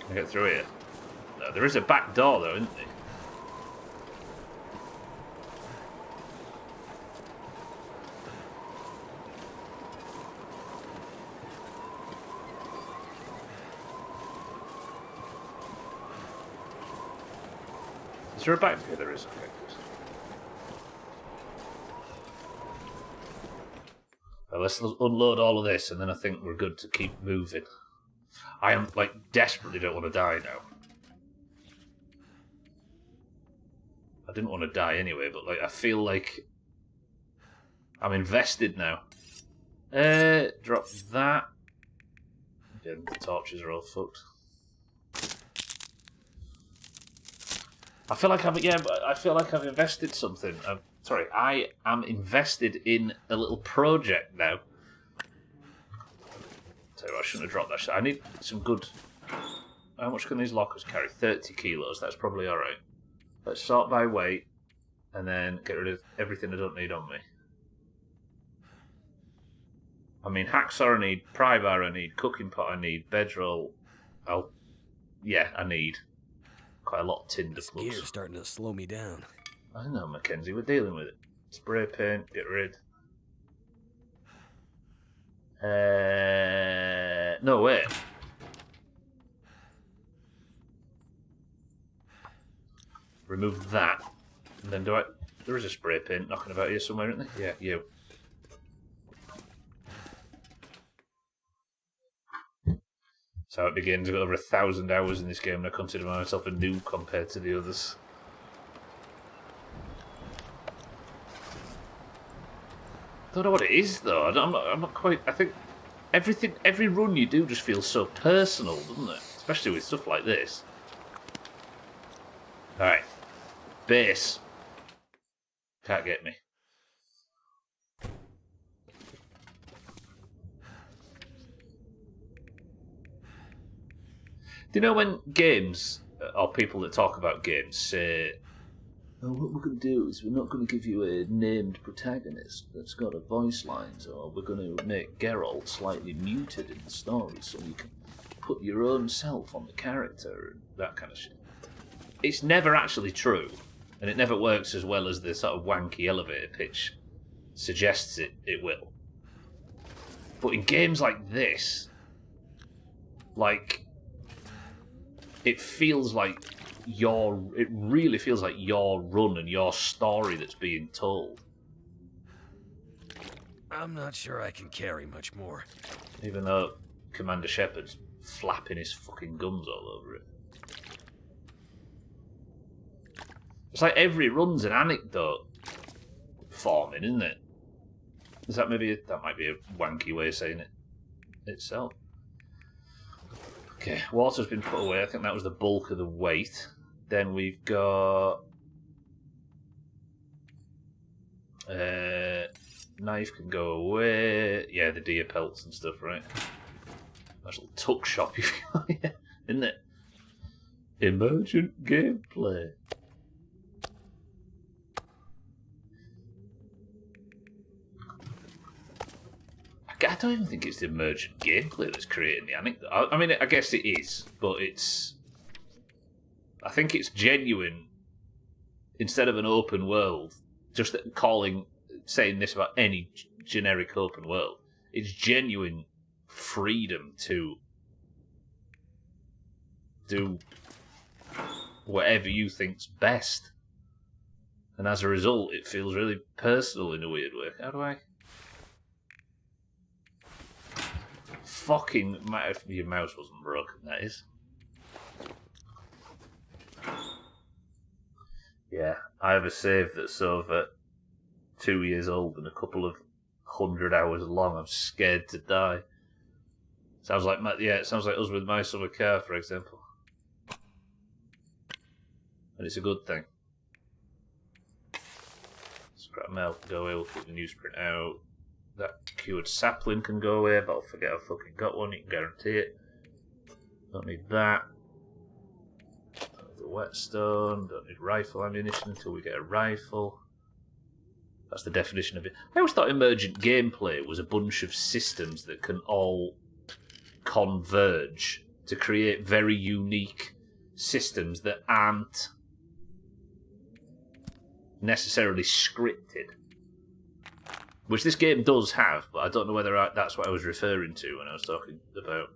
Can I get through here? No, there is a back door though, isn't there? Is there a back door? There is, okay. Well, let's unload all of this and then I think we're good to keep moving. I am, like, desperately don't want to die now. I didn't want to die anyway, but, like, I feel like I'm invested now. Drop that. Again, the torches are all fucked. I feel like I've invested something. Sorry, I am invested in a little project now. Tell you what, I shouldn't have dropped that shit. I need some good... How much can these lockers carry? 30 kilos, that's probably alright. Let's sort by weight, and then get rid of everything I don't need on me. I mean, hacksaw I need, pry bar I need, cooking pot I need, bedroll... Yeah, I need quite a lot of tinder plugs. Gear's starting to slow me down. I know, Mackenzie, we're dealing with it. Spray paint, get rid. No, wait. Remove that. And then there is a spray paint knocking about here somewhere, isn't there? Yeah, you. So it begins. I've got over 1,000 hours in this game and I consider myself a noob compared to the others. I don't know what it is though. I'm not quite. I think every run you do just feels so personal, doesn't it? Especially with stuff like this. All right, base. Can't get me. Do you know when games or people that talk about games say, "Oh, what we're going to do is we're not going to give you a named protagonist that's got a voice lines, or we're going to make Geralt slightly muted in the story so you can put your own self on the character," and that kind of shit. It's never actually true, and it never works as well as the sort of wanky elevator pitch suggests it will. But in games like this, like, it feels like it really feels like your run and your story that's being told. I'm not sure I can carry much more. Even though Commander Shepard's flapping his fucking gums all over it. It's like every run's an anecdote forming, isn't it? Is that maybe that might be a wanky way of saying it itself? Okay, water's been put away. I think that was the bulk of the weight. Then we've got knife can go away. Yeah, the deer pelts and stuff, right? Nice little tuck shop you've got here, isn't it? Emergent gameplay. I don't even think it's the emergent gameplay that's creating the anecdote. I mean, I guess it is, but it's... I think it's genuine, instead of an open world, just saying this about any generic open world, it's genuine freedom to do whatever you think's best. And as a result, it feels really personal in a weird way. How do I... Fucking your mouse wasn't broken, that is. Yeah, I have a save that's over 2 years old and a couple of 100 hours long. I'm scared to die. Sounds like it sounds like us with my summer car, for example. And it's a good thing. Scrap metal can go away, we'll keep the newsprint out. That cured sapling can go away, but I'll forget I fucking got one, you can guarantee it. Don't need that. Don't need the whetstone, don't need rifle ammunition until we get a rifle. That's the definition of it. I always thought emergent gameplay was a bunch of systems that can all converge to create very unique systems that aren't necessarily scripted. Which this game does have, but I don't know whether that's what I was referring to when I was talking about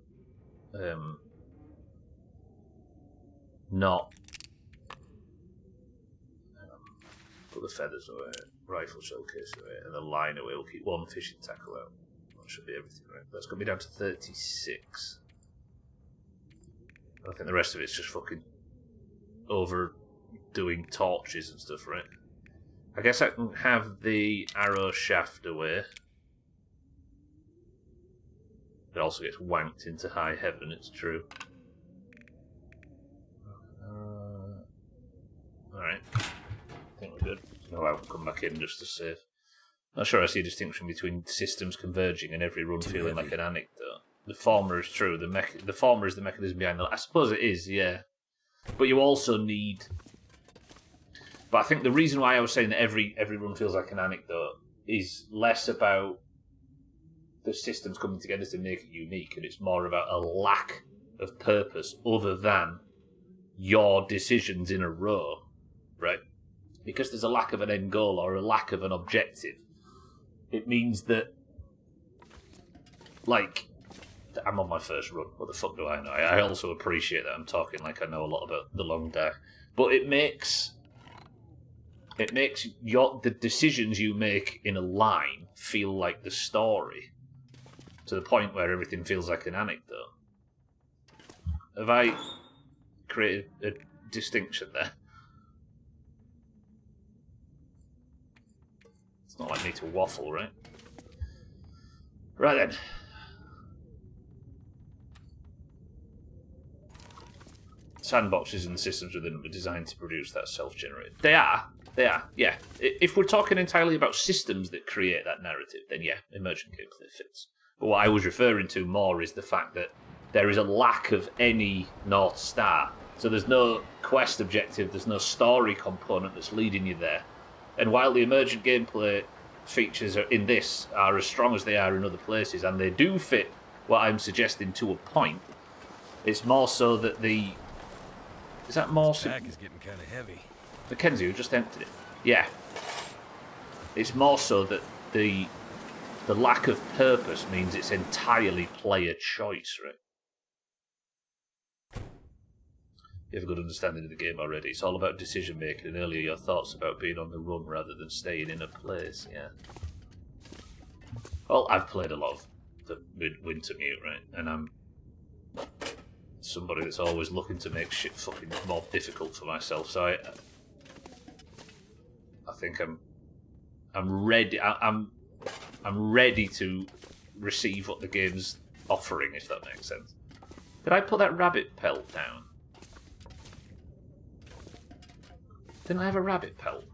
not put the feathers away, rifle showcase away, and the line away. We'll keep one fishing tackle out. That should be everything, right? That's got me down to 36. I think the rest of it's just fucking overdoing torches and stuff, right? I guess I can have the arrow shaft away. It also gets wanked into high heaven, it's true. Alright. I think we're good. No, I will come back in just to save. Not sure I see a distinction between systems converging and every run feeling like an anecdote. The former is true. The former is the mechanism behind the... I suppose it is, yeah. But you also need... But I think the reason why I was saying that every run feels like an anecdote is less about the systems coming together to make it unique, and it's more about a lack of purpose other than your decisions in a row, right? Because there's a lack of an end goal or a lack of an objective. It means that, like, I'm on my first run. What the fuck do I know? I also appreciate that I'm talking like I know a lot about the long dark. But it makes the decisions you make in a line feel like the story, to the point where everything feels like an anecdote. Have I created a distinction there? It's not like me to waffle, right? Right then. Sandboxes and the systems within them are designed to produce that self-generated. They are, yeah. If we're talking entirely about systems that create that narrative, then yeah, emergent gameplay fits. But what I was referring to more is the fact that there is a lack of any North Star. So there's no quest objective, there's no story component that's leading you there. And while the emergent gameplay features in this are as strong as they are in other places, and they do fit what I'm suggesting to a point, it's more so that the... Is that more... This bag is getting kind of heavy. Mackenzie, who just emptied it. Yeah. It's more so that the lack of purpose means it's entirely player choice, right? You have a good understanding of the game already. It's all about decision making and earlier your thoughts about being on the run rather than staying in a place. Yeah. Well, I've played a lot of the Wintermute, right? And I'm somebody that's always looking to make shit fucking more difficult for myself. So I think I'm ready. I'm ready to receive what the game's offering, if that makes sense. Did I put that rabbit pelt down? Didn't I have a rabbit pelt?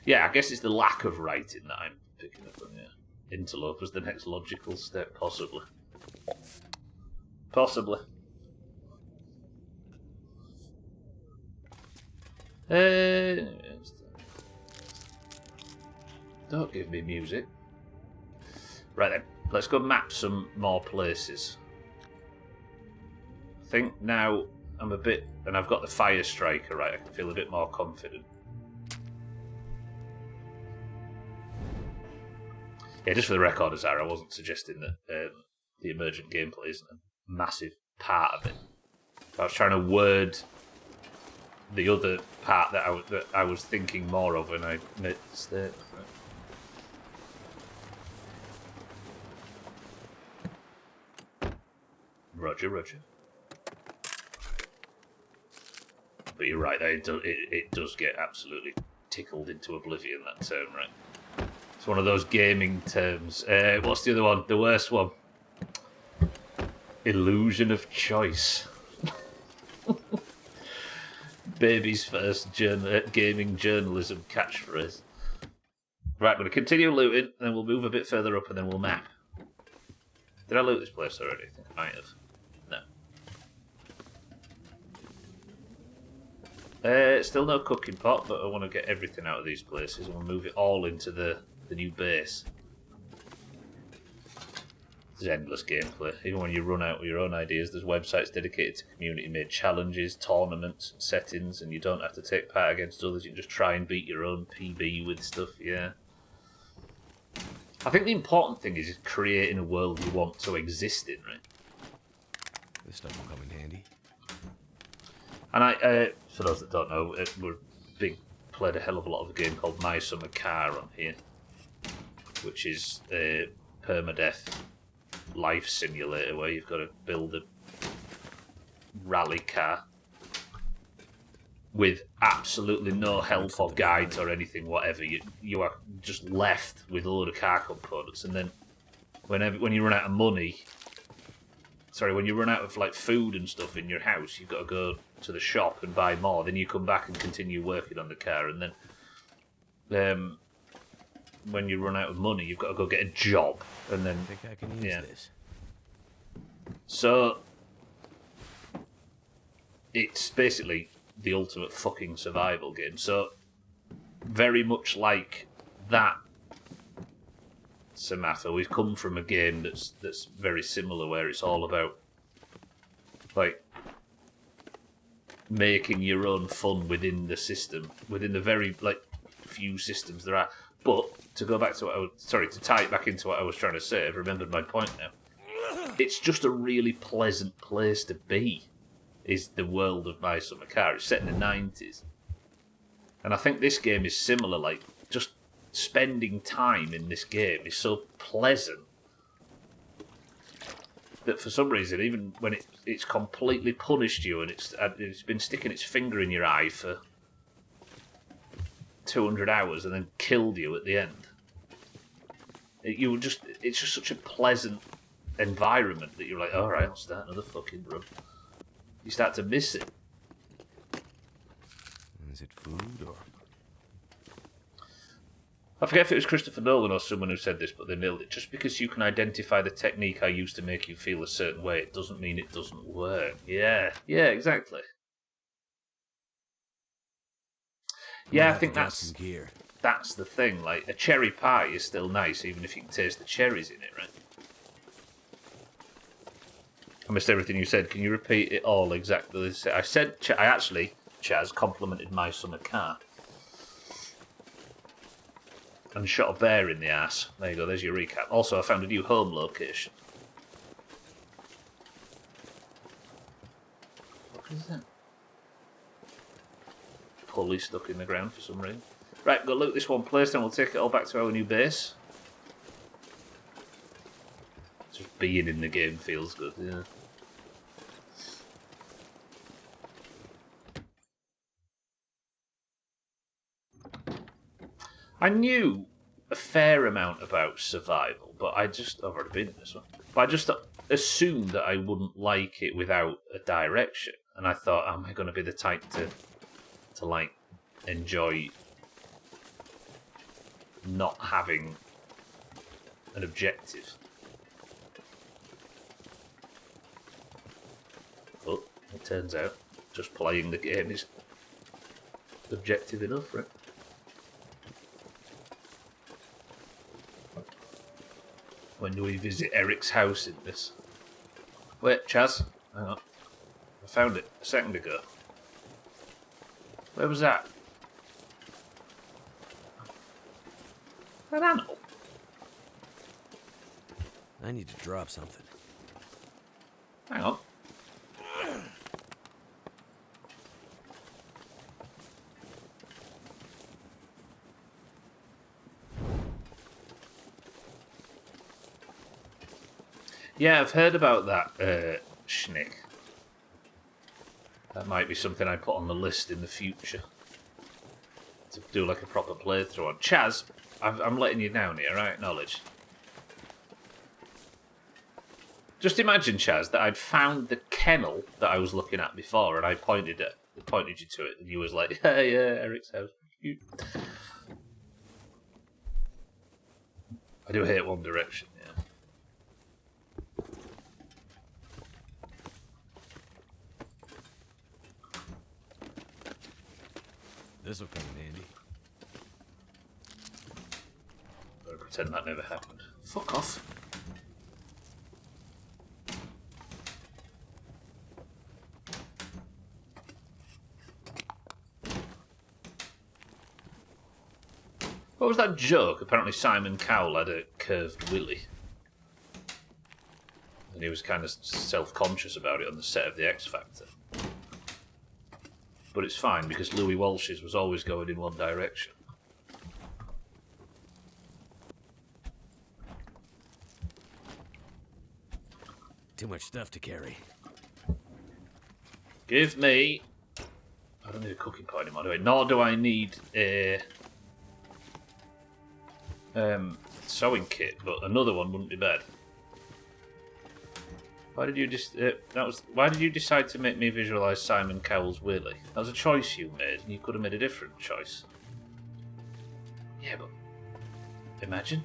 Yeah, I guess it's the lack of writing that I'm picking up on. Yeah, interloper is the next logical step, possibly. Possibly. Don't give me music. Right then, let's go map some more places. I think now I'm a bit, and I've got the fire striker right. I can feel a bit more confident. Yeah, just for the record, Azara, I wasn't suggesting that the emergent gameplay isn't a massive part of it. I was trying to word the other part that I was thinking more of, and I made the mistake. Roger, Roger. But you're right, it does get absolutely tickled into oblivion, that term, right? It's one of those gaming terms. What's the other one? The worst one. Illusion of choice. Baby's first gaming journalism catchphrase. Right, I'm going to continue looting, then we'll move a bit further up, and then we'll map. Did I loot this place already? I think I might have. No. Still no cooking pot, but I want to get everything out of these places, and we'll move it all into the new base. There's endless gameplay. Even when you run out of your own ideas, there's websites dedicated to community-made challenges, tournaments, and settings, and you don't have to take part against others. You can just try and beat your own PB with stuff, yeah. I think the important thing is creating a world you want to exist in, right? This stuff will come in handy. And for those that don't know, played a hell of a lot of a game called My Summer Car on here, which is a permadeath life simulator where you've got to build a rally car with absolutely no help or guides or anything, whatever. You are just left with a load of car components, and then when you run out of money, when you run out of like food and stuff in your house, you've got to go to the shop and buy more. Then you come back and continue working on the car, and then when you run out of money, you've got to go get a job, and then I think I can use this. So it's basically the ultimate fucking survival game. So very much like that, Samatha, we've come from a game that's very similar, where it's all about like making your own fun within the system, within the very like few systems there are. But to go back to what to tie it back into what I was trying to say, I've remembered my point now. It's just a really pleasant place to be, is the world of My Summer Car. It's set in the 90s. And I think this game is similar, like, just spending time in this game is so pleasant that for some reason, even when it's completely punished you and it's been sticking its finger in your eye for 200 hours and then killed you at the end, it's just such a pleasant environment that you're like, alright, I'll start another fucking run. You start to miss it. Is it food or... I forget if it was Christopher Nolan or someone who said this, but they nailed it. Just because you can identify the technique I use to make you feel a certain way, it doesn't mean it doesn't work. Yeah, exactly. Yeah, I think that's the thing. Like, a cherry pie is still nice, even if you can taste the cherries in it, right? I missed everything you said. Can you repeat it all exactly? I said, I actually, Chaz, complimented My Summer Car. and shot a bear in the ass. There you go, there's your recap. Also, I found a new home location. What is that? Pulley stuck in the ground for some reason. Right, go loot this one place, then we'll take it all back to our new base. Just being in the game feels good, yeah. I knew a fair amount about survival, but I've already been in this one. But I just assumed that I wouldn't like it without a direction. And I thought, am I going to be the type to like, enjoy not having an objective? But it turns out just playing the game is objective enough, right? When do we visit Eric's house in this? Wait, Chaz, hang on. I found it a second ago. Where was that? An animal? I need to drop something. Hang on. Yeah, I've heard about that, Schnick. That might be something I put on the list in the future. To do like a proper playthrough on. Chaz, I'm letting you down here, I acknowledge. Just imagine, Chaz, that I'd found the kennel that I was looking at before and I pointed you to it and you was like, yeah, Eric's house. I do hate One Direction, yeah. This'll come in handy. Better pretend that never happened. Fuck off. What was that joke? Apparently Simon Cowell had a curved willy. And he was kind of self-conscious about it on the set of The X Factor. But it's fine, because Louis Walsh's was always going in one direction. Too much stuff to carry. Give me... I don't need a cooking pot anymore, do I? Nor do I need a... sewing kit, but another one wouldn't be bad. Why did you why did you decide to make me visualise Simon Cowell's willy? That was a choice you made, and you could have made a different choice. Yeah, but imagine.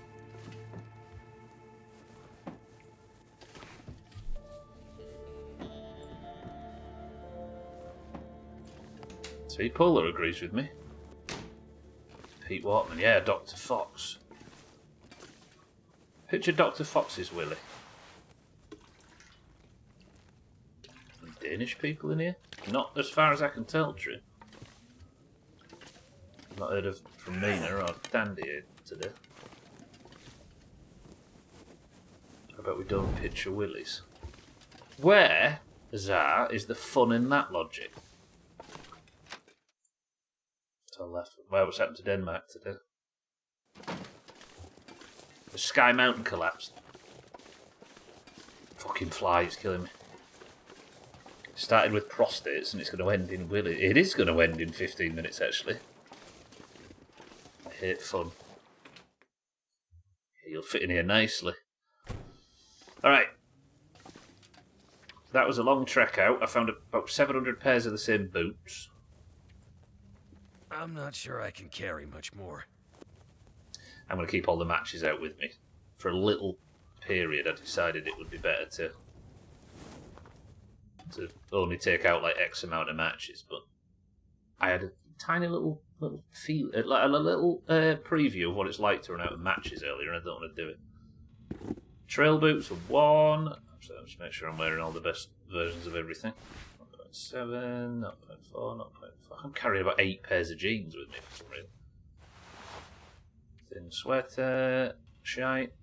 See, Polar agrees with me. Pete Waterman, yeah, Dr. Fox. Picture Dr. Fox's willy. Danish people in here? Not as far as I can tell, True. I've not heard of from Mina or Dandy here today. I bet we don't picture willies. Where, Zar, is the fun in that logic? To the left. Well, what's happened to Denmark today? The Sky Mountain collapsed. Fucking fly, it's killing me. Started with prostates and it's going to end in willy. It is going to end in 15 minutes, actually. I hate fun. You'll fit in here nicely. Alright. That was a long trek out. I found about 700 pairs of the same boots. I'm not sure I can carry much more. I'm going to keep all the matches out with me. For a little period, I decided it would be better to only take out like X amount of matches, but I had a tiny little feel, like a little preview of what it's like to run out of matches earlier, and I don't want to do it. Trail boots are 1. So I'll just make sure I'm wearing all the best versions of everything. 0.7, 0.4, 0.5. I'm carrying about 8 pairs of jeans with me for some reason. Thin sweater. Shite.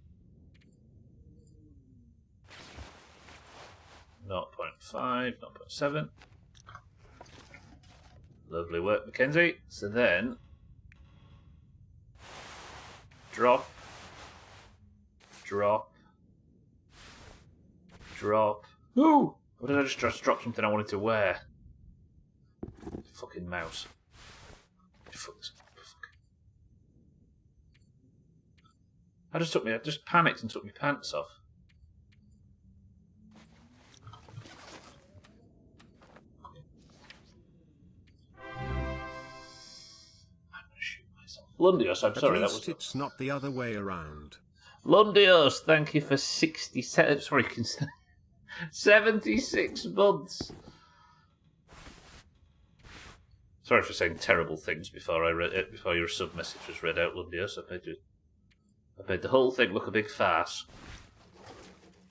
0.5, 0.7. Lovely work, Mackenzie. So then, drop, drop, drop. Ooh! What did I just drop something I wanted to wear? Fucking mouse. Fuck this. I just panicked and took my pants off. Lundios, I'm sorry, that was... It's not the other way around. Lundios, thank you for 77... Sorry, 76 months. Sorry for saying terrible things before I read it, before your sub-message was read out, Lundios. I made the whole thing look a big farce.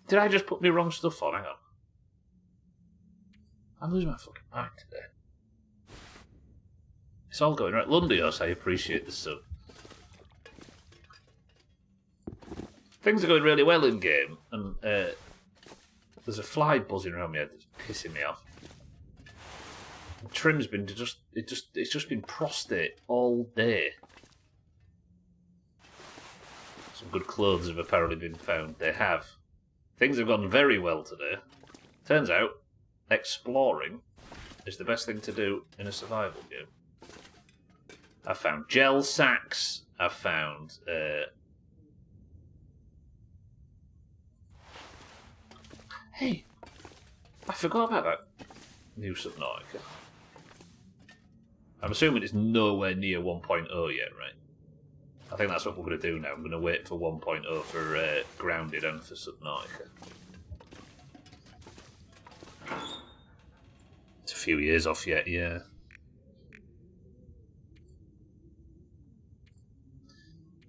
Did I just put my wrong stuff on? Hang on. I'm losing my fucking mind today. It's all going right. Lundios, I appreciate the sub. Things are going really well in game, and there's a fly buzzing around my head that's pissing me off. And Trim's been it's just been prostate all day. Some good clothes have apparently been found. They have. Things have gone very well today. Turns out, exploring is the best thing to do in a survival game. I found gel sacks. I found hey, I forgot about that new Subnautica. I'm assuming it's nowhere near 1.0 yet, right? I think that's what we're going to do now. I'm going to wait for 1.0 for Grounded and for Subnautica. It's a few years off yet, yeah.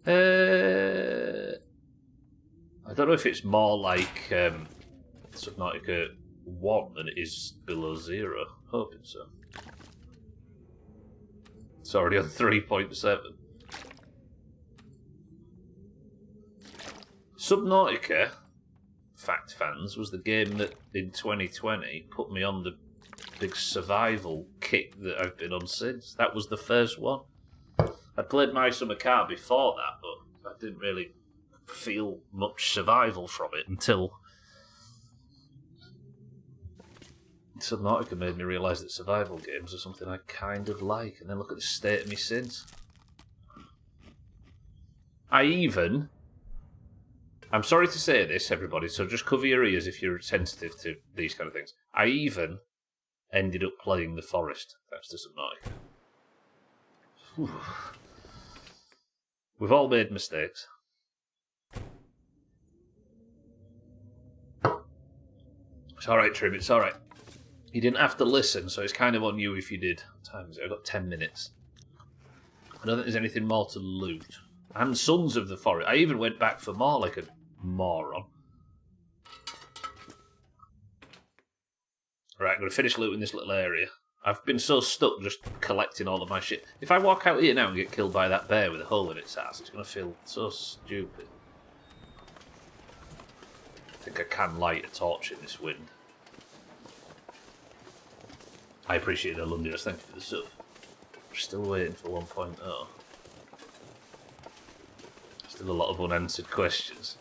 I don't know if it's more like Subnautica 1 than it is below 0. Hoping so. It's already on 3.7. Subnautica, fact fans, was the game that in 2020 put me on the big survival kick that I've been on since. That was the first one. I played My Summer Car before that, but I didn't really feel much survival from it until Subnautica made me realise that survival games are something I kind of like, and then look at the state of me since. I'm sorry to say this, everybody, so just cover your ears if you're sensitive to these kind of things. I even ended up playing The Forest, thanks to Subnautica. Whew. We've all made mistakes. It's alright, Trim, it's alright. You didn't have to listen, so it's kind of on you if you did. What time is it? I've got 10 minutes. I don't think there's anything more to loot. And Sons of the Forest. I even went back for more like a moron. Right, I'm going to finish looting this little area. I've been so stuck just collecting all of my shit. If I walk out here now and get killed by that bear with a hole in its ass, it's going to feel so stupid. I think I can light a torch in this wind. I appreciate the Lundios. Thank you for the sub. We're still waiting for 1.0. Still a lot of unanswered questions.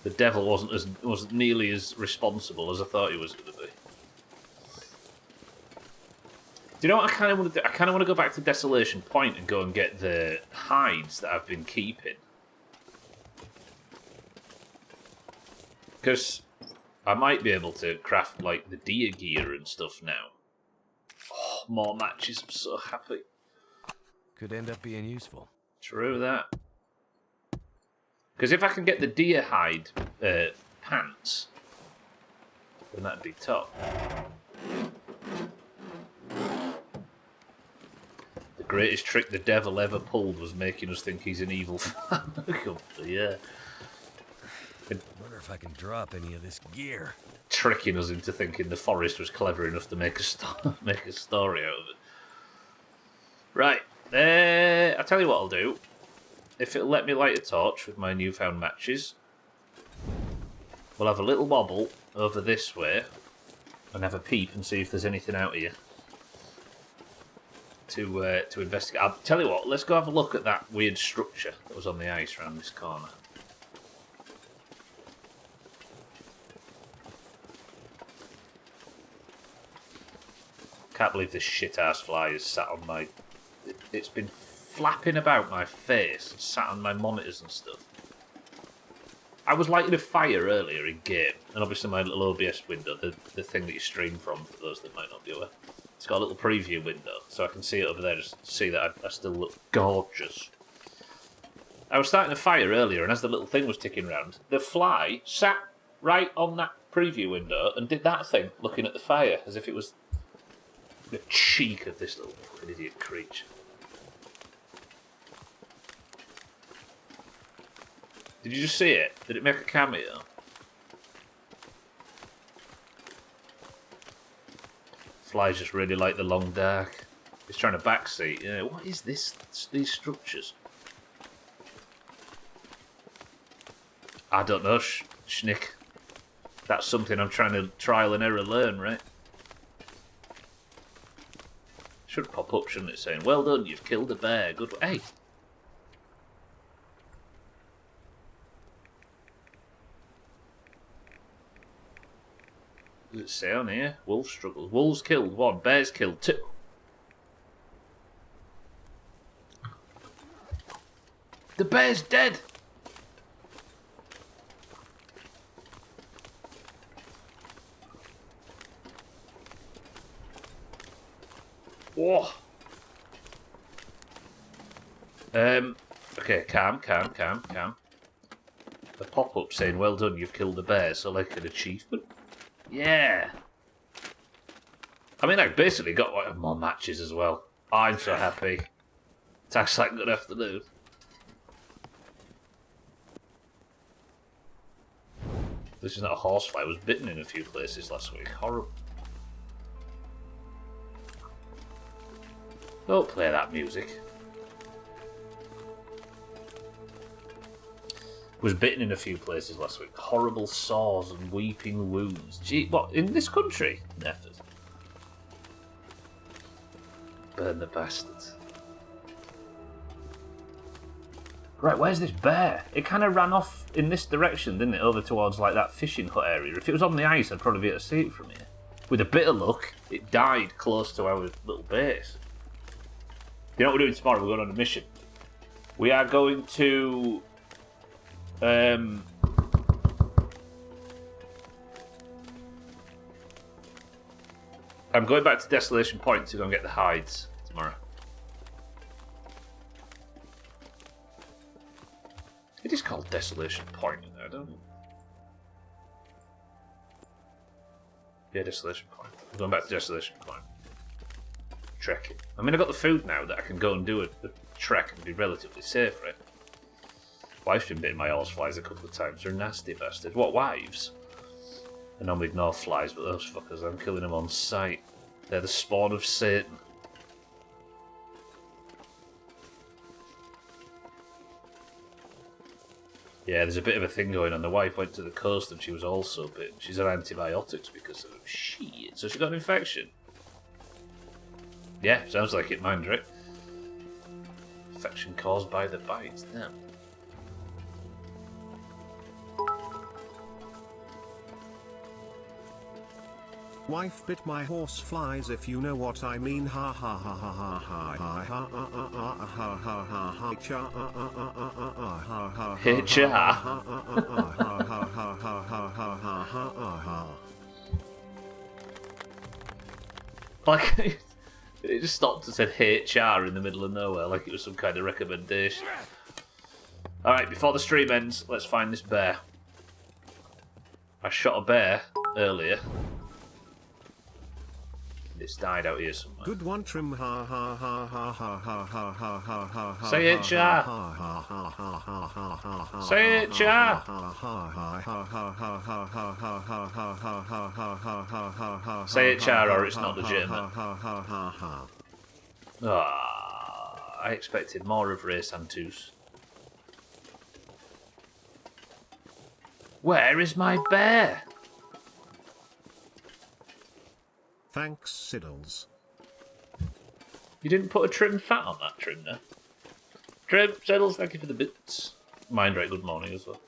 The devil wasn't nearly as responsible as I thought he was going to be. Do you know what I kind of want to do? I kind of want to go back to Desolation Point and go and get the hides that I've been keeping. Because I might be able to craft, like, the deer gear and stuff now. Oh, more matches. I'm so happy. Could end up being useful. True that. Because if I can get the deer hide pants, then that'd be top. The greatest trick the devil ever pulled was making us think he's an evil family. Yeah. I wonder if I can drop any of this gear. Tricking us into thinking the forest was clever enough to make a story out of it. Right. I'll tell you what I'll do. if it'll let me light a torch with my newfound matches, we'll have a little wobble over this way and have a peep and see if there's anything out here to investigate. I'll tell you what, let's go have a look at that weird structure that was on the ice around this corner. Can't believe this shit-ass fly is sat on my... It's been flapping about my face and sat on my monitors and stuff. I was lighting a fire earlier in game, and obviously my little OBS window, the thing that you stream from, for those that might not be aware, it's got a little preview window, so I can see it over there, just see that I still look gorgeous. I was starting a fire earlier, and as the little thing was ticking round, the fly sat right on that preview window and did that thing, looking at the fire, as if it was the cheek of this little fucking idiot creature. Did you just see it? Did it make a cameo? Flies just really like the long dark. He's trying to backseat. Yeah, what is this? These structures? I don't know, Schnick. That's something I'm trying to trial and error learn, right? Should pop up, shouldn't it? Saying, "Well done, you've killed a bear. Good." Hey. Does it say on here? Wolf struggles. Wolves killed 1. Bears killed 2. The bear's dead! Whoa! Okay, calm. A pop-up saying, "Well done, you've killed a bear," so like an achievement. Yeah. I mean, I basically got more matches as well. I'm so happy. Tasks like good afternoon. This is not a horsefly. I was bitten in a few places last week. Horrible. Don't play that music. Was bitten in a few places last week. Horrible sores and weeping wounds. Gee, what, in this country? Effort. Burn the bastards. Right, where's this bear? It kind of ran off in this direction, didn't it? Over towards like that fishing hut area. If it was on the ice, I'd probably be able to see it from here. With a bit of luck, it died close to our little base. You know what we're doing tomorrow? We're going on a mission. We are going to... I'm going back to Desolation Point to go and get the hides tomorrow. It is called Desolation Point, I don't know. Yeah, Desolation Point. I'm going back to Desolation Point. Trekking. I mean, I've got the food now that I can go and do a trek and be relatively safe, right? Wife's been bitten by horseflies a couple of times. They're nasty bastards. What, wives? I normally ignore flies, but those fuckers, I'm killing them on sight. They're the spawn of Satan. Yeah, there's a bit of a thing going on. The wife went to the coast and she was also bitten. She's on antibiotics because of shit. So she got an infection. Yeah, sounds like it, mind, right? Infection caused by the bites. Damn. Wife bit my horse flies, if you know what I mean. Ha ha ha ha ha ha ha ha ha ha ha ha ha. Like, it just stopped and said HR in the middle of nowhere, like it was some kind of recommendation. Alright, before the stream ends, let's find this bear. I shot a bear earlier. It's died out here somewhere. Good one, trim. Ha ha ha ha ha ha ha ha ha ha. Say it, Char. Say it, Char. Say it, Char, or it's not legitimate. Ah, I expected more of Ray Santos. Where is my bear? Thanks, Siddles. You didn't put a trim fat on that trim there. Trim, Siddles, thank you for the bits. Mind right, good morning as well.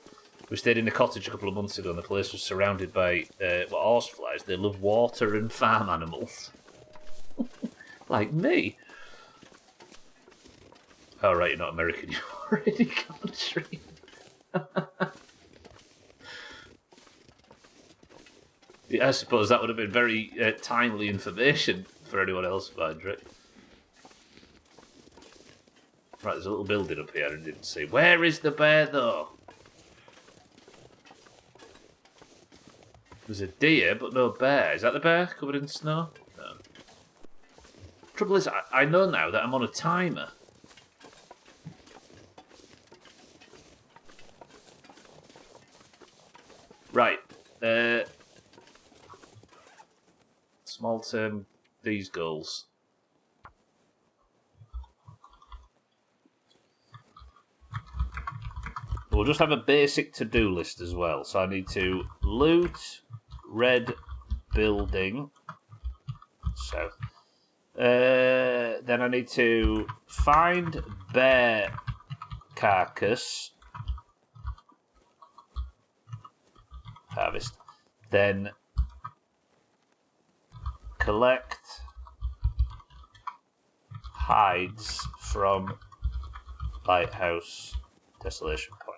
We stayed in a cottage a couple of months ago and the place was surrounded by horseflies. They love water and farm animals. Like me. Oh, right, you're not American, you're already country. Yeah, I suppose that would have been very timely information for anyone else, Mindrick. Right, there's a little building up here I didn't see. Where is the bear, though? There's a deer, but no bear. Is that the bear covered in snow? No. Trouble is, I know now that I'm on a timer. Right. Small term, these goals. We'll just have a basic to-do list as well. So I need to loot red building. So then I need to find bear carcass. Harvest. Then collect hides from lighthouse desolation point.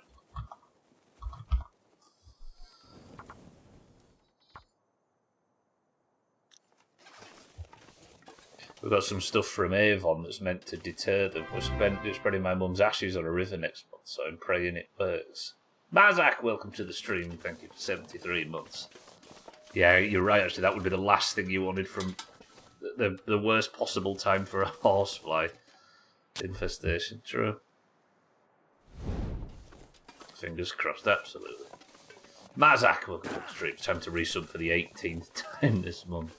We've got some stuff from Avon that's meant to deter them. We're spreading my mum's ashes on a river next month, so I'm praying it works. Mazak, welcome to the stream. Thank you for 73 months. Yeah, you're right, actually. That would be the last thing you wanted from the worst possible time for a horsefly infestation. True. Fingers crossed, absolutely. Mazak, welcome to the stream. It's time to resub for the 18th time this month.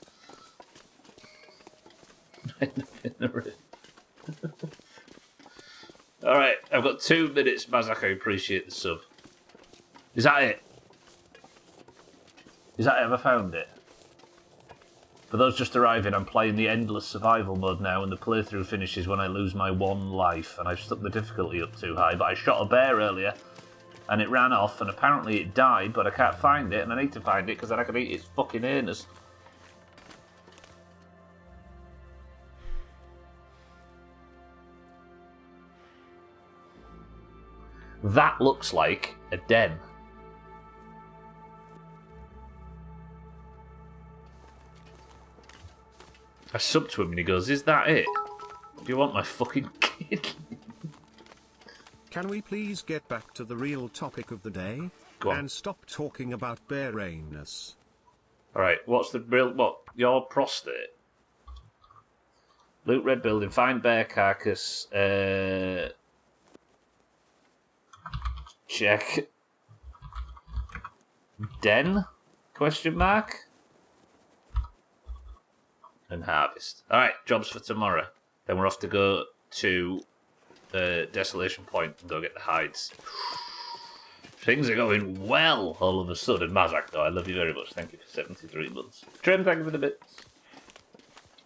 Alright, I've got 2 minutes, Mazak. I appreciate the sub. Is that it? Is that it? Have I found it? For those just arriving, I'm playing the endless survival mode now, and the playthrough finishes when I lose my 1 life, and I've stuck the difficulty up too high, but I shot a bear earlier, and it ran off, and apparently it died, but I can't find it, and I need to find it, because then I can eat its fucking anus. That looks like a den. I subbed to him and he goes, "Is that it? Do you want my fucking kid?" Can we please get back to the real topic of the day? Go on. And stop talking about bear anus. Alright, what's the real... What? Your prostate? Loot red building, find bear carcass, check. Den? Question mark? And harvest. Alright, jobs for tomorrow. Then we're off to go to Desolation Point and go get the hides. Things are going well all of a sudden. Mazak, though, I love you very much. Thank you for 73 months. Trim, thank you for the bits.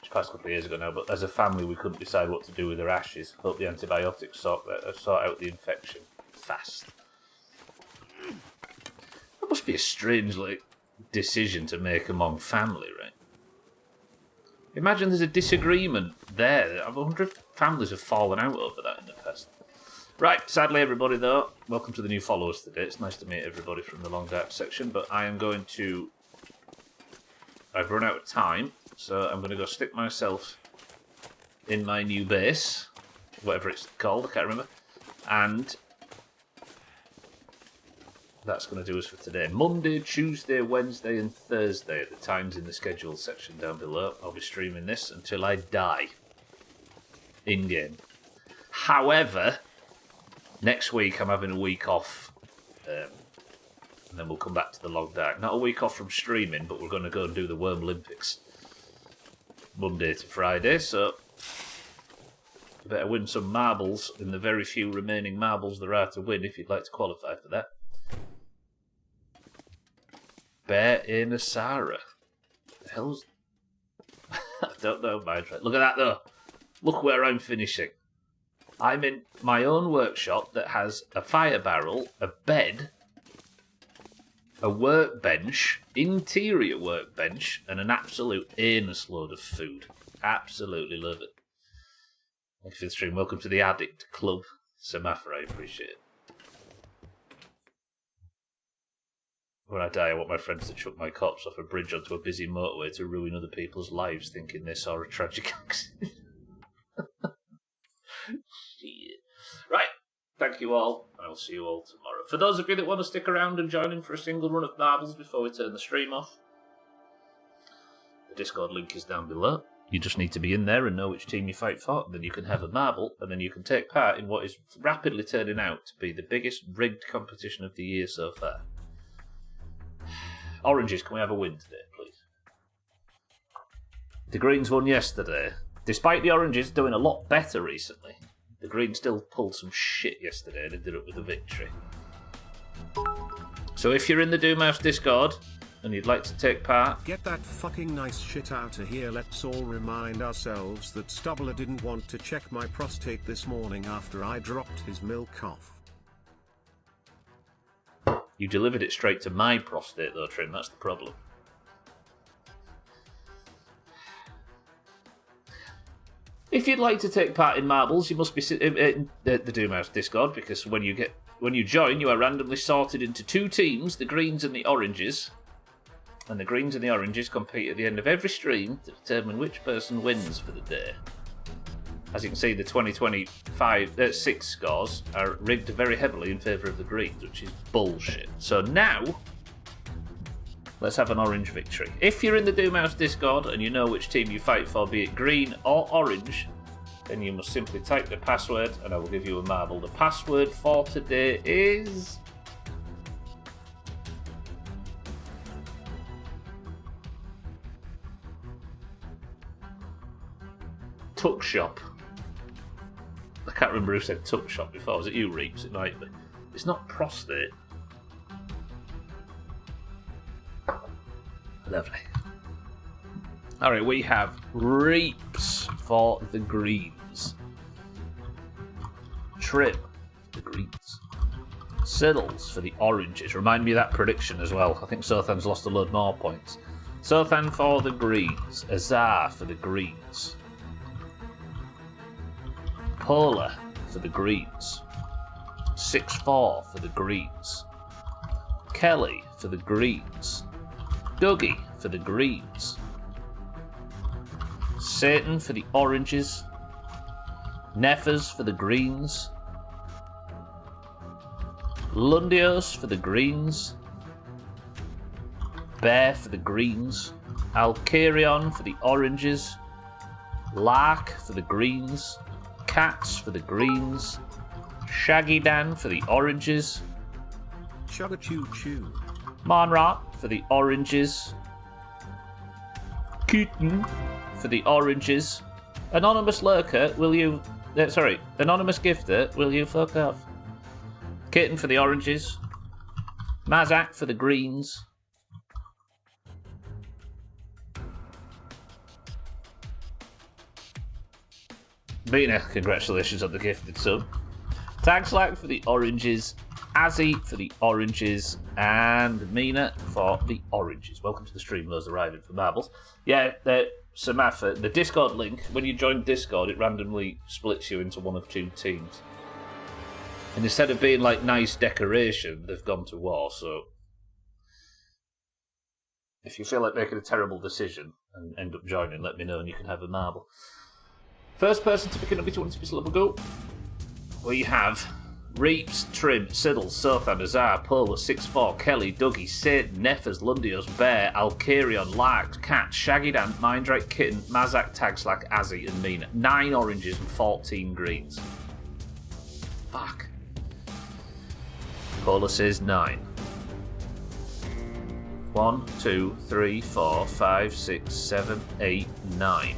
Which passed a couple of years ago now, but as a family we couldn't decide what to do with their ashes. Hope the antibiotics sort out the infection fast. That must be a strange decision to make among family, right? Imagine there's a disagreement there. I wonder if families have fallen out over that in the past. Right, sadly everybody though, welcome to the new followers today. It's nice to meet everybody from the Long Dark section, but I am going to... I've run out of time, so I'm going to go stick myself in my new base, whatever it's called, I can't remember, and that's going to do us for today. Monday, Tuesday, Wednesday and Thursday at the times in the schedule section down below. I'll be streaming this until I die. In-game. However, next week I'm having a week off, and then we'll come back to the Long Dark. Not a week off from streaming, but we're going to go and do the Worm Olympics. Monday to Friday, so you better win some marbles in the very few remaining marbles there are to win if you'd like to qualify for that. Bear in Asara. The hell's... I don't know, Mindray. Look at that, though. Look where I'm finishing. I'm in my own workshop that has a fire barrel, a bed, a workbench, interior workbench, and an absolute anus load of food. Absolutely love it. Thank you for the stream. Welcome to the Addict Club. Samafra, I appreciate it. When I die, I want my friends to chuck my corpse off a bridge onto a busy motorway to ruin other people's lives, thinking they saw a tragic accident. Shit. Right. Thank you all. I'll see you all tomorrow. For those of you that want to stick around and join in for a single run of marbles before we turn the stream off, the Discord link is down below. You just need to be in there and know which team you fight for, and then you can have a marble, and then you can take part in what is rapidly turning out to be the biggest rigged competition of the year so far. Oranges, can we have a win today, please? The Greens won yesterday. Despite the Oranges doing a lot better recently, the Greens still pulled some shit yesterday and ended up with a victory. So if you're in the Doomhaus Discord and you'd like to take part... Get that fucking nice shit out of here. Let's all remind ourselves that Stubbler didn't want to check my prostate this morning after I dropped his milk off. You delivered it straight to my prostate though, Trim, that's the problem. If you'd like to take part in marbles, you must be in the Doomhaus Discord, because when you join, you are randomly sorted into two teams, the Greens and the Oranges. And the Greens and the Oranges compete at the end of every stream to determine which person wins for the day. As you can see, the 2025 scores are rigged very heavily in favour of the Greens, which is bullshit. So now, let's have an Orange victory. If you're in the Doomhaus Discord and you know which team you fight for, be it Green or Orange, then you must simply type the password and I will give you a marble. The password for today is... Tuck Shop. I can't remember who said Tuck Shop before. Was it you, Reeps? It might be. It's not prostate. Lovely. Alright, we have Reeps for the Greens. Trim for the Greens. Siddles for the Oranges. Remind me of that prediction as well. I think Sothan's lost a load more points. Sothan for the Greens. Azar for the Greens. Polar for the Greens. 6-4 for the Greens. Kelly for the Greens. Dougie for the Greens. Satan for the Oranges. Neffers for the Greens. Lundios for the Greens. Bear for the Greens. Alkarion for the Oranges. Lark for the Greens. Cats for the Greens. Shaggy Dan for the Oranges. Chugga choo choo. Monrot for the Oranges. Kitten for the Oranges. Anonymous Lurker, will you... Anonymous Gifter, will you fuck off? Kitten for the Oranges. Mazak for the Greens. Bina, congratulations on the gifted sub. Tagslack for the Oranges. Azzy for the Oranges. And Mina for the Oranges. Welcome to the stream, those arriving for marbles. Yeah, Samafa, the Discord link, when you join Discord, it randomly splits you into one of two teams. And instead of being like nice decoration, they've gone to war, so... If you feel like making a terrible decision and end up joining, let me know and you can have a marble. First person to pick an up 20 level go. We have Reeps, Trim, Siddle, Sothan, Azar, Polar, 6-4, Kelly, Dougie, Satan, Neffers, Lundios, Bear, Alkarion, Lark, Cat, Shaggy Dan, Mindrake, Kitten, Mazak, Tagslack, Azzy, and Mina. 9 oranges and 14 greens. Fuck. Polar says 9. 1, 2, 3, 4, 5, 6, 7, 8, 9.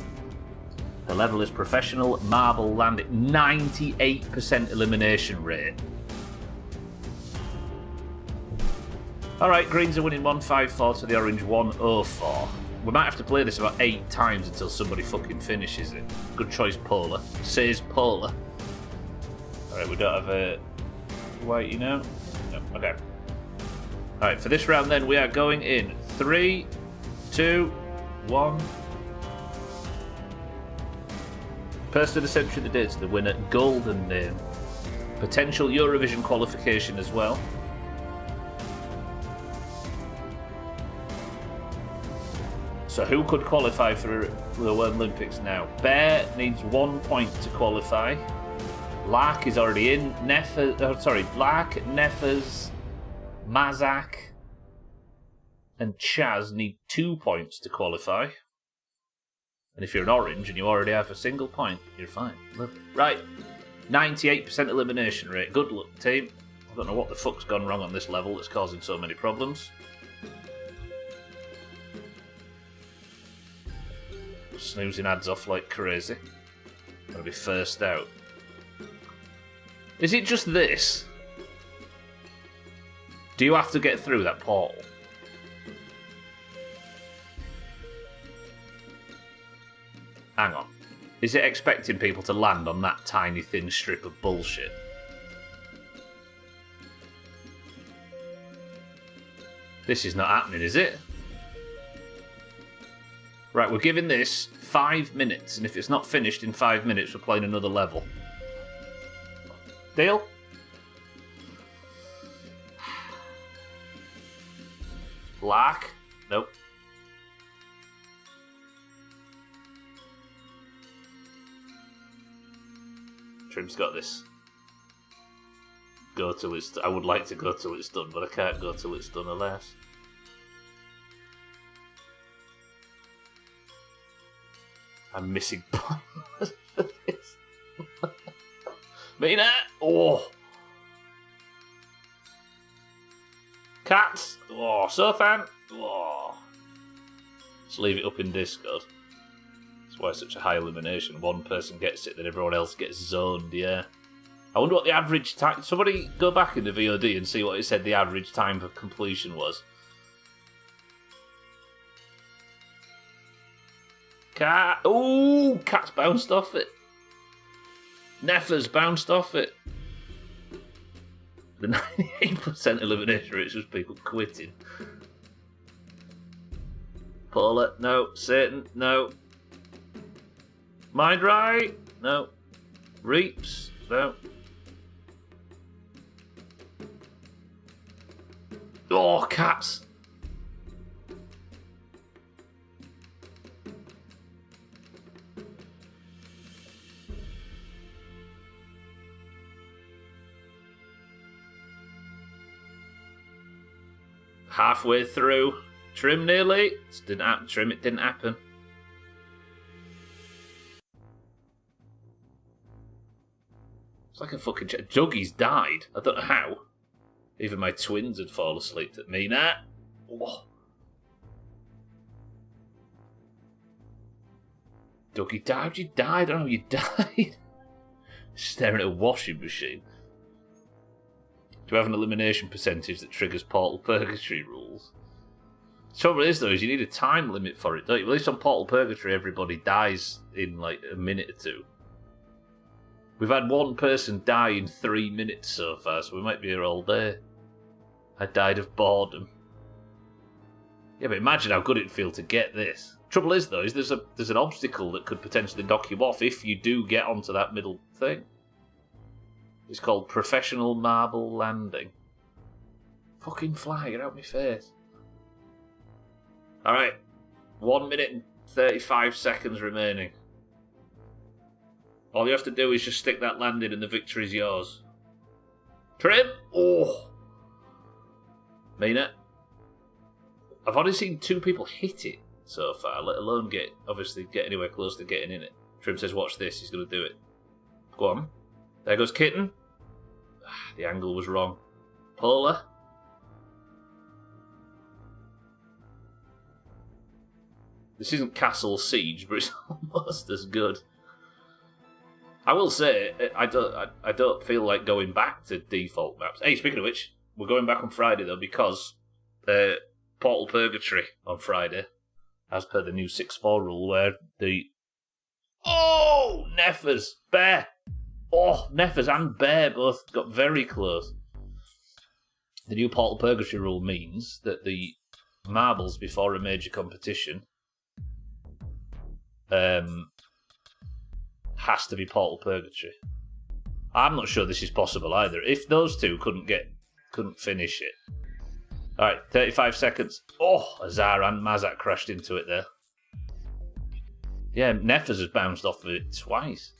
The level is professional marble landing. 98% elimination rate. Alright, greens are winning 154 to the orange 104. We might have to play this about 8 times until somebody fucking finishes it. Good choice, Polar. Says Polar. Alright, we don't have a white, you know? No, okay. Alright, for this round then, we are going in 3, 2, 1. Person of the century that is the winner, golden name. Potential Eurovision qualification as well. So who could qualify for the World Olympics now? Bear needs 1 point to qualify. Lark is already in. Lark, Neffers, Mazak, and Chaz need 2 points to qualify. And if you're an orange and you already have a single point, you're fine. Lovely. Right. 98% elimination rate. Good luck, team. I don't know what the fuck's gone wrong on this level that's causing so many problems. Snoozing ads off like crazy. Gonna be first out. Is it just this? Do you have to get through that portal? Hang on. Is it expecting people to land on that tiny thin strip of bullshit? This is not happening, is it? Right, we're giving this 5 minutes, and if it's not finished in 5 minutes, we're playing another level. Deal? Lark? Nope. Trim's got this. Go till it's... I would like to go till it's done, but I can't go till it's done, alas. I'm missing points for this. Mina! Oh! Cats! Oh, so fan! Oh! Let's leave it up in Discord. That's why it's such a high elimination. One person gets it, then everyone else gets zoned, yeah. I wonder what the average time... Somebody go back in the VOD and see what it said the average time for completion was. Cat. Ooh, Cat's bounced off it. Neffer's bounced off it. The 98% elimination rate is just people quitting. Paula, no. Satan, no. Mind right, no. Reaps, no. Oh, Cats. Halfway through. Trim nearly. It didn't happen. Trim, it didn't happen. It's like a fucking... Juggy's died. I don't know how. Even my twins had fallen asleep at me. Nah. Oh. Dougie died? You died? I don't know, you died. Staring at a washing machine. Do you have an elimination percentage that triggers Portal Purgatory rules? The trouble is, though, is you need a time limit for it, don't you? At least on Portal Purgatory, everybody dies in, like, a minute or two. We've had one person die in 3 minutes so far, so we might be here all day. I died of boredom. Yeah, but imagine how good it'd feel to get this. Trouble is, though, is there's an obstacle that could potentially knock you off if you do get onto that middle thing. It's called Professional Marble Landing. Fucking fly, get out my face. Alright. 1 minute and 35 seconds remaining. All you have to do is just stick that landing and the victory's yours. Trim! Oh! Mina? I've only seen 2 people hit it so far, let alone get anywhere close to getting in it. Trim says, watch this, he's going to do it. Go on. There goes Kitten. The angle was wrong. Polar. This isn't Castle Siege, but it's almost as good. I will say, I don't feel like going back to default maps. Hey, speaking of which, we're going back on Friday, though, because Portal Purgatory on Friday, as per the new 6-4 rule, where the... Oh! Neffers! Bear! Oh, Neffers and Bear both got very close. The new Portal Purgatory rule means that the marbles before a major competition has to be Portal Purgatory. I'm not sure this is possible either. If those two couldn't finish it. Alright, 35 seconds. Oh, Azar and Mazak crashed into it there. Yeah, Neffers has bounced off of it twice.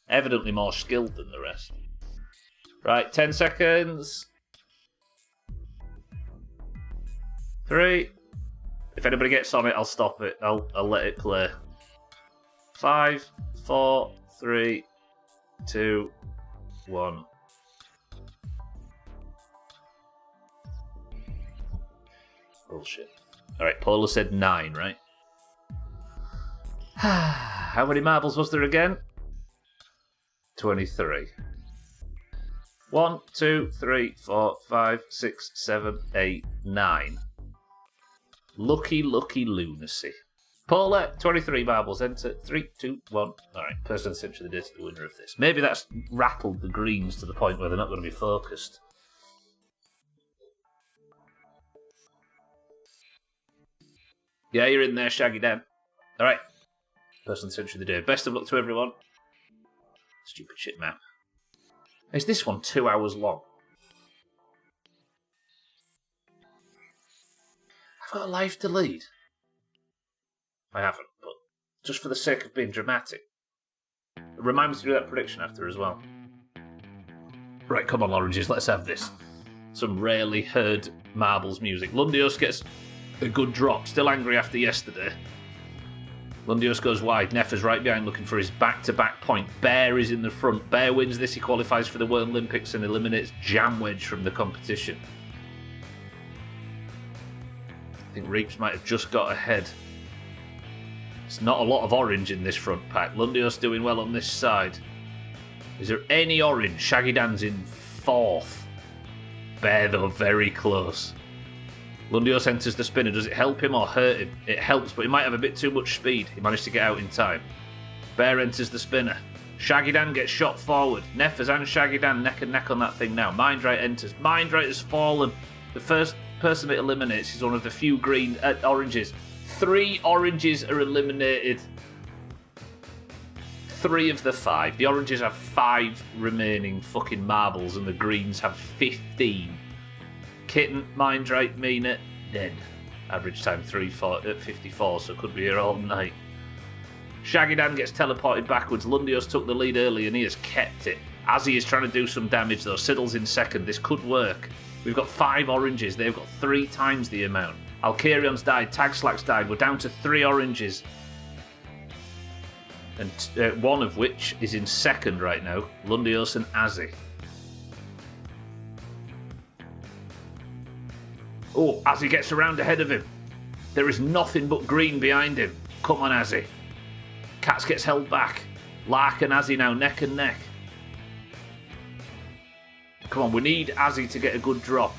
Evidently more skilled than the rest. Right, 10 seconds. 3. If anybody gets on it, I'll stop it. I'll let it play. 5, 4, 3, 2, 1. Bullshit. Alright, Paula said 9, right? How many marbles was there again? 23. 1, 2, 3, 4, 5, 6, 7, 8, 9. Lucky lunacy. Paula, 23 marbles. Enter. 3, 2, 1. Alright, person essentially the the winner of this. Maybe that's rattled the greens to the point where they're not going to be focused. Yeah, you're in there, Shaggy Dan. Alright. Person century of the day. Best of luck to everyone. Stupid shit map. Is this one 2 hours long? I've got a life to lead. I haven't, but just for the sake of being dramatic. Remind me to do that prediction after as well. Right, come on, Oranges, let's have this. Some rarely heard marbles music. Lundios gets a good drop. Still angry after yesterday. Lundios goes wide. Neffer's right behind looking for his back-to-back point. Bear is in the front. Bear wins this. He qualifies for the World Olympics and eliminates Jamwedge from the competition. I think Reaps might have just got ahead. There's not a lot of orange in this front pack. Lundios doing well on this side. Is there any orange? Shaggy Dan's in 4th. Bear, though, very close. Lundios enters the spinner. Does it help him or hurt him? It helps, but he might have a bit too much speed. He managed to get out in time. Bear enters the spinner. Shaggy Dan gets shot forward. Neffers and Shaggy Dan neck and neck on that thing now. Mindright enters. Mindright has fallen. The first person it eliminates is one of the few green oranges. 3 oranges are eliminated. 3 of the 5. The oranges have 5 remaining fucking marbles and the greens have 15. Kitten, Mindright, Mina, dead. Average time 54, so could be here all night. Shaggy Dan gets teleported backwards. Lundios took the lead early and he has kept it. Azzy is trying to do some damage though. Siddle's in second. This could work. We've got 5 oranges. They've got 3 times the amount. Alcarion's died. Tagslack's died. We're down to 3 oranges. And one of which is in second right now. Lundios and Azzy. Oh, Azzy gets around ahead of him. There is nothing but green behind him. Come on, Azzy. Cats gets held back. Lark and Azzy now neck and neck. Come on, we need Azzy to get a good drop.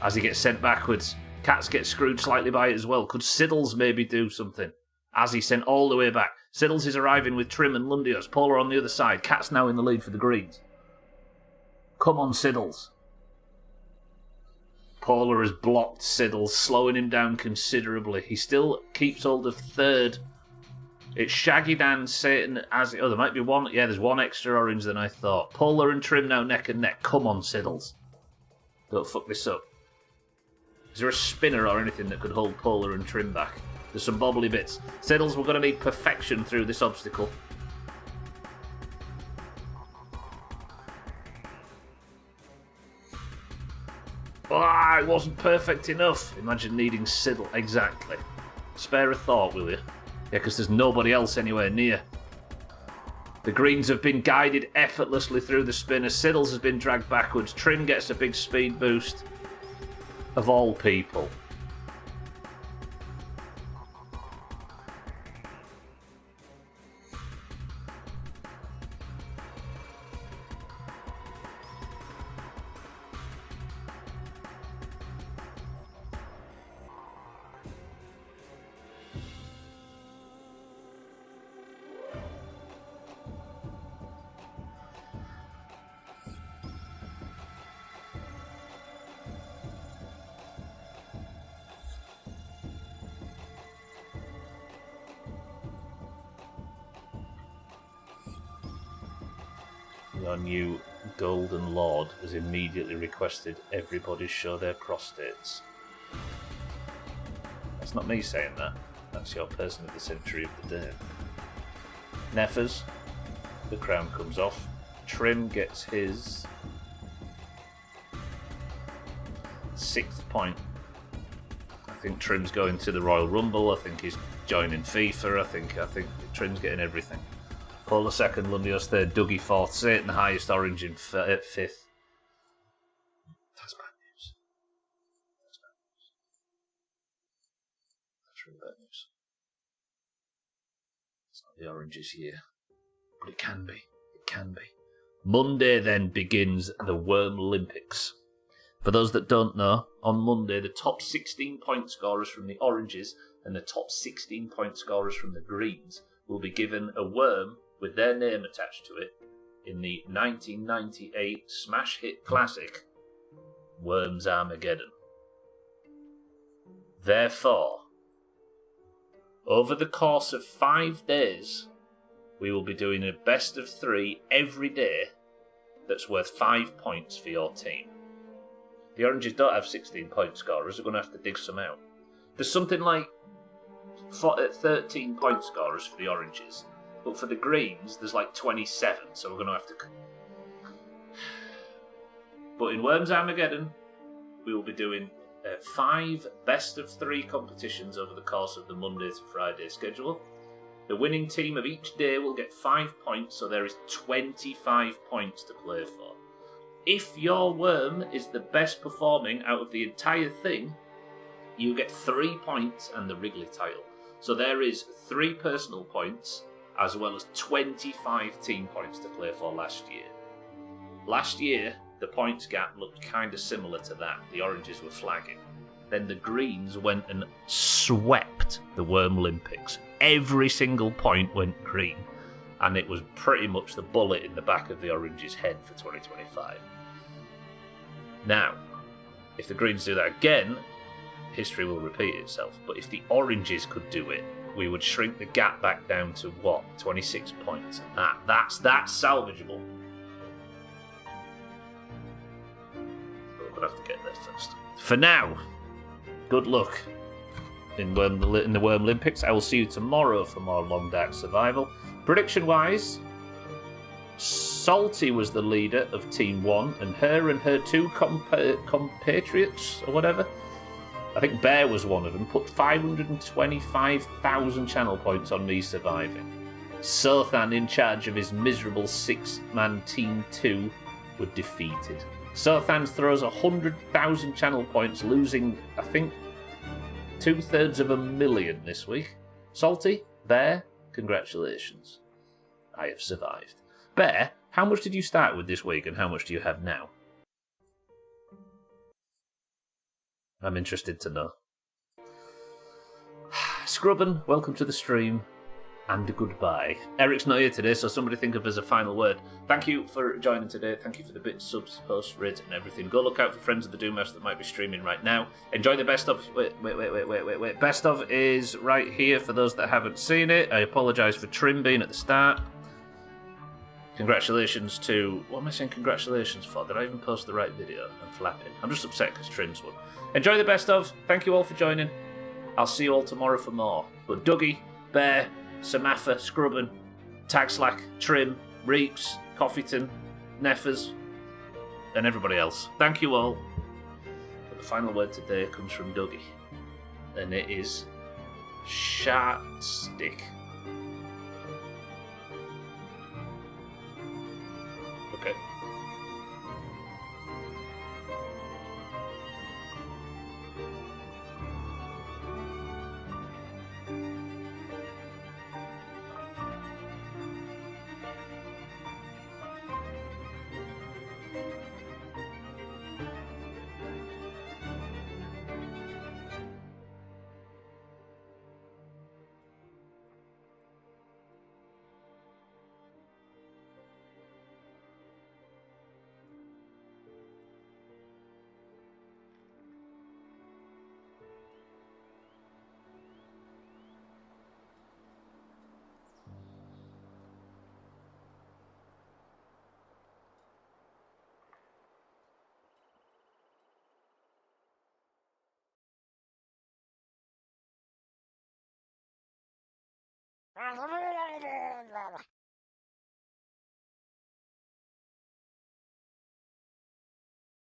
Azzy gets sent backwards. Cats get screwed slightly by it as well. Could Siddles maybe do something? Azzy sent all the way back. Siddles is arriving with Trim and Lundios. Polar on the other side. Cat's now in the lead for the greens. Come on, Siddles. Polar has blocked Siddles, slowing him down considerably. He still keeps hold of third. It's Shaggy Dan, Satan, Azzy. Oh, there might be one. Yeah, there's one extra orange than I thought. Polar and Trim now neck and neck. Come on, Siddles. Don't fuck this up. Is there a spinner or anything that could hold Polar and Trim back? There's some bobbly bits. Siddles, we're going to need perfection through this obstacle. Ah, it wasn't perfect enough. Imagine needing Siddle. Exactly. Spare a thought, will you? Yeah, because there's nobody else anywhere near. The greens have been guided effortlessly through the spinner. Siddles has been dragged backwards. Trim gets a big speed boost. Of all people. Your new Golden Lord has immediately requested everybody show their prostates. That's not me saying that. That's your person of the century of the day. Neffers, the crown comes off. Trim gets his 6th point. I think Trim's going to the Royal Rumble. I think he's joining FIFA. I think Trim's getting everything. Paul II, Lundios 3rd, Dougie 4th, Satan highest orange in 5th. That's bad news. That's really bad news. It's not the oranges here. But it can be. It can be. Monday then begins the Worm Olympics. For those that don't know, on Monday the top 16 point scorers from the oranges and the top 16 point scorers from the greens will be given a worm with their name attached to it in the 1998 smash hit classic Worms Armageddon. Therefore, over the course of 5 days, we will be doing a best of 3 every day that's worth 5 points for your team. The oranges don't have 16 point scorers, they're going to have to dig some out. There's something like 13 point scorers for the oranges, but for the greens there's like 27, so we're going to have to... But in Worms Armageddon, we will be doing 5 best of 3 competitions over the course of the Monday to Friday schedule. The winning team of each day will get 5 points, so there is 25 points to play for. If your worm is the best performing out of the entire thing, you get 3 points and the Wrigley title. So there is 3 personal points, as well as 25 team points to play for last year. Last year, the points gap looked kind of similar to that. The oranges were flagging. Then the greens went and swept the Worm Olympics. Every single point went green. And it was pretty much the bullet in the back of the oranges' head for 2025. Now, if the greens do that again, history will repeat itself. But if the oranges could do it, we would shrink the gap back down to what? 26 points. And that's salvageable. But we're going to have to get there first. For now, good luck in the Worm Olympics. I will see you tomorrow for more Long Dark Survival. Prediction-wise, Salty was the leader of Team 1, and her 2 compatriots, or whatever, I think Bear was one of them, put 525,000 channel points on me surviving. Sothan, in charge of his miserable 6-man Team 2, were defeated. Sothan throws 100,000 channel points, losing, I think, 2/3 this week. Salty, Bear, congratulations. I have survived. Bear, how much did you start with this week and how much do you have now? I'm interested to know. Scrubben, welcome to the stream, and goodbye. Eric's not here today, so somebody think of as a final word. Thank you for joining today. Thank you for the bits, subs, posts, rates, and everything. Go look out for friends of the Doomhaus that might be streaming right now. Enjoy the best of. Wait. Best of is right here for those that haven't seen it. I apologise for Trim being at the start. Congratulations to... What am I saying congratulations for? Did I even post the right video? I'm flapping. I'm just upset because Trim's won. Enjoy the best of. Thank you all for joining. I'll see you all tomorrow for more. But Dougie, Bear, Samatha, Scrubben, Tagslack, Trim, Reeps, Coffeeton, Neffers, and everybody else. Thank you all. But the final word today comes from Dougie. And it is... Shat stick. Okay.